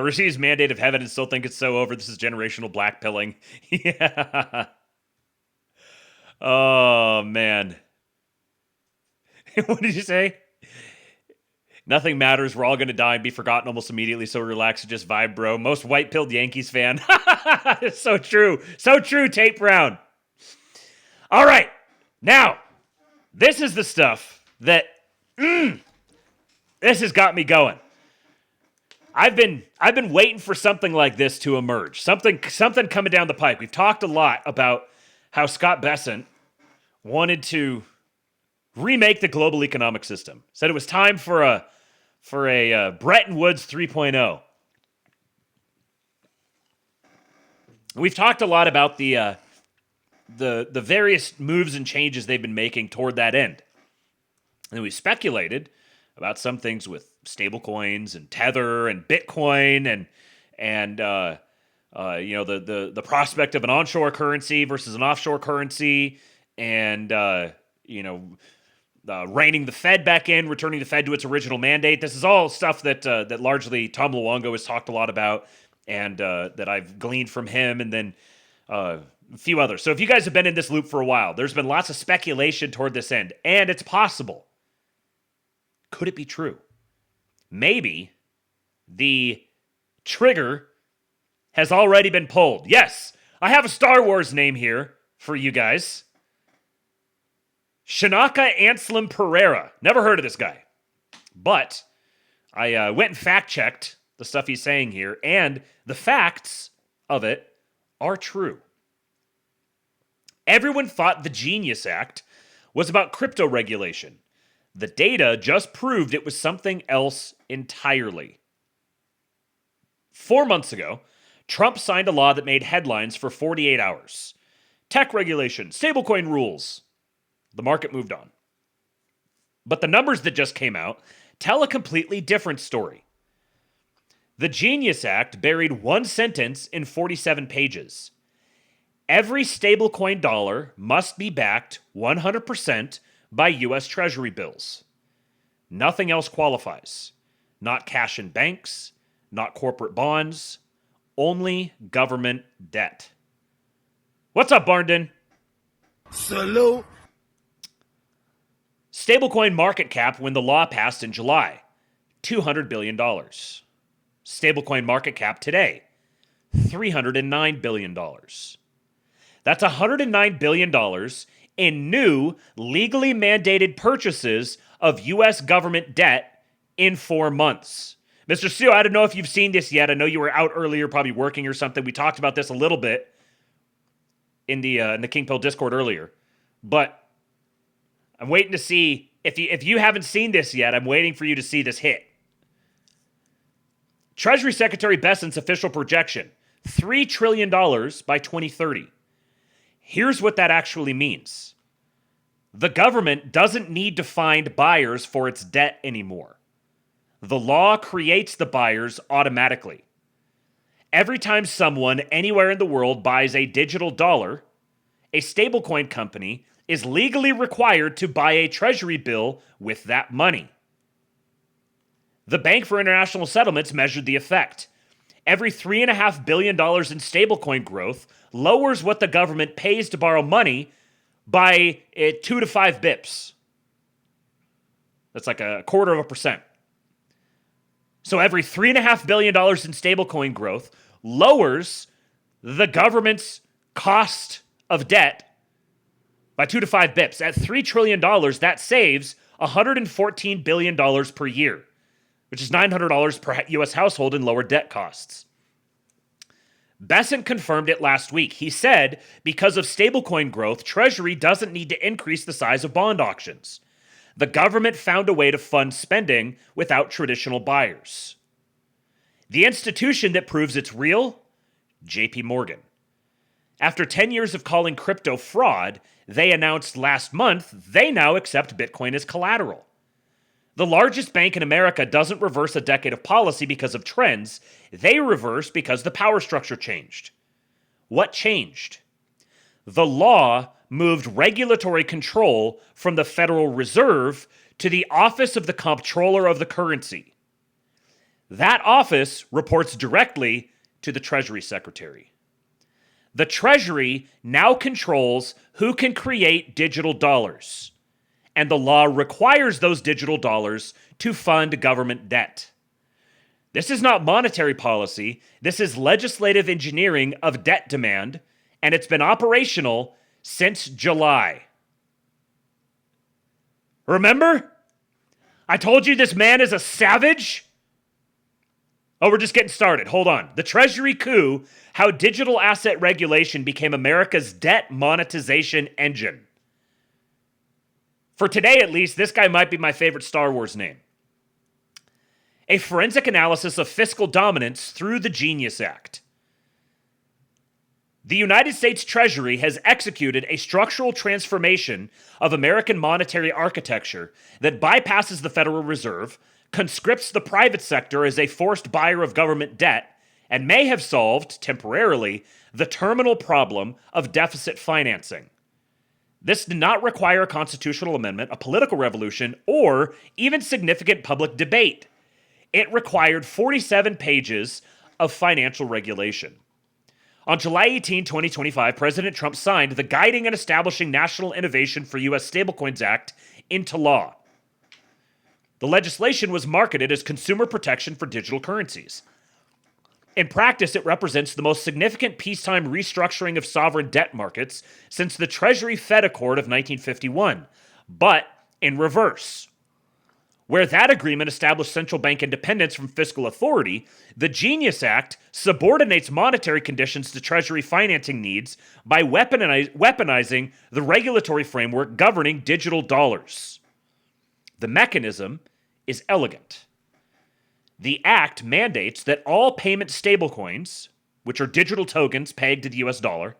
Receives mandate of heaven and still think it's so over. This is generational blackpilling. Yeah. Oh, man. What did you say? Nothing matters. We're all going to die and be forgotten almost immediately, so relax and just vibe, bro. Most white-pilled Yankees fan. It's so true. So true, Tate Brown. All right. Now, this is the stuff that... this has got me going. I've been waiting for something like this to emerge. Something coming down the pike. We've talked a lot about how Scott Bessent wanted to remake the global economic system. Said it was time for a Bretton Woods 3.0. We've talked a lot about the various moves and changes they've been making toward that end. And we speculated about some things with stablecoins and Tether and Bitcoin and the prospect of an onshore currency versus an offshore currency and reining the Fed back in, returning the Fed to its original mandate. This is all stuff that largely Tom Luongo has talked a lot about and that I've gleaned from him and then a few others. So if you guys have been in this loop for a while, there's been lots of speculation toward this end, and it's possible. Could it be true? Maybe the trigger has already been pulled. Yes, I have a Star Wars name here for you guys. Shanaka Anselm Pereira. Never heard of this guy. But I went and fact-checked the stuff he's saying here, and the facts of it are true. Everyone thought the Genius Act was about crypto regulation. The data just proved it was something else entirely. 4 months ago, Trump signed a law that made headlines for 48 hours. Tech regulation, stablecoin rules. The market moved on. But the numbers that just came out tell a completely different story. The Genius Act buried one sentence in 47 pages. Every stablecoin dollar must be backed 100% by U.S. Treasury bills. Nothing else qualifies. Not cash in banks, not corporate bonds, only government debt. What's up, Barndon? Salute. Stablecoin market cap when the law passed in July, $200 billion. Stablecoin market cap today, $309 billion. That's $109 billion in new, legally mandated purchases of U.S. government debt in 4 months. Mr. Sue, I don't know if you've seen this yet. I know you were out earlier, probably working or something. We talked about this a little bit in the King Pill Discord earlier. But I'm waiting to see, if you haven't seen this yet, I'm waiting for you to see this hit. Treasury Secretary Bessent's official projection, $3 trillion by 2030. Here's what that actually means. The government doesn't need to find buyers for its debt anymore. The law creates the buyers automatically. Every time someone anywhere in the world buys a digital dollar, a stablecoin company is legally required to buy a treasury bill with that money. The Bank for International Settlements measured the effect. Every $3.5 billion in stablecoin growth lowers what the government pays to borrow money by 2 to 5 bips. That's like 0.25%. So every $3.5 billion in stablecoin growth lowers the government's cost of debt by 2 to 5 bips. At $3 trillion, that saves $114 billion per year, which is $900 per U.S. household in lower debt costs. Bessent confirmed it last week. He said because of stablecoin growth, Treasury doesn't need to increase the size of bond auctions. The government found a way to fund spending without traditional buyers. The institution that proves it's real? JP Morgan. After 10 years of calling crypto fraud, they announced last month they now accept Bitcoin as collateral. The largest bank in America doesn't reverse a decade of policy because of trends. They reverse because the power structure changed. What changed? The law moved regulatory control from the Federal Reserve to the Office of the Comptroller of the Currency. That office reports directly to the Treasury Secretary. The Treasury now controls who can create digital dollars, and the law requires those digital dollars to fund government debt. This is not monetary policy. This is legislative engineering of debt demand, and it's been operational since July. Remember? I told you this man is a savage? Oh, we're just getting started. Hold on. The Treasury coup, how digital asset regulation became America's debt monetization engine. For today, at least, this guy might be my favorite Star Wars name. A forensic analysis of fiscal dominance through the Genius Act. The United States Treasury has executed a structural transformation of American monetary architecture that bypasses the Federal Reserve, conscripts the private sector as a forced buyer of government debt, and may have solved, temporarily, the terminal problem of deficit financing. This did not require a constitutional amendment, a political revolution, or even significant public debate. It required 47 pages of financial regulation. On July 18, 2025, President Trump signed the Guiding and Establishing National Innovation for U.S. Stablecoins Act into law. The legislation was marketed as consumer protection for digital currencies. In practice, it represents the most significant peacetime restructuring of sovereign debt markets since the Treasury Fed Accord of 1951, but in reverse. Where that agreement established central bank independence from fiscal authority, the Genius Act subordinates monetary conditions to Treasury financing needs by weaponizing the regulatory framework governing digital dollars. The mechanism is elegant. The Act mandates that all payment stablecoins, which are digital tokens pegged to the US dollar,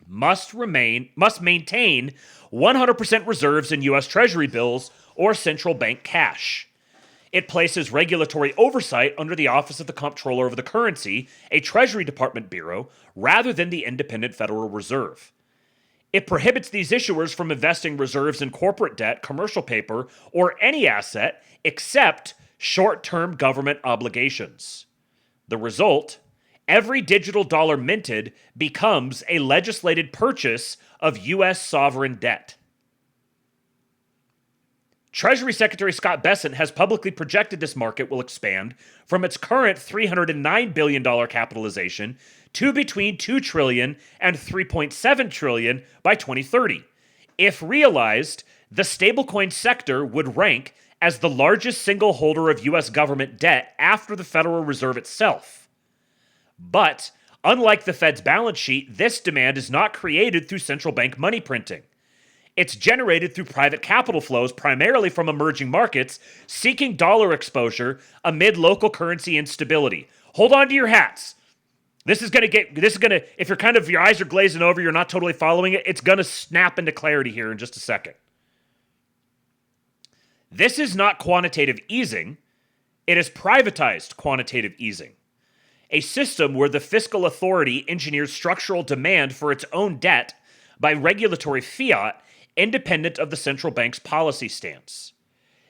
must maintain 100% reserves in US Treasury bills or central bank cash. It places regulatory oversight under the Office of the Comptroller of the Currency, a Treasury Department bureau, rather than the independent Federal Reserve. It prohibits these issuers from investing reserves in corporate debt, commercial paper, or any asset except short-term government obligations. The result? Every digital dollar minted becomes a legislated purchase of U.S. sovereign debt. Treasury Secretary Scott Bessent has publicly projected this market will expand from its current $309 billion capitalization to between $2 trillion and $3.7 trillion by 2030. If realized, the stablecoin sector would rank as the largest single holder of U.S. government debt after the Federal Reserve itself. But, unlike the Fed's balance sheet, this demand is not created through central bank money printing. It's generated through private capital flows, primarily from emerging markets, seeking dollar exposure amid local currency instability. Hold on to your hats. If your eyes are glazing over, you're not totally following it, it's gonna snap into clarity here in just a second. This is not quantitative easing, it is privatized quantitative easing. A system where the fiscal authority engineers structural demand for its own debt by regulatory fiat independent of the central bank's policy stance.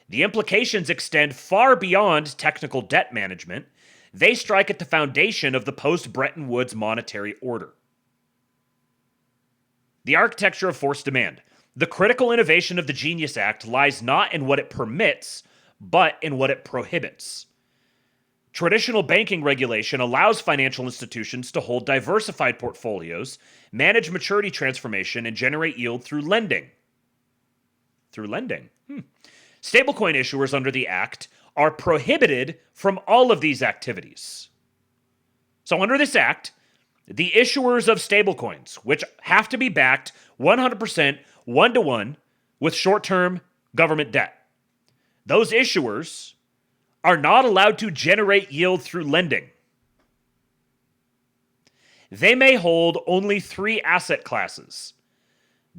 The implications extend far beyond technical debt management. They strike at the foundation of the post-Bretton Woods monetary order. The architecture of forced demand. The critical innovation of the Genius Act lies not in what it permits, but in what it prohibits. Traditional banking regulation allows financial institutions to hold diversified portfolios, manage maturity transformation, and generate yield through lending. Stablecoin issuers under the Act are prohibited from all of these activities. So under this Act, the issuers of stablecoins, which have to be backed 100% one-to-one with short-term government debt, those issuers are not allowed to generate yield through lending. They may hold only 3 asset classes: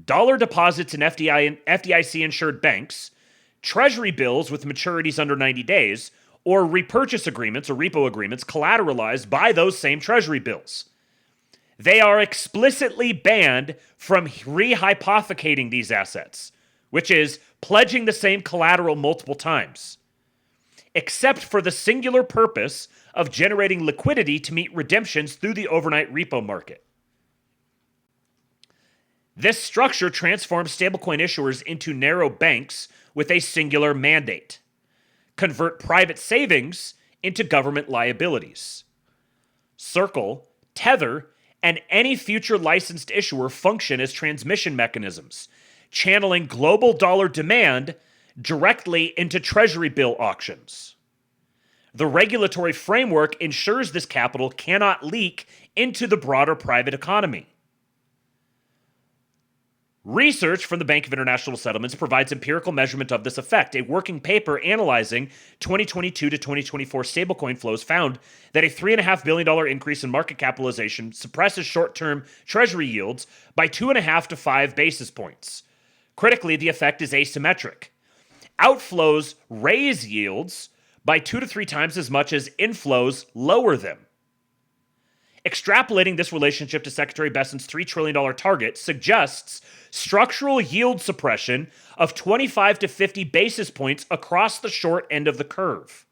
dollar deposits in FDIC-insured banks, Treasury bills with maturities under 90 days, or repurchase agreements or repo agreements collateralized by those same Treasury bills. They are explicitly banned from rehypothecating these assets, which is pledging the same collateral multiple times, except for the singular purpose of generating liquidity to meet redemptions through the overnight repo market. This structure transforms stablecoin issuers into narrow banks with a singular mandate: convert private savings into government liabilities. Circle, Tether, and any future licensed issuer function as transmission mechanisms, channeling global dollar demand directly into Treasury bill auctions. The regulatory framework ensures this capital cannot leak into the broader private economy. Research from the Bank of International Settlements provides empirical measurement of this effect. A working paper analyzing 2022 to 2024 stablecoin flows found that a $3.5 billion increase in market capitalization suppresses short-term Treasury yields by 2.5 to 5 basis points. Critically, the effect is asymmetric. Outflows raise yields by 2 to 3 times as much as inflows lower them. Extrapolating this relationship to Secretary Bessent's $3 trillion target suggests structural yield suppression of 25 to 50 basis points across the short end of the curve.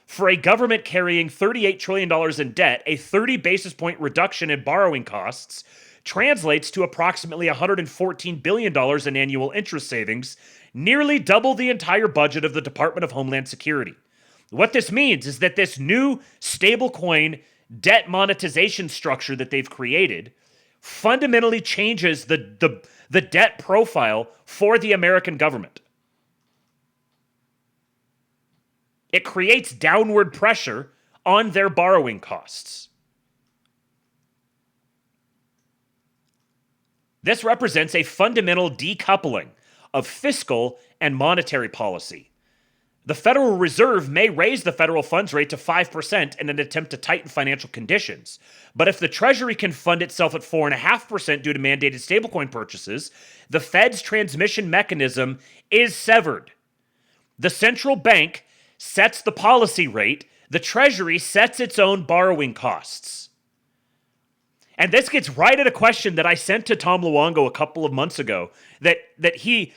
For a government carrying $38 trillion in debt, a 30 basis point reduction in borrowing costs translates to approximately $114 billion in annual interest savings, nearly double the entire budget of the Department of Homeland Security. What this means is that this new stablecoin debt monetization structure that they've created fundamentally changes the debt profile for the American government. It creates downward pressure on their borrowing costs. This represents a fundamental decoupling of fiscal and monetary policy. The Federal Reserve may raise the federal funds rate to 5% in an attempt to tighten financial conditions. But if the Treasury can fund itself at 4.5% due to mandated stablecoin purchases, the Fed's transmission mechanism is severed. The central bank sets the policy rate, the Treasury sets its own borrowing costs. And this gets right at a question that I sent to Tom Luongo a couple of months ago that he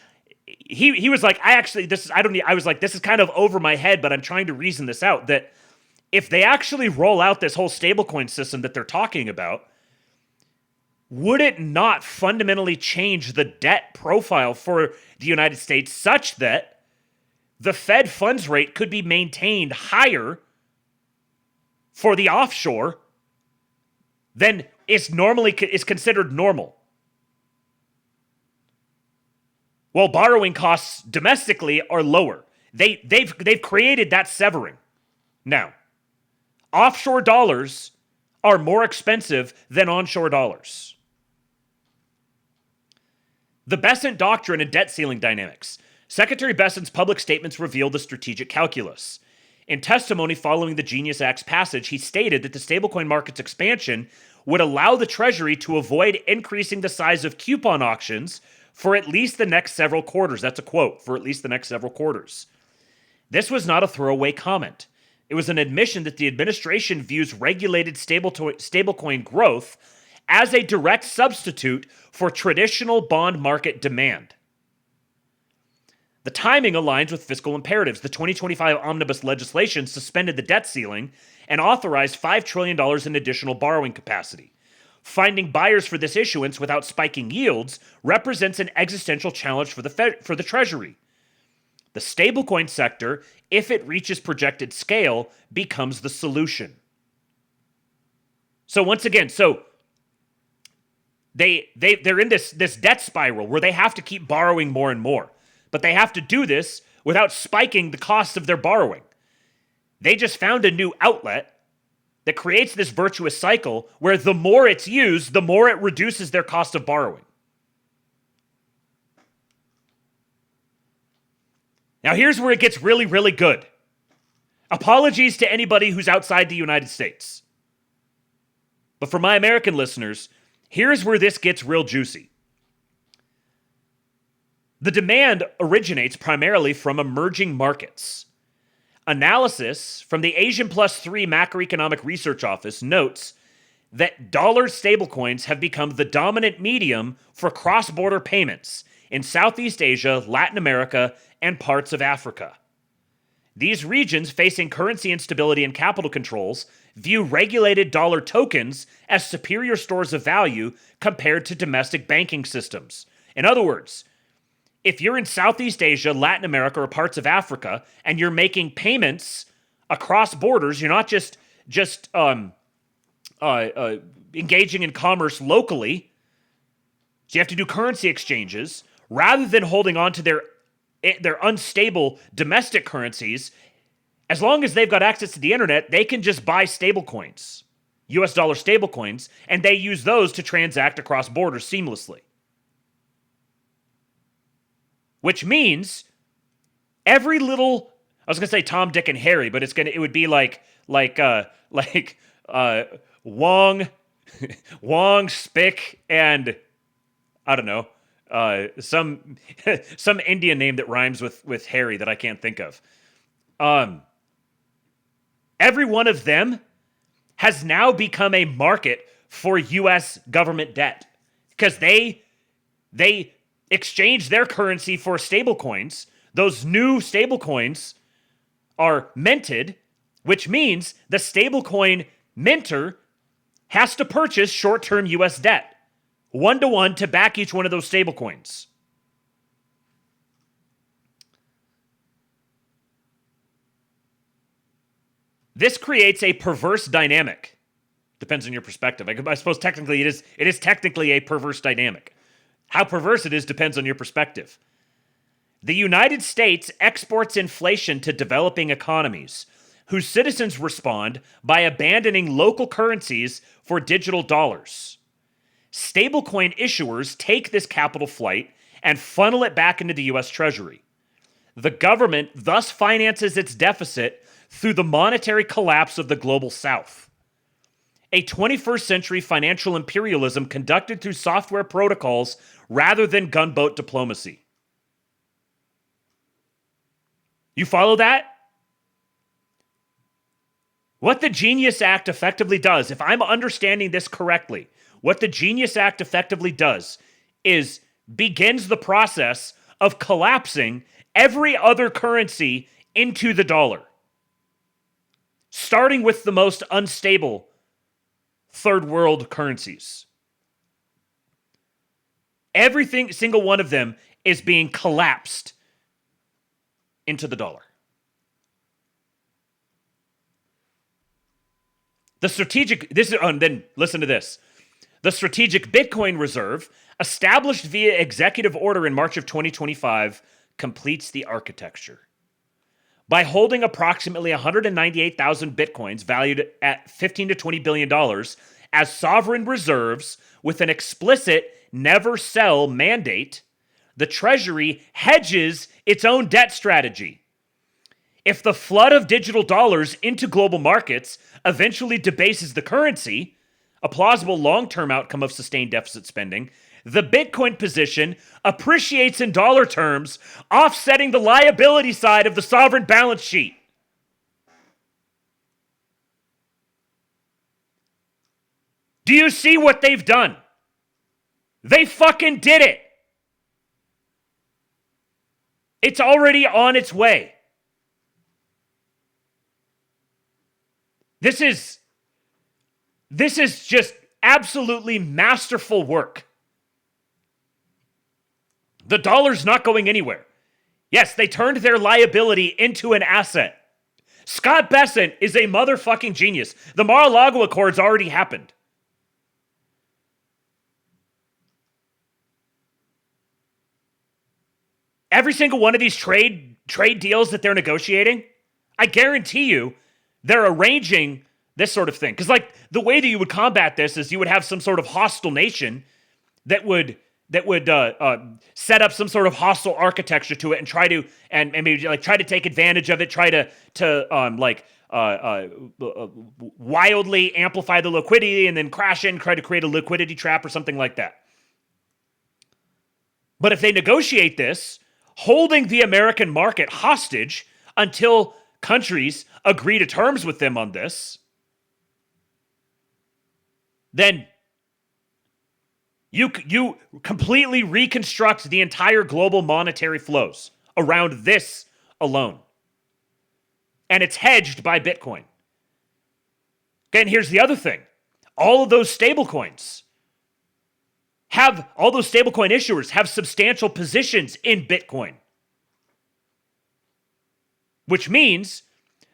was like, I was like, this is kind of over my head, but I'm trying to reason this out, that if they actually roll out this whole stablecoin system that they're talking about, would it not fundamentally change the debt profile for the United States such that the Fed funds rate could be maintained higher for the offshore than is considered normal? While borrowing costs domestically are lower. They've created that severing. Now, offshore dollars are more expensive than onshore dollars. The Bessent Doctrine and debt ceiling dynamics. Secretary Bessent's public statements reveal the strategic calculus. In testimony following the Genius Act's passage, he stated that the stablecoin market's expansion would allow the Treasury to avoid increasing the size of coupon auctions for at least the next several quarters. That's a quote, for at least the next several quarters. This was not a throwaway comment. It was an admission that the administration views regulated stablecoin growth as a direct substitute for traditional bond market demand. The timing aligns with fiscal imperatives. The 2025 omnibus legislation suspended the debt ceiling and authorized $5 trillion in additional borrowing capacity. finding buyers for this issuance without spiking yields represents an existential challenge for the Treasury. The stablecoin sector, if it reaches projected scale, becomes the solution. So once again, they're in this debt spiral where they have to keep borrowing more and more. But they have to do this without spiking the cost of their borrowing. They just found a new outlet that creates this virtuous cycle where the more it's used, the more it reduces their cost of borrowing. Now here's where it gets really, really good. Apologies to anybody who's outside the United States. But for my American listeners, here's where this gets real juicy. The demand originates primarily from emerging markets. Analysis from the Asian Plus 3 Macroeconomic Research Office notes that dollar stablecoins have become the dominant medium for cross-border payments in Southeast Asia, Latin America, and parts of Africa. These regions facing currency instability and capital controls view regulated dollar tokens as superior stores of value compared to domestic banking systems. In other words, if you're in Southeast Asia, Latin America, or parts of Africa, and you're making payments across borders, you're not just engaging in commerce locally. So you have to do currency exchanges rather than holding on to their unstable domestic currencies. As long as they've got access to the internet, they can just buy stablecoins, US dollar stablecoins, and they use those to transact across borders seamlessly. Which means every little, I was gonna say Tom, Dick, and Harry, but it would be like Wong, Spick, and I don't know, some Indian name that rhymes with Harry that I can't think of. Every one of them has now become a market for U.S. government debt because they exchange their currency for stablecoins. Those new stablecoins are minted, which means the stablecoin minter has to purchase short-term U.S. debt, 1-to-1 to back each one of those stablecoins. This creates a perverse dynamic. Depends on your perspective. I suppose technically it is technically a perverse dynamic. How perverse it is depends on your perspective. The United States exports inflation to developing economies, whose citizens respond by abandoning local currencies for digital dollars. Stablecoin issuers take this capital flight and funnel it back into the U.S. Treasury. The government thus finances its deficit through the monetary collapse of the global South. A 21st century financial imperialism conducted through software protocols rather than gunboat diplomacy. You follow that? What the Genius Act effectively does, if I'm understanding this correctly, what the Genius Act effectively does is begins the process of collapsing every other currency into the dollar. Starting with the most unstable third world currencies. Everything, single one of them, is being collapsed into the dollar. Then listen to this. The strategic Bitcoin reserve, established via executive order in March of 2025, completes the architecture. By holding approximately 198,000 Bitcoins valued at $15 to $20 billion as sovereign reserves with an explicit never sell mandate, the Treasury hedges its own debt strategy. If the flood of digital dollars into global markets eventually debases the currency, a plausible long-term outcome of sustained deficit spending, the Bitcoin position appreciates in dollar terms, offsetting the liability side of the sovereign balance sheet. Do you see what they've done? They fucking did it. It's already on its way. This is just absolutely masterful work. The dollar's not going anywhere. Yes, they turned their liability into an asset. Scott Bessent is a motherfucking genius. The Mar-a-Lago Accords already happened. Every single one of these trade deals that they're negotiating, I guarantee you, they're arranging this sort of thing. Because, like, the way that you would combat this is you would have some sort of hostile nation that would set up some sort of hostile architecture to it and try to and maybe like try to take advantage of it, try to wildly amplify the liquidity and then crash in, try to create a liquidity trap or something like that. But if they negotiate this, holding the American market hostage until countries agree to terms with them on this, then you completely reconstruct the entire global monetary flows around this alone. And it's hedged by Bitcoin. Okay, and here's the other thing. All of those stablecoin issuers have substantial positions in Bitcoin. Which means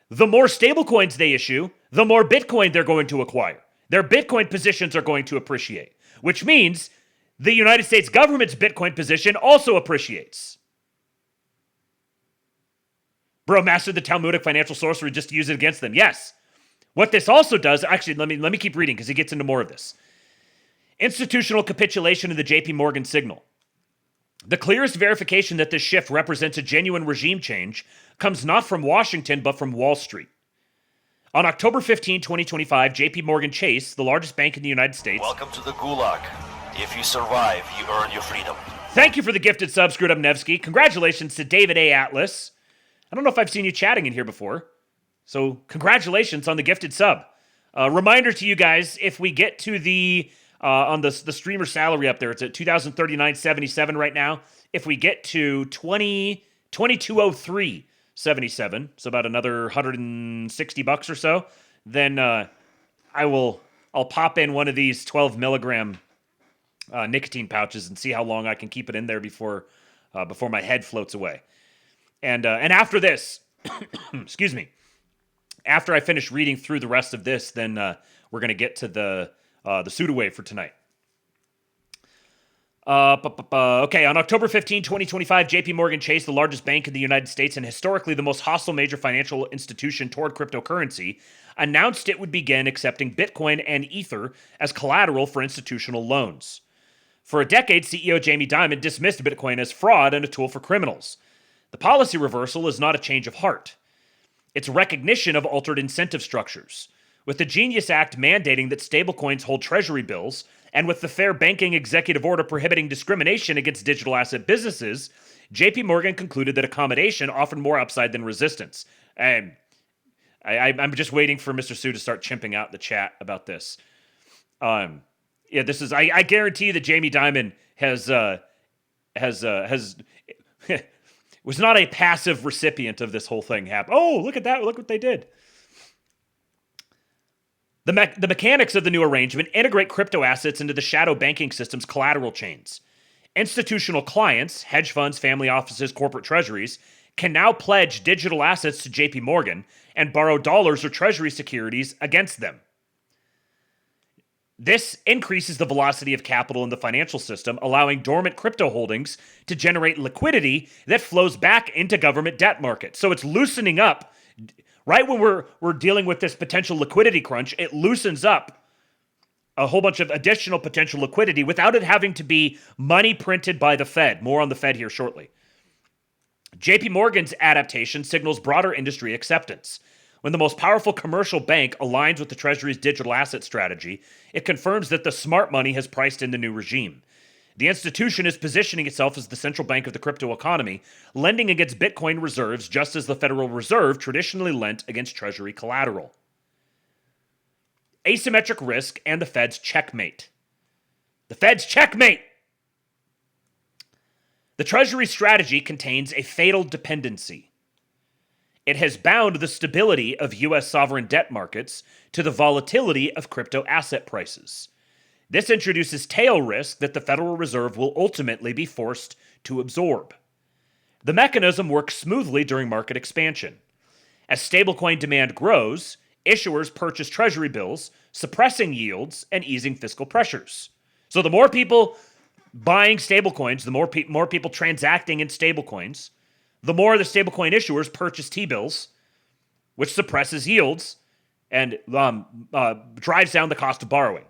the more stablecoins they issue, the more Bitcoin they're going to acquire. Their Bitcoin positions are going to appreciate, which means the United States government's Bitcoin position also appreciates. Bro, mastered the Talmudic financial sorcery just to use it against them. Yes. What this also does, actually, let me keep reading because he gets into more of this. Institutional capitulation of the JP Morgan signal. The clearest verification that this shift represents a genuine regime change comes not from Washington, but from Wall Street. On October 15, 2025, JP Morgan Chase, the largest bank in the United States... Welcome to the Gulag. If you survive, you earn your freedom. Thank you for the gifted sub, Skrudovnevsky. Congratulations to David A. Atlas. I don't know if I've seen you chatting in here before. So congratulations on the gifted sub. Reminder to you guys, if we get to the... on the streamer salary up there, it's at $2,039.77 right now. If we get to $2203.77, so about another $160 or so, then I'll pop in one of these 12 milligram nicotine pouches and see how long I can keep it in there before my head floats away. And after this, excuse me, after I finish reading through the rest of this, then we're gonna get to the Sudaway for tonight. Okay, on October 15, 2025, JP Morgan Chase, the largest bank in the United States and historically the most hostile major financial institution toward cryptocurrency, announced it would begin accepting Bitcoin and Ether as collateral for institutional loans. For a decade, CEO Jamie Dimon dismissed Bitcoin as fraud and a tool for criminals. The policy reversal is not a change of heart. It's recognition of altered incentive structures. With the Genius Act mandating that stablecoins hold Treasury bills, and with the Fair Banking Executive Order prohibiting discrimination against digital asset businesses, JP Morgan concluded that accommodation offered more upside than resistance. And I'm just waiting for Mr. Sue to start chimping out in the chat about this. Yeah, this is. I guarantee that Jamie Dimon has was not a passive recipient of this whole thing happen. Oh, look at that! Look what they did. The mechanics of the new arrangement integrate crypto assets into the shadow banking system's collateral chains. Institutional clients, hedge funds, family offices, corporate treasuries, can now pledge digital assets to JP Morgan and borrow dollars or treasury securities against them. This increases the velocity of capital in the financial system, allowing dormant crypto holdings to generate liquidity that flows back into government debt markets. So it's loosening up. Right when we're dealing with this potential liquidity crunch, it loosens up a whole bunch of additional potential liquidity without it having to be money printed by the Fed. More on the Fed here shortly. JP Morgan's adaptation signals broader industry acceptance. When the most powerful commercial bank aligns with the Treasury's digital asset strategy, it confirms that the smart money has priced in the new regime. The institution is positioning itself as the central bank of the crypto economy, lending against Bitcoin reserves just as the Federal Reserve traditionally lent against Treasury collateral. Asymmetric risk and the Fed's checkmate. The Fed's checkmate! The Treasury strategy contains a fatal dependency. It has bound the stability of U.S. sovereign debt markets to the volatility of crypto asset prices. This introduces tail risk that the Federal Reserve will ultimately be forced to absorb. The mechanism works smoothly during market expansion. As stablecoin demand grows, issuers purchase Treasury bills, suppressing yields and easing fiscal pressures. So the more people buying stablecoins, the more people transacting in stablecoins, the more the stablecoin issuers purchase T-bills, which suppresses yields and drives down the cost of borrowing.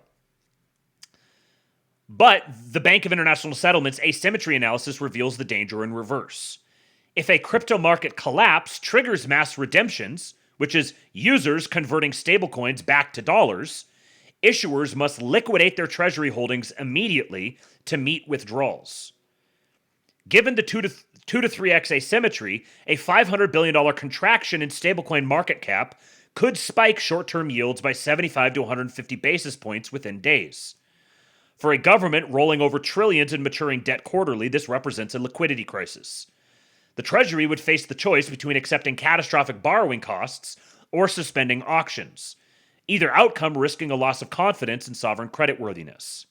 But the Bank of International Settlements asymmetry analysis reveals the danger in reverse. If a crypto market collapse triggers mass redemptions, which is users converting stablecoins back to dollars, issuers must liquidate their treasury holdings immediately to meet withdrawals. Given the 2 to 3x asymmetry, a $500 billion contraction in stablecoin market cap could spike short-term yields by 75 to 150 basis points within days. For a government rolling over trillions in maturing debt quarterly, this represents a liquidity crisis. The Treasury would face the choice between accepting catastrophic borrowing costs or suspending auctions, either outcome risking a loss of confidence in sovereign creditworthiness.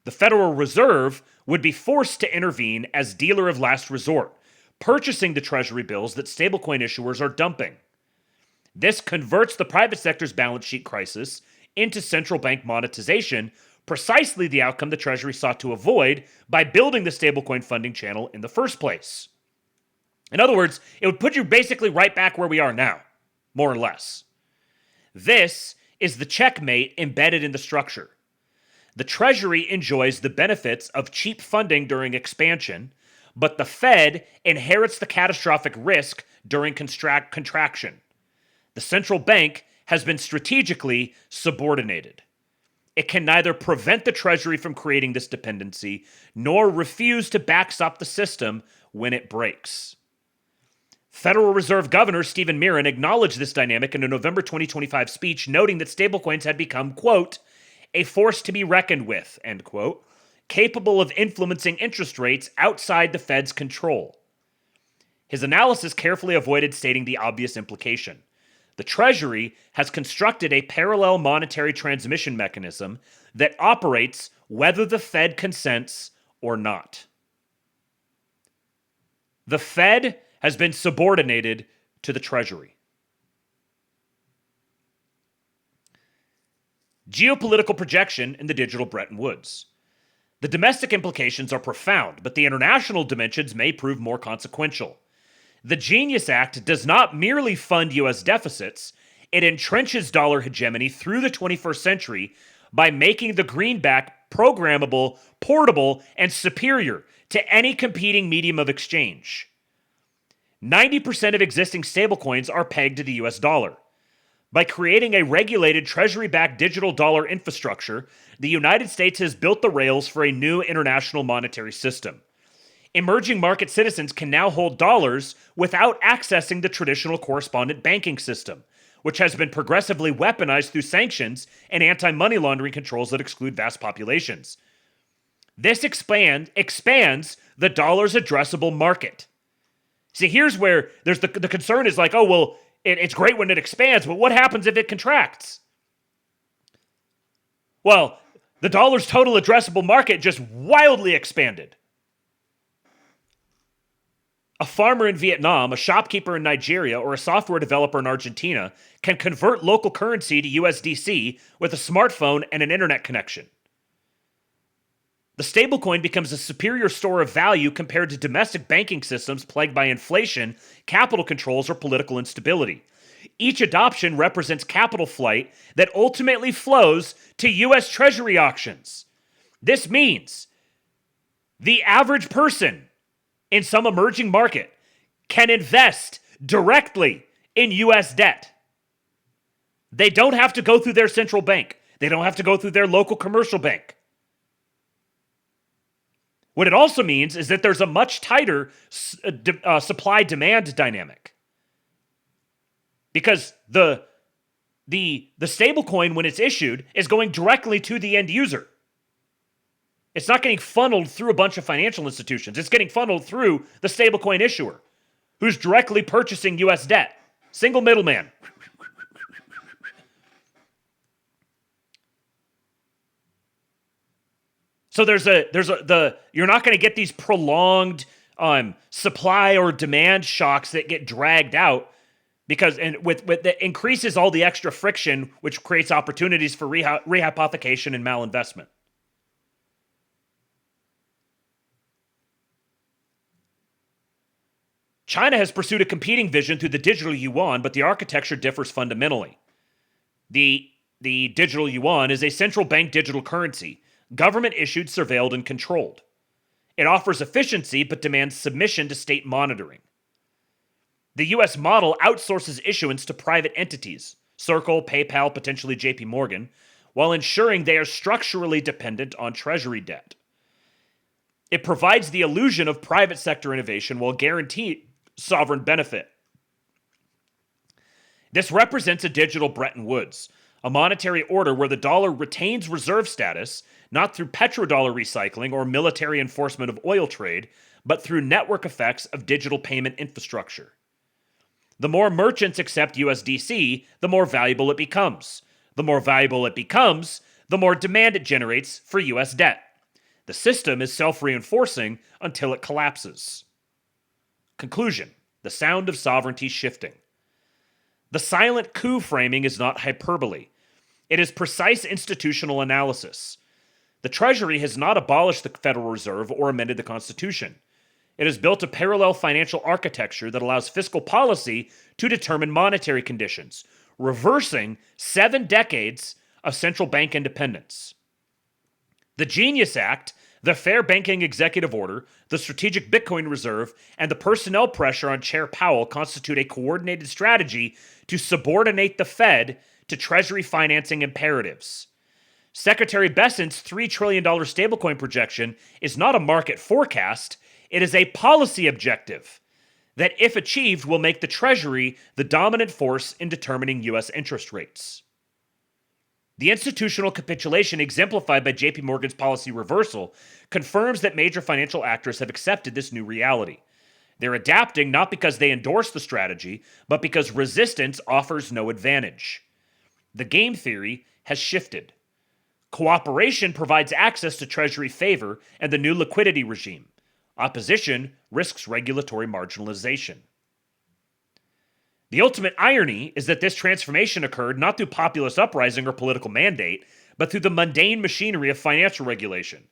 The Federal Reserve would be forced to intervene as dealer of last resort, purchasing the Treasury bills that stablecoin issuers are dumping. This converts the private sector's balance sheet crisis into central bank monetization, precisely the outcome the Treasury sought to avoid by building the stablecoin funding channel in the first place. In other words, it would put you basically right back where we are now, more or less. This is the checkmate embedded in the structure. The Treasury enjoys the benefits of cheap funding during expansion, but the Fed inherits the catastrophic risk during contraction. The central bank has been strategically subordinated. It can neither prevent the Treasury from creating this dependency, nor refuse to backstop the system when it breaks. Federal Reserve Governor Stephen Miran acknowledged this dynamic in a November 2025 speech, noting that stablecoins had become, quote, a force to be reckoned with, end quote, capable of influencing interest rates outside the Fed's control. His analysis carefully avoided stating the obvious implication. The Treasury has constructed a parallel monetary transmission mechanism that operates whether the Fed consents or not. The Fed has been subordinated to the Treasury. Geopolitical projection in the digital Bretton Woods. The domestic implications are profound, but the international dimensions may prove more consequential. The Genius Act does not merely fund U.S. deficits, it entrenches dollar hegemony through the 21st century by making the greenback programmable, portable, and superior to any competing medium of exchange. 90% of existing stablecoins are pegged to the US dollar. By creating a regulated Treasury-backed digital dollar infrastructure, the United States has built the rails for a new international monetary system. Emerging market citizens can now hold dollars without accessing the traditional correspondent banking system, which has been progressively weaponized through sanctions and anti-money laundering controls that exclude vast populations. This expands the dollar's addressable market. See, here's where there's the concern is like, oh, well, it's great when it expands, but what happens if it contracts? Well, the dollar's total addressable market just wildly expanded. A farmer in Vietnam, a shopkeeper in Nigeria, or a software developer in Argentina can convert local currency to USDC with a smartphone and an internet connection. The stablecoin becomes a superior store of value compared to domestic banking systems plagued by inflation, capital controls, or political instability. Each adoption represents capital flight that ultimately flows to U.S. Treasury auctions. This means the average person in some emerging market can invest directly in U.S. debt. They don't have to go through their central bank. They don't have to go through their local commercial bank. What it also means is that there's a much tighter supply-demand dynamic. Because the stablecoin, when it's issued, is going directly to the end user. It's not getting funneled through a bunch of financial institutions. It's getting funneled through the stablecoin issuer, who's directly purchasing U.S. debt. Single middleman. So you're not going to get these prolonged supply or demand shocks that get dragged out because with that increases all the extra friction, which creates opportunities for rehypothecation and malinvestment. China has pursued a competing vision through the digital yuan, but the architecture differs fundamentally. The digital yuan is a central bank digital currency, government issued, surveilled, and controlled. It offers efficiency but demands submission to state monitoring. The US model outsources issuance to private entities, Circle, PayPal, potentially JP Morgan, while ensuring they are structurally dependent on Treasury debt. It provides the illusion of private sector innovation while guaranteeing sovereign benefit. This represents a digital Bretton Woods, a monetary order where the dollar retains reserve status, not through petrodollar recycling or military enforcement of oil trade, but through network effects of digital payment infrastructure. The more merchants accept USDC, the more valuable it becomes. The more valuable it becomes, the more demand it generates for US debt. The system is self-reinforcing until it collapses. Conclusion: the sound of sovereignty shifting. The silent coup framing is not hyperbole. It is precise institutional analysis. The Treasury has not abolished the Federal Reserve or amended the Constitution. It has built a parallel financial architecture that allows fiscal policy to determine monetary conditions, reversing 7 decades of central bank independence. The Genius Act, the Fair Banking Executive Order, the Strategic Bitcoin Reserve, and the personnel pressure on Chair Powell constitute a coordinated strategy to subordinate the Fed to Treasury financing imperatives. Secretary Bessent's $3 trillion stablecoin projection is not a market forecast, it is a policy objective that, if achieved, will make the Treasury the dominant force in determining U.S. interest rates. The institutional capitulation exemplified by JP Morgan's policy reversal confirms that major financial actors have accepted this new reality. They're adapting not because they endorse the strategy, but because resistance offers no advantage. The game theory has shifted. Cooperation provides access to Treasury favor and the new liquidity regime. Opposition risks regulatory marginalization. The ultimate irony is that this transformation occurred not through populist uprising or political mandate, but through the mundane machinery of financial regulation.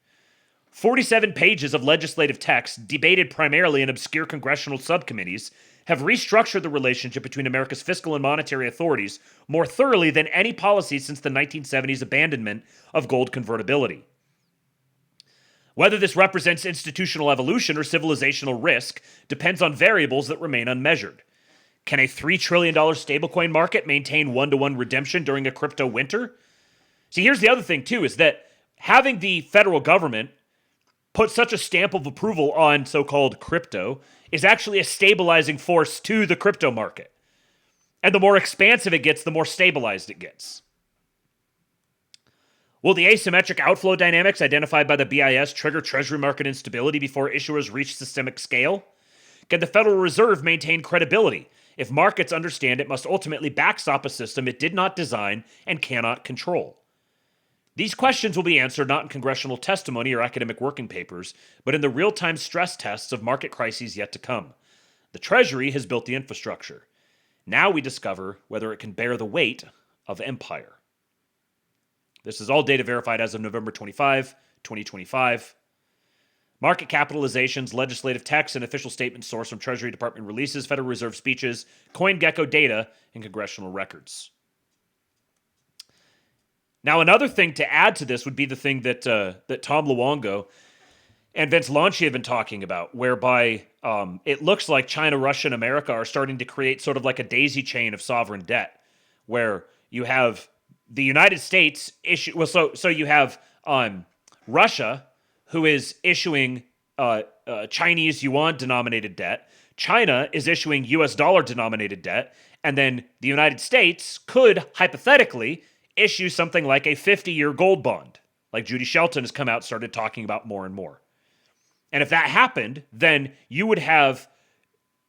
47 pages of legislative text, debated primarily in obscure congressional subcommittees, have restructured the relationship between America's fiscal and monetary authorities more thoroughly than any policy since the 1970s abandonment of gold convertibility. Whether this represents institutional evolution or civilizational risk depends on variables that remain unmeasured. Can a $3 trillion stablecoin market maintain one-to-one redemption during a crypto winter? See, here's the other thing, too, is that having the federal government put such a stamp of approval on so-called crypto is actually a stabilizing force to the crypto market. And the more expansive it gets, the more stabilized it gets. Will the asymmetric outflow dynamics identified by the BIS trigger Treasury market instability before issuers reach systemic scale? Can the Federal Reserve maintain credibility if markets understand it must ultimately backstop a system it did not design and cannot control? These questions will be answered not in congressional testimony or academic working papers, but in the real-time stress tests of market crises yet to come. The Treasury has built the infrastructure. Now we discover whether it can bear the weight of empire. This is all data verified as of November 25, 2025. Market capitalizations, legislative texts, and official statements sourced from Treasury Department releases, Federal Reserve speeches, CoinGecko data, and congressional records. Now, another thing to add to this would be the thing that Tom Luongo and Vince Lanci have been talking about, whereby it looks like China, Russia, and America are starting to create sort of like a daisy chain of sovereign debt, where you have the United States issue. Well, so you have Russia, who is issuing Chinese yuan-denominated debt. China is issuing U.S. dollar-denominated debt. And then the United States could, hypothetically, issue something like a 50-year gold bond, like Judy Shelton has come out and started talking about more and more. And if that happened, then you would have...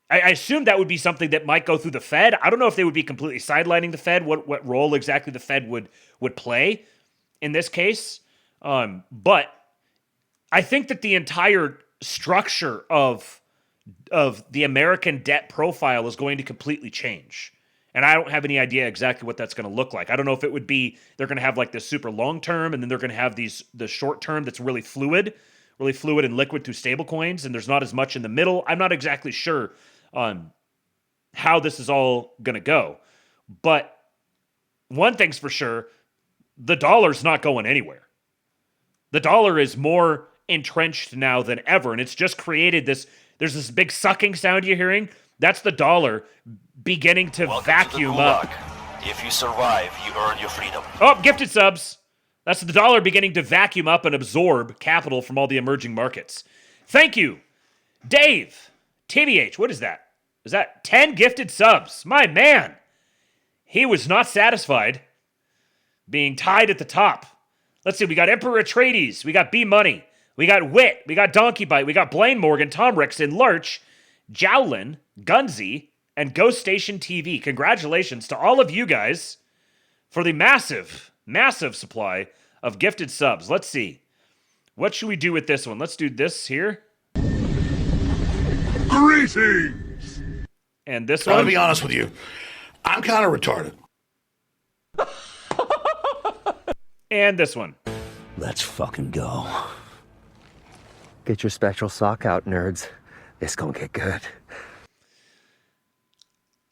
I assume that would be something that might go through the Fed. I don't know if they would be completely sidelining the Fed, what role exactly the Fed would play in this case. But I think that the entire structure of the American debt profile is going to completely change. And I don't have any idea exactly what that's going to look like. I don't know if it would be, they're going to have like this super long term, and then they're going to have the short term that's really fluid and liquid through stable coins, and there's not as much in the middle. I'm not exactly sure on how this is all going to go. But one thing's for sure, the dollar's not going anywhere. The dollar is more entrenched now than ever, and it's just created this, there's this big sucking sound you're hearing. That's the dollar beginning to vacuum up. If you survive, you earn your freedom. Oh, gifted subs. That's the dollar beginning to vacuum up and absorb capital from all the emerging markets. Thank you, Dave. TBH, what is that? Is that 10 gifted subs? My man. He was not satisfied being tied at the top. Let's see, we got Emperor Atreides, we got B Money, we got Wit, we got Donkey Bite, we got Blaine Morgan, Tom Rickson, Lurch, Jowlin, Gunzy, and Ghost Station TV. Congratulations to all of you guys for the massive, massive supply of gifted subs. Let's see. What should we do with this one? Let's do this here. Greetings! And this I'm one. gonna be honest with you. I'm kind of retarded. And this one. Let's fucking go. Get your spectral sock out, nerds. It's gonna get good.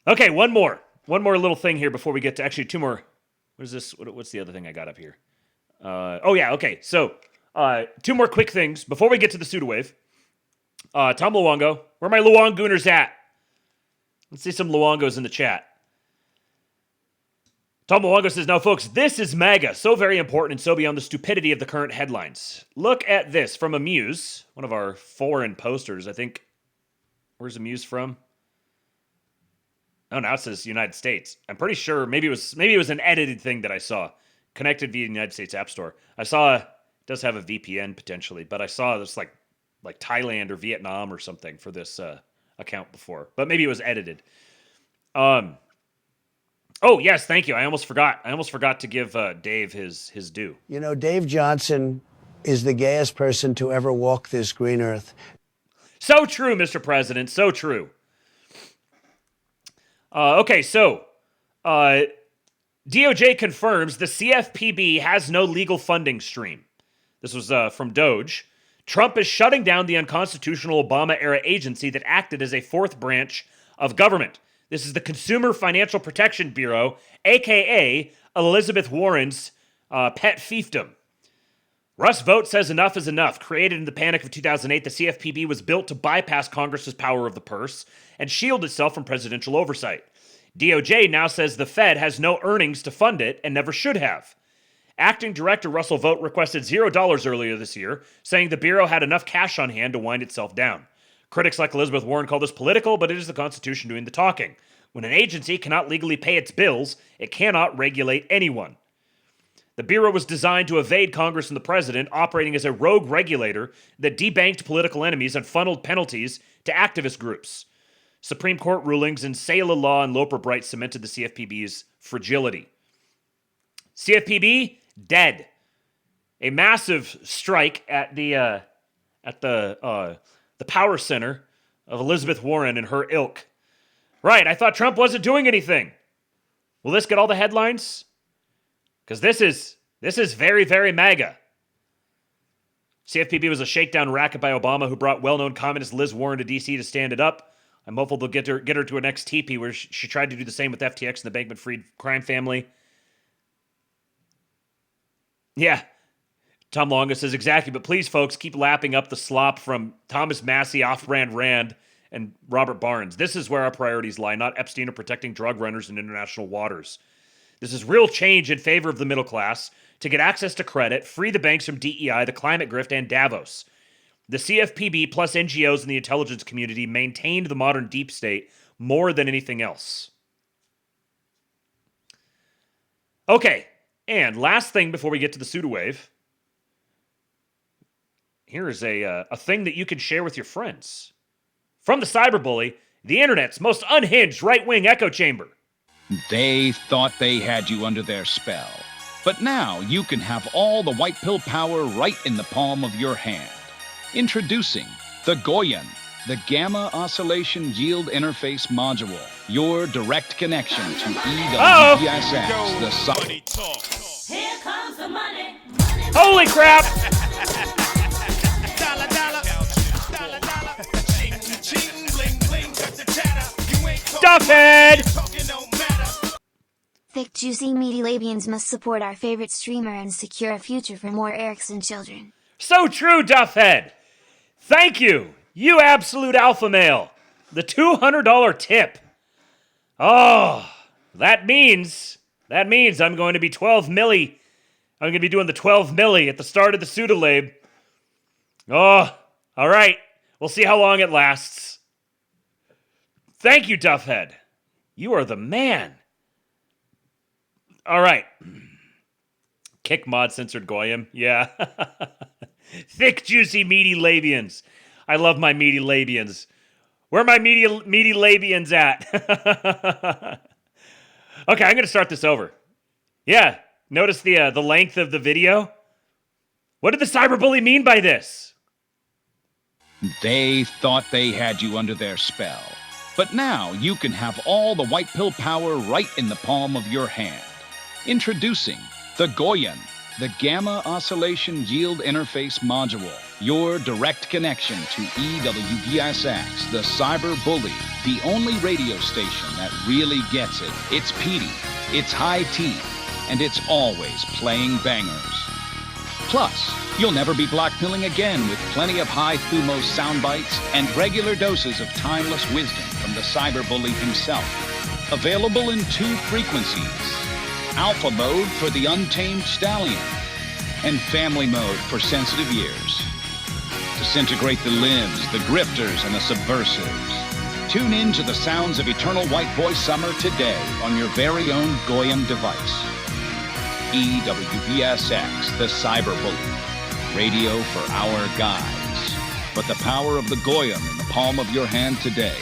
Okay, one more little thing here before we get to actually two more. What is this? What's the other thing I got up here? Oh yeah, okay. So two more quick things before we get to the pseudo-wave. Tom Luongo, where are my Luongooners at? Let's see some Luongos in the chat. Tom Luongo says, now folks, this is MAGA, so very important and so beyond the stupidity of the current headlines. Look at this from Amuse, one of our foreign posters, I think. Where's Amuse from? Oh, now it says United States. I'm pretty sure maybe it was an edited thing that I saw. Connected via the United States App Store. I saw it does have a VPN potentially, but I saw this like Thailand or Vietnam or something for this account before. But maybe it was edited. Oh, yes, thank you. I almost forgot to give Dave his due. You know, Dave Johnson is the gayest person to ever walk this green earth. So true, Mr. President. So true. Okay, so DOJ confirms the CFPB has no legal funding stream. This was from Doge. Trump is shutting down the unconstitutional Obama-era agency that acted as a fourth branch of government. This is the Consumer Financial Protection Bureau, a.k.a. Elizabeth Warren's pet fiefdom. Russ Vought says enough is enough. Created in the panic of 2008, the CFPB was built to bypass Congress's power of the purse and shield itself from presidential oversight. DOJ now says the Fed has no earnings to fund it and never should have. Acting Director Russell Vought requested $0 earlier this year, saying the Bureau had enough cash on hand to wind itself down. Critics like Elizabeth Warren call this political, but it is the Constitution doing the talking. When an agency cannot legally pay its bills, it cannot regulate anyone. The Bureau was designed to evade Congress and the President, operating as a rogue regulator that debanked political enemies and funneled penalties to activist groups. Supreme Court rulings in Saylor Law and Loper Bright cemented the CFPB's fragility. CFPB, dead. A massive strike at the power center of Elizabeth Warren and her ilk. Right, I thought Trump wasn't doing anything. Will this get all the headlines? Because this is very, very MAGA. CFPB was a shakedown racket by Obama who brought well-known communist Liz Warren to D.C. to stand it up. I'm hopeful they'll get her to her next teepee where she tried to do the same with FTX and the Bankman-Fried crime family. Yeah. Tom Longa says, exactly, but please, folks, keep lapping up the slop from Thomas Massey, Off-Brand Rand, and Robert Barnes. This is where our priorities lie, not Epstein or protecting drug runners in international waters. This is real change in favor of the middle class to get access to credit, free the banks from DEI, the climate grift, and Davos. The CFPB plus NGOs and the intelligence community maintained the modern deep state more than anything else. Okay, and last thing before we get to the pseudo-wave. Here is a thing that you can share with your friends. From the cyberbully, the internet's most unhinged right-wing echo chamber. They thought they had you under their spell. But now you can have all the white pill power right in the palm of your hand. Introducing the Goyan, the Gamma Oscillation Yield Interface Module, your direct connection to EWPSX, the Here comes the money. Holy crap! Dollar, dollar. Dollar, dollar. Ching, ching, bling, bling. Cut the chatter. You ain't Duffhead! talking no matter. Thick, juicy, meaty Labians must support our favorite streamer and secure a future for more Erickson children. So true, Duffhead! Thank you, you absolute alpha male. The $200 tip. Oh, that means I'm going to be 12 milli. I'm going to be doing the 12 milli at the start of the Pseudolabe. Oh, all right. We'll see how long it lasts. Thank you, Duffhead. You are the man. All right. Kick mod censored Goyim. Yeah. Thick, juicy, meaty Labians. I love my meaty Labians. Where are my meaty Labians at? Okay, I'm going to start this over. Yeah, notice the length of the video. What did the cyberbully mean by this? They thought they had you under their spell. But now you can have all the white pill power right in the palm of your hand. Introducing the Goyan, the Gamma Oscillation Yield Interface Module, your direct connection to EWPSX, the cyber bully, the only radio station that really gets it. It's peaty, it's high tea, and it's always playing bangers. Plus, you'll never be blackpilling again with plenty of high thumos sound bites and regular doses of timeless wisdom from the cyber bully himself. Available in 2 frequencies. Alpha mode for the untamed stallion, and family mode for sensitive ears. Disintegrate the limbs, the grifters, and the subversives. Tune in to the sounds of Eternal White Boy Summer today on your very own Goyim device. EWPSX, the cyber bully. Radio for our guys. But the power of the Goyim in the palm of your hand today.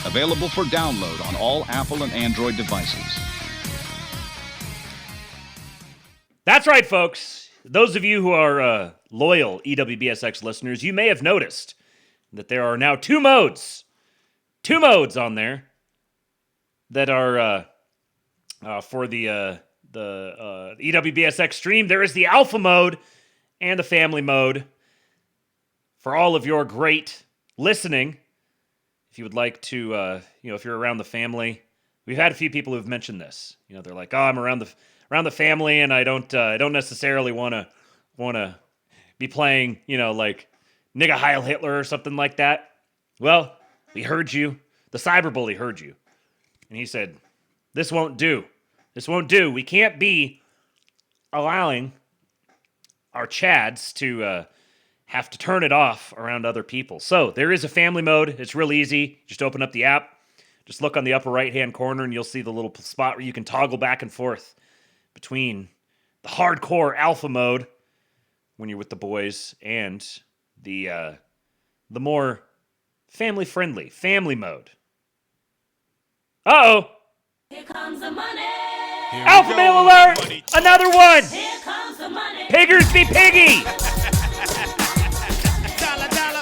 Available for download on all Apple and Android devices. That's right, folks. Those of you who are loyal EWBSX listeners, you may have noticed that there are now 2 modes. 2 modes on there that are for the EWBSX stream. There is the alpha mode and the family mode for all of your great listening. If you would like to, if you're around the family, we've had a few people who've mentioned this. They're like, "Oh, I'm around the family, and I don't necessarily want to be playing, like Nigga Heil Hitler or something like that." Well, we heard you. The cyberbully heard you, and he said, "This won't do. This won't do. We can't be allowing our chads to have to turn it off around other people." So there is a family mode. It's real easy. Just open up the app. Just look on the upper right-hand corner, and you'll see the little spot where you can toggle back and forth between the hardcore alpha mode when you're with the boys and the more family-friendly family mode. Uh-oh! Here comes the money. Alpha male alert! Another one! Here comes the money. Piggers be piggy! Dollar, dollar.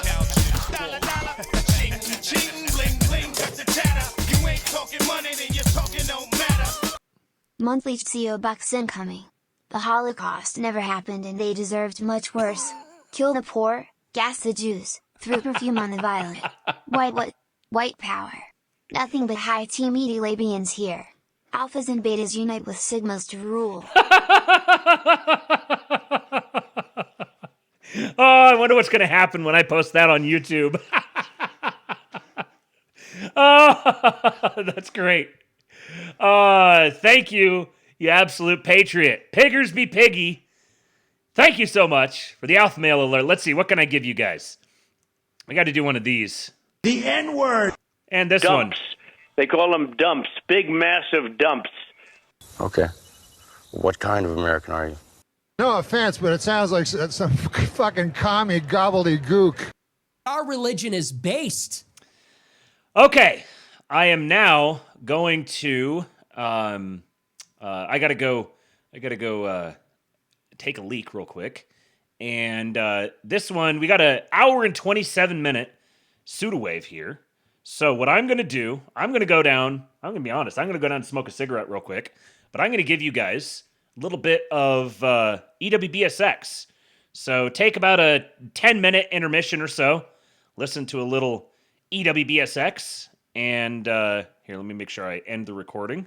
Dollar, dollar. Ching, ching, bling, bling. Cut the chatter. You ain't talking money, then you're talking no matter. Monthly CO bucks incoming. The Holocaust never happened and they deserved much worse. Kill the poor, gas the Jews, threw perfume on the violent. White power. Nothing but high T meaty Labians here. Alphas and betas unite with sigmas to rule. Oh, I wonder what's going to happen when I post that on YouTube. Oh, that's great. Thank you, you absolute patriot. Piggers be piggy. Thank you so much for the alpha male alert. Let's see, what can I give you guys? I got to do one of these. The N-word. And this Dumps. one. They call them dumps. Big, massive dumps. Okay. What kind of American are you? No offense, but it sounds like some fucking commie gobbledygook. Our religion is based. Okay, I am now going to. I gotta go take a leak real quick, And this one, we got an hour and 27-minute Sudawave here. So what I'm going to do, I'm going to go down, I'm going to be honest, I'm going to go down and smoke a cigarette real quick. But I'm going to give you guys a little bit of EWBSX. So take about a 10-minute intermission or so. Listen to a little EWBSX. And here, let me make sure I end the recording.